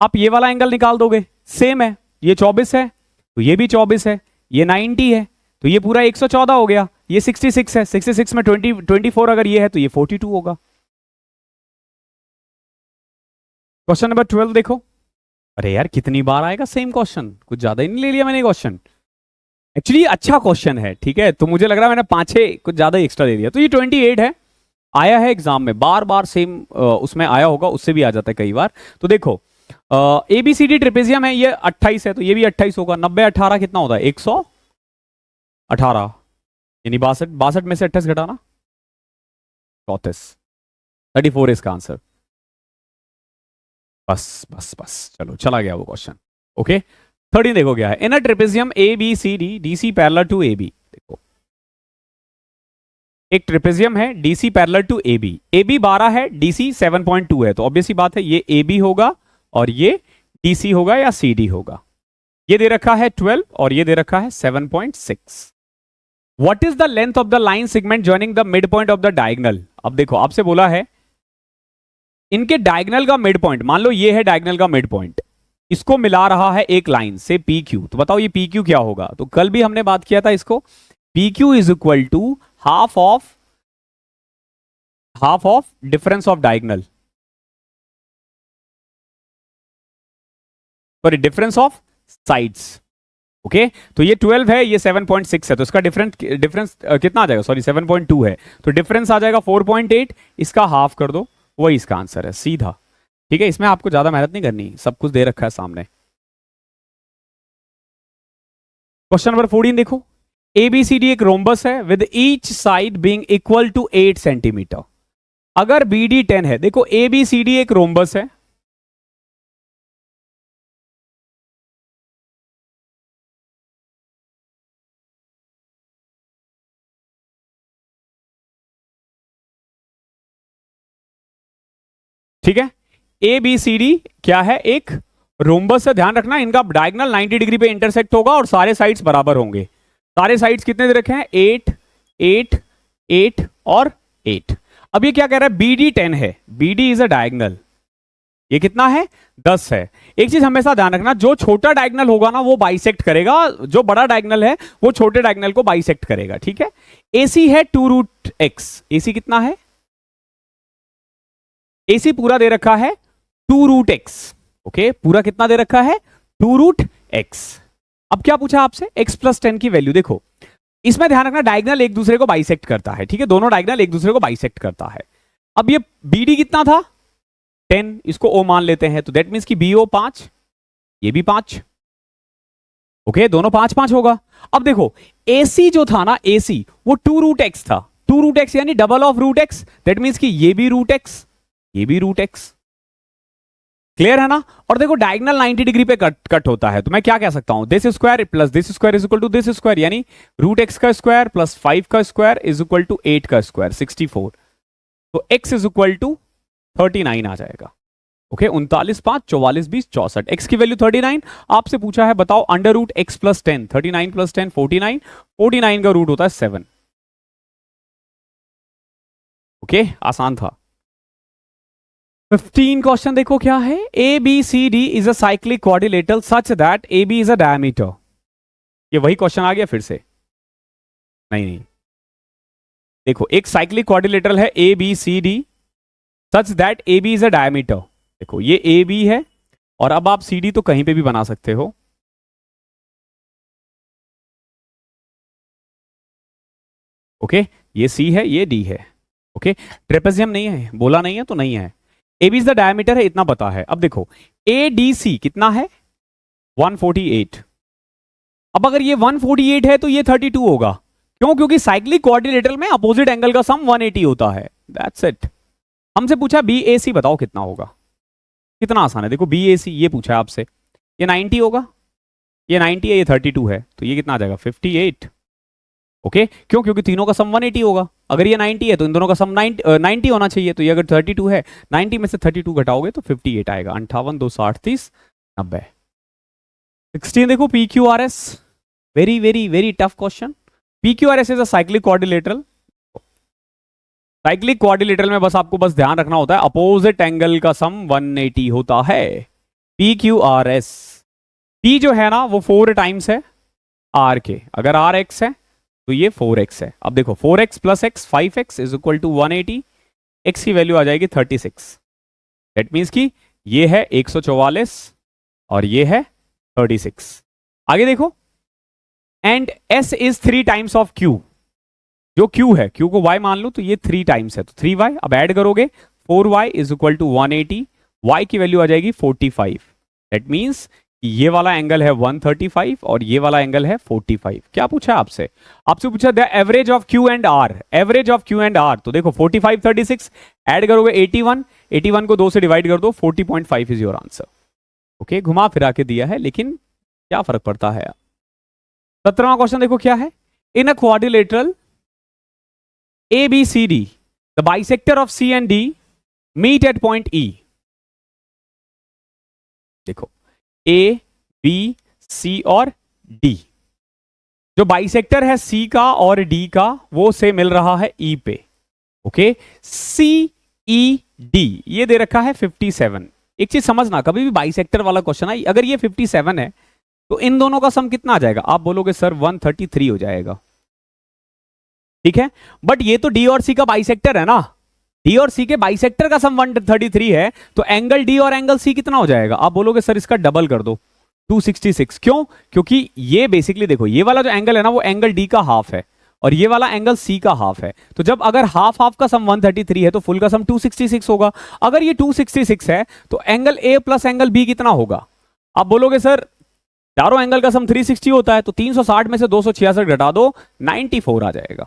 आप ये वाला एंगल निकाल दोगे, सेम है, ये 24 है तो ये भी 24 है, ये 90 है तो ये पूरा 114 हो गया, ये 66 है, 66 में 24 अगर ये है तो ये 42 होगा। क्वेश्चन नंबर 12 देखो, अरे यार कितनी बार आएगा सेम क्वेश्चन, कुछ ज्यादा ही नहीं ले लिया मैंने क्वेश्चन। एक्चुअली अच्छा क्वेश्चन है, ठीक है, तो मुझे लग रहा है मैंने 5-6 कुछ ज्यादा एक्स्ट्रा दे दिया। तो ये 28 है, आया है एग्जाम में, बार बार सेम उसमें आया होगा, उससे भी आ जाता है कई बार। तो देखो ABCD ट्रेपेजियम है, ये 28 है तो ये भी 28 होगा, 90 18 कितना होता है 118, यानी 62 में से 28 घटाना 34, 34 इसका आंसर। बस बस बस, चलो चला गया वो क्वेश्चन। ओके, 13 देखो क्या है, in a trapezium ABCD DC parallel to AB। देखो एक ट्रेपेजियम है, DC parallel to AB, AB 12 है, DC 7.2 है, तो ऑब्वियसली बात है ये AB होगा और ये DC होगा या CD होगा। ये दे रखा है 12 और ये दे रखा है 7.6। What is the length of the line segment joining the mid point of the diagonal. अब देखो आपसे बोला है इनके डायगनल का मिड पॉइंट, मान लो ये है डायगनल का मिड पॉइंट, इसको मिला रहा है एक लाइन से पी क्यू। तो बताओ ये पी क्यू क्या होगा। तो कल भी हमने बात किया था इसको, P Q is equal to half of difference of diagonal, sorry difference of sides. Okay तो ये 12 है, ये 7.6 है, तो इसका डिफरेंस कितना आ जाएगा, सॉरी 7.2 है, तो डिफरेंस आ जाएगा 4.8, इसका हाफ कर दो, वही इसका आंसर है सीधा। ठीक है, इसमें आपको ज्यादा मेहनत नहीं करनी, सब कुछ दे रखा है सामने। क्वेश्चन नंबर 14 देखो, एबीसीडी एक रोम्बस है with each side being equal to 8 centimetre. अगर बीडी 10 है, देखो एबीसीडी एक रोम्बस है, ठीक है, ए बी सी डी क्या है, एक रोम्बस है। ध्यान रखना इनका डायगोनल 90 डिग्री पे इंटरसेक्ट होगा और सारे साइड्स बराबर होंगे। सारे साइड्स कितने दे रखे हैं, 8 8 8 और 8। अब ये क्या कह रहा है, बी डी 10 है, B D is a diagonal, ये कितना है 10 है। एक चीज हमेशा ध्यान रखना, जो छोटा डायगोनल होगा ना वो बाइसेक्ट करेगा, जो बड़ा डायगोनल है वो छोटे डायगोनल को बाइसेक्ट करेगा। ठीक है, एसी है 2 रूट एक्स, एसी कितना है, एसी पूरा दे रखा है 2 रूट एक्स। ओके पूरा कितना दे रखा है 2 रूट एक्स। अब क्या पूछा आपसे, x प्लस 10 की वैल्यू। देखो इसमें ध्यान रखना डायगोनल एक दूसरे को बाइसेक्ट करता है, ठीक है, दोनों डायगोनल एक दूसरे को बाइसेक्ट करता है। अब ये BD कितना था 10, इसको O मान लेते हैं, तो दैट मीन्स कि BO 5, ये भी 5। ओके दोनों 5 5 होगा। अब देखो AC जो था ना, AC वो 2 रूट एक्स था, 2 रूट एक्स यानी double of root x, that means कि ये भी रूट एक्स, ये भी रूट एक्स। क्लियर है ना। और देखो डायगोनल 90 डिग्री पे कट होता है, तो मैं क्या कह सकता हूं, this square plus this square is equal to this square, यानी रूट एक्स का स्क्वायर प्लस 5 का स्क्वायर इज इक्वल टू 8 का स्क्वायर 64। तो x इज इक्वल टू 39 आ जाएगा। ओके 39 5 44 20 64, x की वैल्यू 39। आपसे पूछा है बताओ under root x plus 10, 39 plus 10 49, 49 का रूट होता है 7। ओके आसान था। 15 क्वेश्चन देखो क्या है, A B C D is a cyclic quadrilateral such that A B is a diameter. ये वही क्वेश्चन आ गया फिर से, नहीं नहीं, देखो एक साइक्लिक क्वाड्रिलेटरल है A B C D such that A B is a diameter. देखो ये ए बी है और अब आप सी डी तो कहीं पे भी बना सकते हो। ओके ये सी है ये डी है। ओके ट्रेपेजियम नहीं है, बोला नहीं है तो नहीं है। A B is the diameter है, इतना पता है। अब देखो ए डी सी कितना है 148। अब अगर ये 148 है तो ये 32 होगा, क्यों, क्योंकि साइक्लिक क्वाड्रिलेटरल में अपोजिट एंगल का सम 180 होता है। That's it. हमसे पूछा बी ए सी बताओ कितना होगा, कितना आसान है। देखो बी ए सी ये पूछा है आपसे, ये 90 होगा, ये 90 है, ये 32 है, तो ये कितना आ जाएगा 58। ओके क्यों, क्योंकि तीनों का सम 180 होगा। अगर ये 90 है तो इन दोनों का सम 90 होना चाहिए, तो ये अगर 32 है 90 में से 32 घटाओगे तो 58 आएगा। 58 2 60 30 90। 16 देखो P Q R S, very very very tough question. P Q R S is a cyclic quadrilateral. Cyclic quadrilateral में बस आपको बस ध्यान रखना होता है अपोजिट एंगल का सम 180 होता है। P Q R S, P जो है ना वो 4 टाइम्स है आर के, अगर आर एक्स है तो ये 4x है। अब देखो 4x plus x 5x is equal to 180, x की वैल्यू आ जाएगी 36। दैट मीन्स कि ये है 144 और ये है 36। आगे देखो and s is 3 times of q, जो q है q को y मान लो तो ये 3 टाइम्स है, तो 3y। अब ऐड करोगे 4y is equal to 180, y की वैल्यू आ जाएगी 45। दैट मीन्स ये वाला एंगल है 135 और ये वाला एंगल है 45। क्या पूछा आपसे, आपसे पूछा the average of Q and R, average of Q and R. तो देखो 45 36 ऐड करोगे 81, 81 को 2 से डिवाइड कर दो 40.5 इज योर आंसर। ओके घुमा फिरा के दिया है लेकिन क्या फर्क पड़ता है। 17वां क्वेश्चन देखो क्या है, in a quadrilateral A B C D the bisector of C and D meet at point E. देखो ए बी सी और डी, जो बाइसेक्टर है सी का और डी का वो से मिल रहा है ई पे। ओके, सी ई डी ये दे रखा है 57। एक चीज समझना, कभी भी बाइसेक्टर वाला क्वेश्चन है, अगर ये 57 है तो इन दोनों का सम कितना आ जाएगा? आप बोलोगे सर 133 हो जाएगा, ठीक है। बट ये तो डी और सी का बाइसेक्टर है ना, डी और सी के बाइसेक्टर का सम 133 है, तो एंगल डी और एंगल सी कितना हो जाएगा? आप बोलोगे सर इसका डबल कर दो, 266। क्यों? क्योंकि ये बेसिकली देखो, ये वाला जो एंगल है ना वो एंगल डी का हाफ है और ये वाला एंगल सी का हाफ है। तो जब अगर हाफ हाफ का सम 133 है तो फुल का सम 266 होगा। अगर ये 266 है तो angle A plus angle B कितना होगा? आप बोलोगे सर चारों एंगल का सम 360 होता है, तो 360 में से 266 घटा दो, 94 आ जाएगा।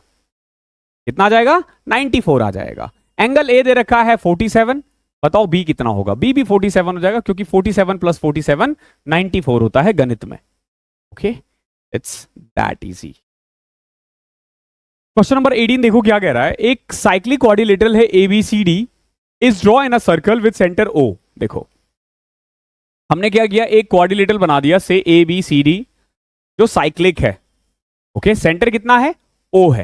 कितना आ जाएगा? 94 आ जाएगा। एंगल ए दे रखा है 47, बताओ बी कितना होगा? बी भी 47 हो जाएगा, क्योंकि 47 प्लस 47 94 होता है गणित में। Okay, it's that easy. Question number 18 देखो क्या कह रहा है। एक साइक्लिक क्वाड्रिलेटरल है ABCD is draw in a circle with centre O। देखो हमने क्या किया, एक क्वाड्रिलेटरल बना दिया से ABCD जो साइक्लिक है। ओके, सेंटर कितना है? O है,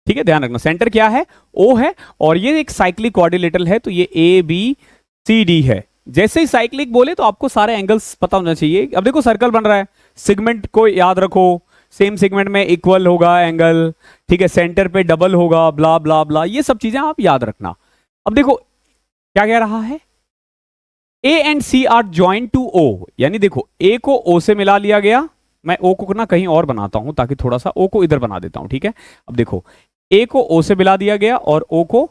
ठीक है, ध्यान रखना सेंटर क्या है? O है, और ये एक साइक्लिक क्वाड्रिलेटरल है, तो ये ABCD है। जैसे ही साइक्लिक बोले तो आपको सारे एंगल्स पता होना चाहिए। अब देखो सर्कल बन रहा है, सेगमेंट को याद रखो, सेम सेगमेंट में इक्वल होगा एंगल, ठीक है, सेंटर पे डबल होगा, ब्ला ब्ला ब्ला, ये सब चीजें आप याद रखना। अब देखो क्या कह रहा है, A and C are joint to O, यानी देखो ए को ओ से मिला लिया गया। मैं ओ को ना कहीं और बनाता हूं ताकि थोड़ा सा ओ को इधर बना देता हूं, ठीक है। अब देखो ए को ओ से मिला दिया गया और ओ को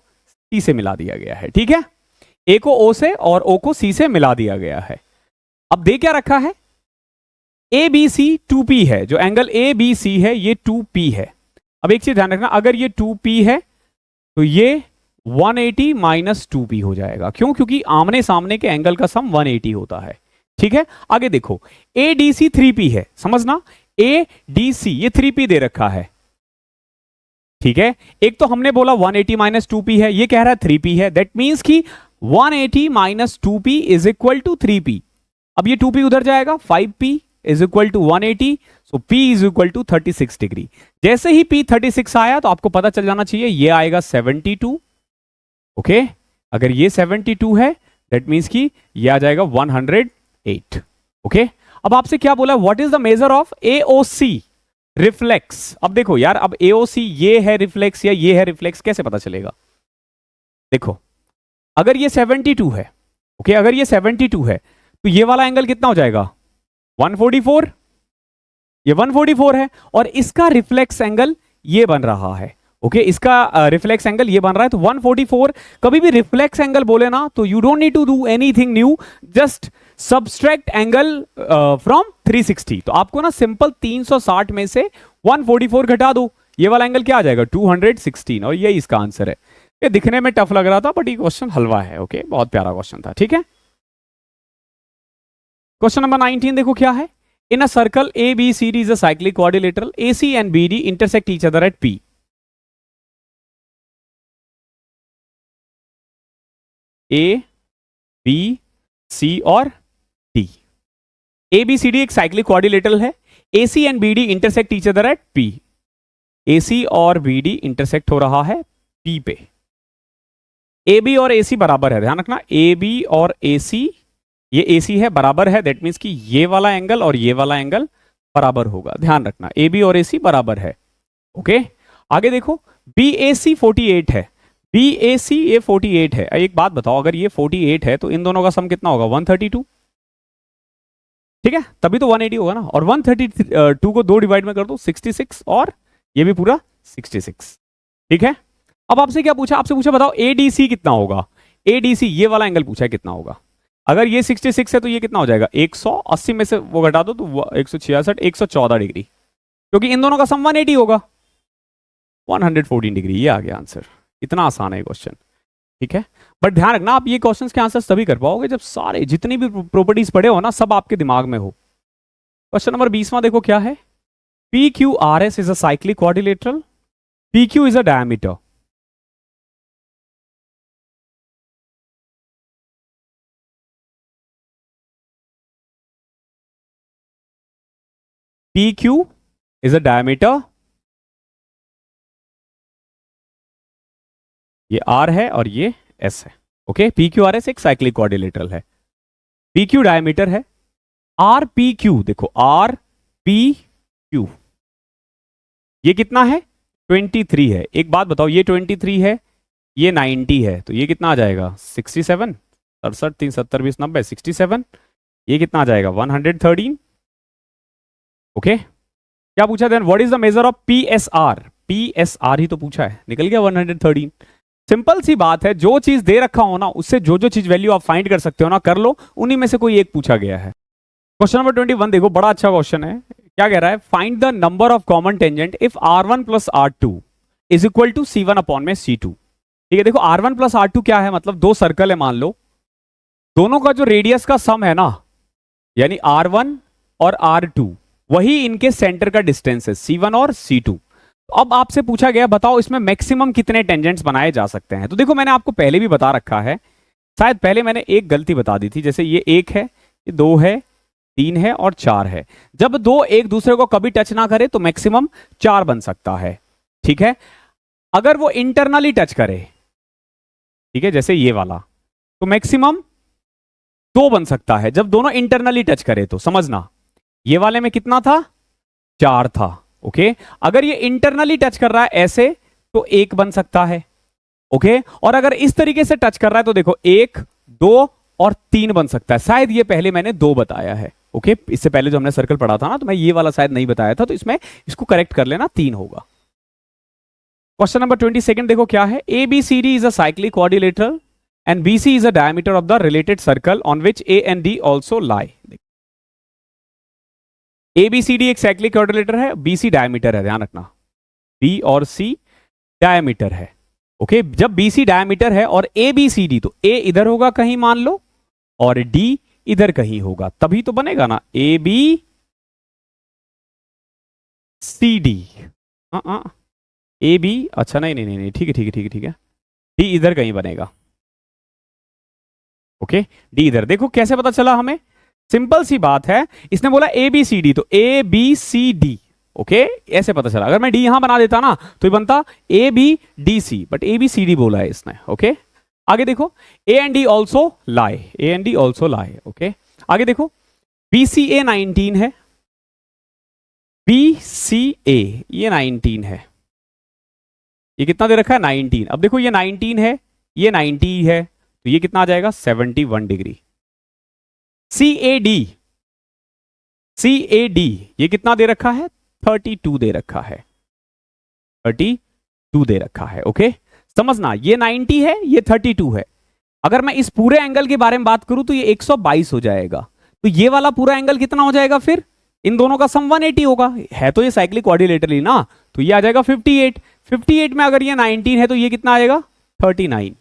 सी से मिला दिया गया है, ठीक है। ए को ओ से और ओ को सी से मिला दिया गया है। अब दे क्या रखा है, ए बी सी 2P है, जो एंगल ए बी सी है ये 2P है। अब एक चीज ध्यान रखना, अगर ये 2P है तो ये 180 माइनस 2P हो जाएगा। क्यों? क्योंकि आमने सामने के एंगल का सम 180 होता है, ठीक है। आगे देखो ADC 3P है, समझना ADC ये 3P दे रखा है, ठीक है। एक तो हमने बोला 180 माइनस 2P है, ये कह रहा है 3P है, दैट मींस कि 180 minus 2P is equal to 3P। अब ये 2P उधर जाएगा, 5P is equal to 180, so P is equal to 36 degree. जैसे ही P 36 आया तो आपको पता चल जाना चाहिए ये आएगा 72। ओके, अगर ये 72 है दैट मींस कि ये आ जाएगा 108। ओके, अब आपसे क्या बोला, what is the measure of AOC reflex. अब देखो यार, अब AOC ये है रिफ्लेक्स या ये है रिफ्लेक्स, कैसे पता चलेगा? देखो अगर ये 72 है, ओके, अगर ये 72 है तो ये वाला एंगल कितना हो जाएगा? 144। ये 144 है और इसका रिफ्लेक्स एंगल ये बन रहा है। ओके, इसका रिफ्लेक्स एंगल ये बन रहा है, तो 144। कभी भी रिफ्लेक्स एंगल बोले ना तो you don't need to do anything new, just subtract angle from 360। तो आपको ना सिंपल 360 में से 144 घटा दो, ये वाला एंगल क्या आ जाएगा? 216, और यही इसका आंसर है। ये दिखने में टफ लग रहा था बट ये क्वेश्चन हलवा है। ओके, बहुत प्यारा क्वेश्चन था, ठीक है। क्वेश्चन नंबर 19 देखो क्या है। In a circle ABCD is a cyclic quadrilateral, AC and BD intersect each other at P। A, B, C और D। ABCD एक साइक्लिक क्वाड्रिलेटरल है, AC and BD intersect each other at P। AC और BD intersect हो रहा है P पे। AB और AC बराबर है, ध्यान रखना AB और AC, ये AC है बराबर है, दैट मींस कि ये वाला एंगल और ये वाला एंगल बराबर होगा, ध्यान रखना AB और AC बराबर है। ओके, आगे देखो BAC 48 है, BAC ये 48 है। एक बात बताओ, अगर ये 48 है तो इन दोनों का सम कितना होगा? 132, ठीक है, तभी तो 180 होगा ना। और 132 को 2 डिवाइड में कर दो, 66, और ये भी पूरा 66, ठीक है। अब आपसे क्या पूछा? आपसे पूछा बताओ ADC कितना होगा? ADC ये वाला एंगल पूछा है कितना होगा। अगर ये 66 है तो ये कितना हो जाएगा? 180 में से वो घटा दो तो 166, 114 डिग्री, क्योंकि इन दोनों का सम 180 होगा, 114 डिग्री। ये आ गया आंसर। इतना आसान है क्वेश्चन, ठीक है। बट ध्यान रखना, आप ये क्वेश्चंस के आंसर तभी कर पाओगे जब सारे जितनी भी प्रॉपर्टीज पढ़े हो ना सब आपके दिमाग में हो। क्वेश्चन नंबर 20वां देखो क्या है। PQRS is a cyclic quadrilateral, PQ is a diameter. PQ is a diameter, ये आर है और ये एस है। Okay, P Q R S एक साइक्लिक क्वाड्रिलेटरल है। पी क्यू डायमीटर है, आर पी क्यू, देखो आर पी क्यू ये कितना है 23 है। एक बात बताओ, ये 23 है, ये 90 है, तो ये कितना आ जाएगा 67, 67 3 70 20 90 67, ये कितना आ जाएगा 113। ओके, क्या पूछा then, what is the measure of P S R, P S R ही तो पूछा है, निकल गया 113। सिंपल सी बात है, जो चीज दे रखा हो ना उससे जो जो चीज वैल्यू आप फाइंड कर सकते हो ना कर लो, उन्हीं में से कोई एक पूछा गया है। क्वेश्चन नंबर 21 देखो, बड़ा अच्छा क्वेश्चन है। क्या कह रहा है, find the number of common tangent if R1 plus R2 is equal to C1 upon में C2। ठीक है, देखो R1 प्लस R2 क्या है, मतलब दो सर्कल है मान लो, दोनों का जो रेडियस का सम है ना, यानी R1 और R2 वही इनके सेंटर का डिस्टेंस है C1 और C2। अब आपसे पूछा गया बताओ इसमें मैक्सिमम कितने टेंजेंट्स बनाए जा सकते हैं। तो देखो मैंने आपको पहले भी बता रखा है, शायद पहले मैंने एक गलती बता दी थी, जैसे ये 1 है, ये 2 है, 3 है और 4 है। जब दो एक दूसरे को कभी टच ना करे तो मैक्सिमम 4 बन सकता है। ठीक है, अगर वो इंटरनली टच करे, ठीक है, जैसे ये वाला, तो मैक्सिमम 2 बन सकता है जब दोनों इंटरनली टच करे। तो समझना, ये वाले में कितना था 4 था। ओके, अगर ये इंटरनली टच कर रहा है ऐसे तो 1 बन सकता है। ओके, और अगर इस तरीके से टच कर रहा है तो देखो 1 2 और 3 बन सकता है। शायद ये पहले मैंने 2 बताया है। ओके, इससे पहले जो हमने सर्कल पढ़ा था ना, तो मैं ये वाला शायद नहीं बताया था, तो इसमें इसको करेक्ट कर लेना, 3 होगा। क्वेश्चन नंबर 22 देखो क्या है, ABCD is a cyclic quadrilateral and BC is a diameter of the related circle on which A and D also lie. ABCD एक साइक्लिक क्वाड्रिलेटर है, BC डायमीटर है, ध्यान रखना B और C डायमीटर है। ओके, जब BC डायमीटर है और ABCD, तो A इधर होगा कहीं मान लो और D इधर कहीं होगा, तभी तो बनेगा ना ABCD। AB, अच्छा नहीं नहीं नहीं नहीं, ठीक है ठीक है ठीक है ठीक है, D इधर कहीं बनेगा। ओके, D इधर, देखो कैसे पता चला हमें, सिंपल सी बात है, इसने बोला ABCD तो ABCD। ओके, ऐसे पता चला। अगर मैं D यहां बना देता ना तो ये बनता ABDC, बट ABCD बोला है इसने। ओके, आगे देखो A and D also lie, A and D also lie. Okay, आगे देखो BCA 19 है, BCA ये 19 है, ये कितना दे रखा है 19। अब देखो ये 19 है, ये 90 है, तो ये कितना आ जाएगा 71 डिग्री। CAD, CAD ये कितना दे रखा है 32 दे रखा है, 32 दे रखा है। ओके, समझना, ये 90 है, ये 32 है। अगर मैं इस पूरे एंगल के बारे में बात करूं तो ये 122 हो जाएगा, तो ये वाला पूरा एंगल कितना हो जाएगा, फिर इन दोनों का सम 180 होगा, है तो ये साइक्लिक क्वाड्रिलेटरल ही ना, तो ये आ जाएगा 58। 58 में अगर ये 19 है तो ये कितना आएगा 39।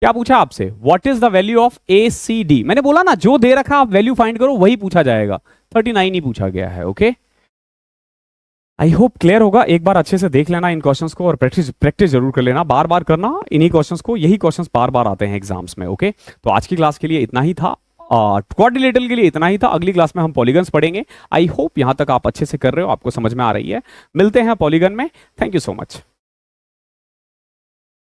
क्या पूछा आपसे, what is the value of ACD, मैंने बोला ना जो दे रखा आप वैल्यू फाइंड करो वही पूछा जाएगा, 39 ही पूछा गया है। ओके, आई होप क्लियर होगा। एक बार अच्छे से देख लेना इन क्वेश्चंस को और प्रैक्टिस जरूर कर लेना, बार बार करना इन्हीं क्वेश्चंस को, यही क्वेश्चंस बार बार आते हैं एग्जाम्स में। ओके, तो आज की क्लास के लिए इतना ही था, क्वाड्रिलेटरल के लिए इतना ही था। अगली क्लास में हम पॉलीगन्स पढ़ेंगे। आई होप यहां तक आप अच्छे से कर रहे हो, आपको समझ में आ रही है। मिलते हैं पॉलीगन में। Thank you so much.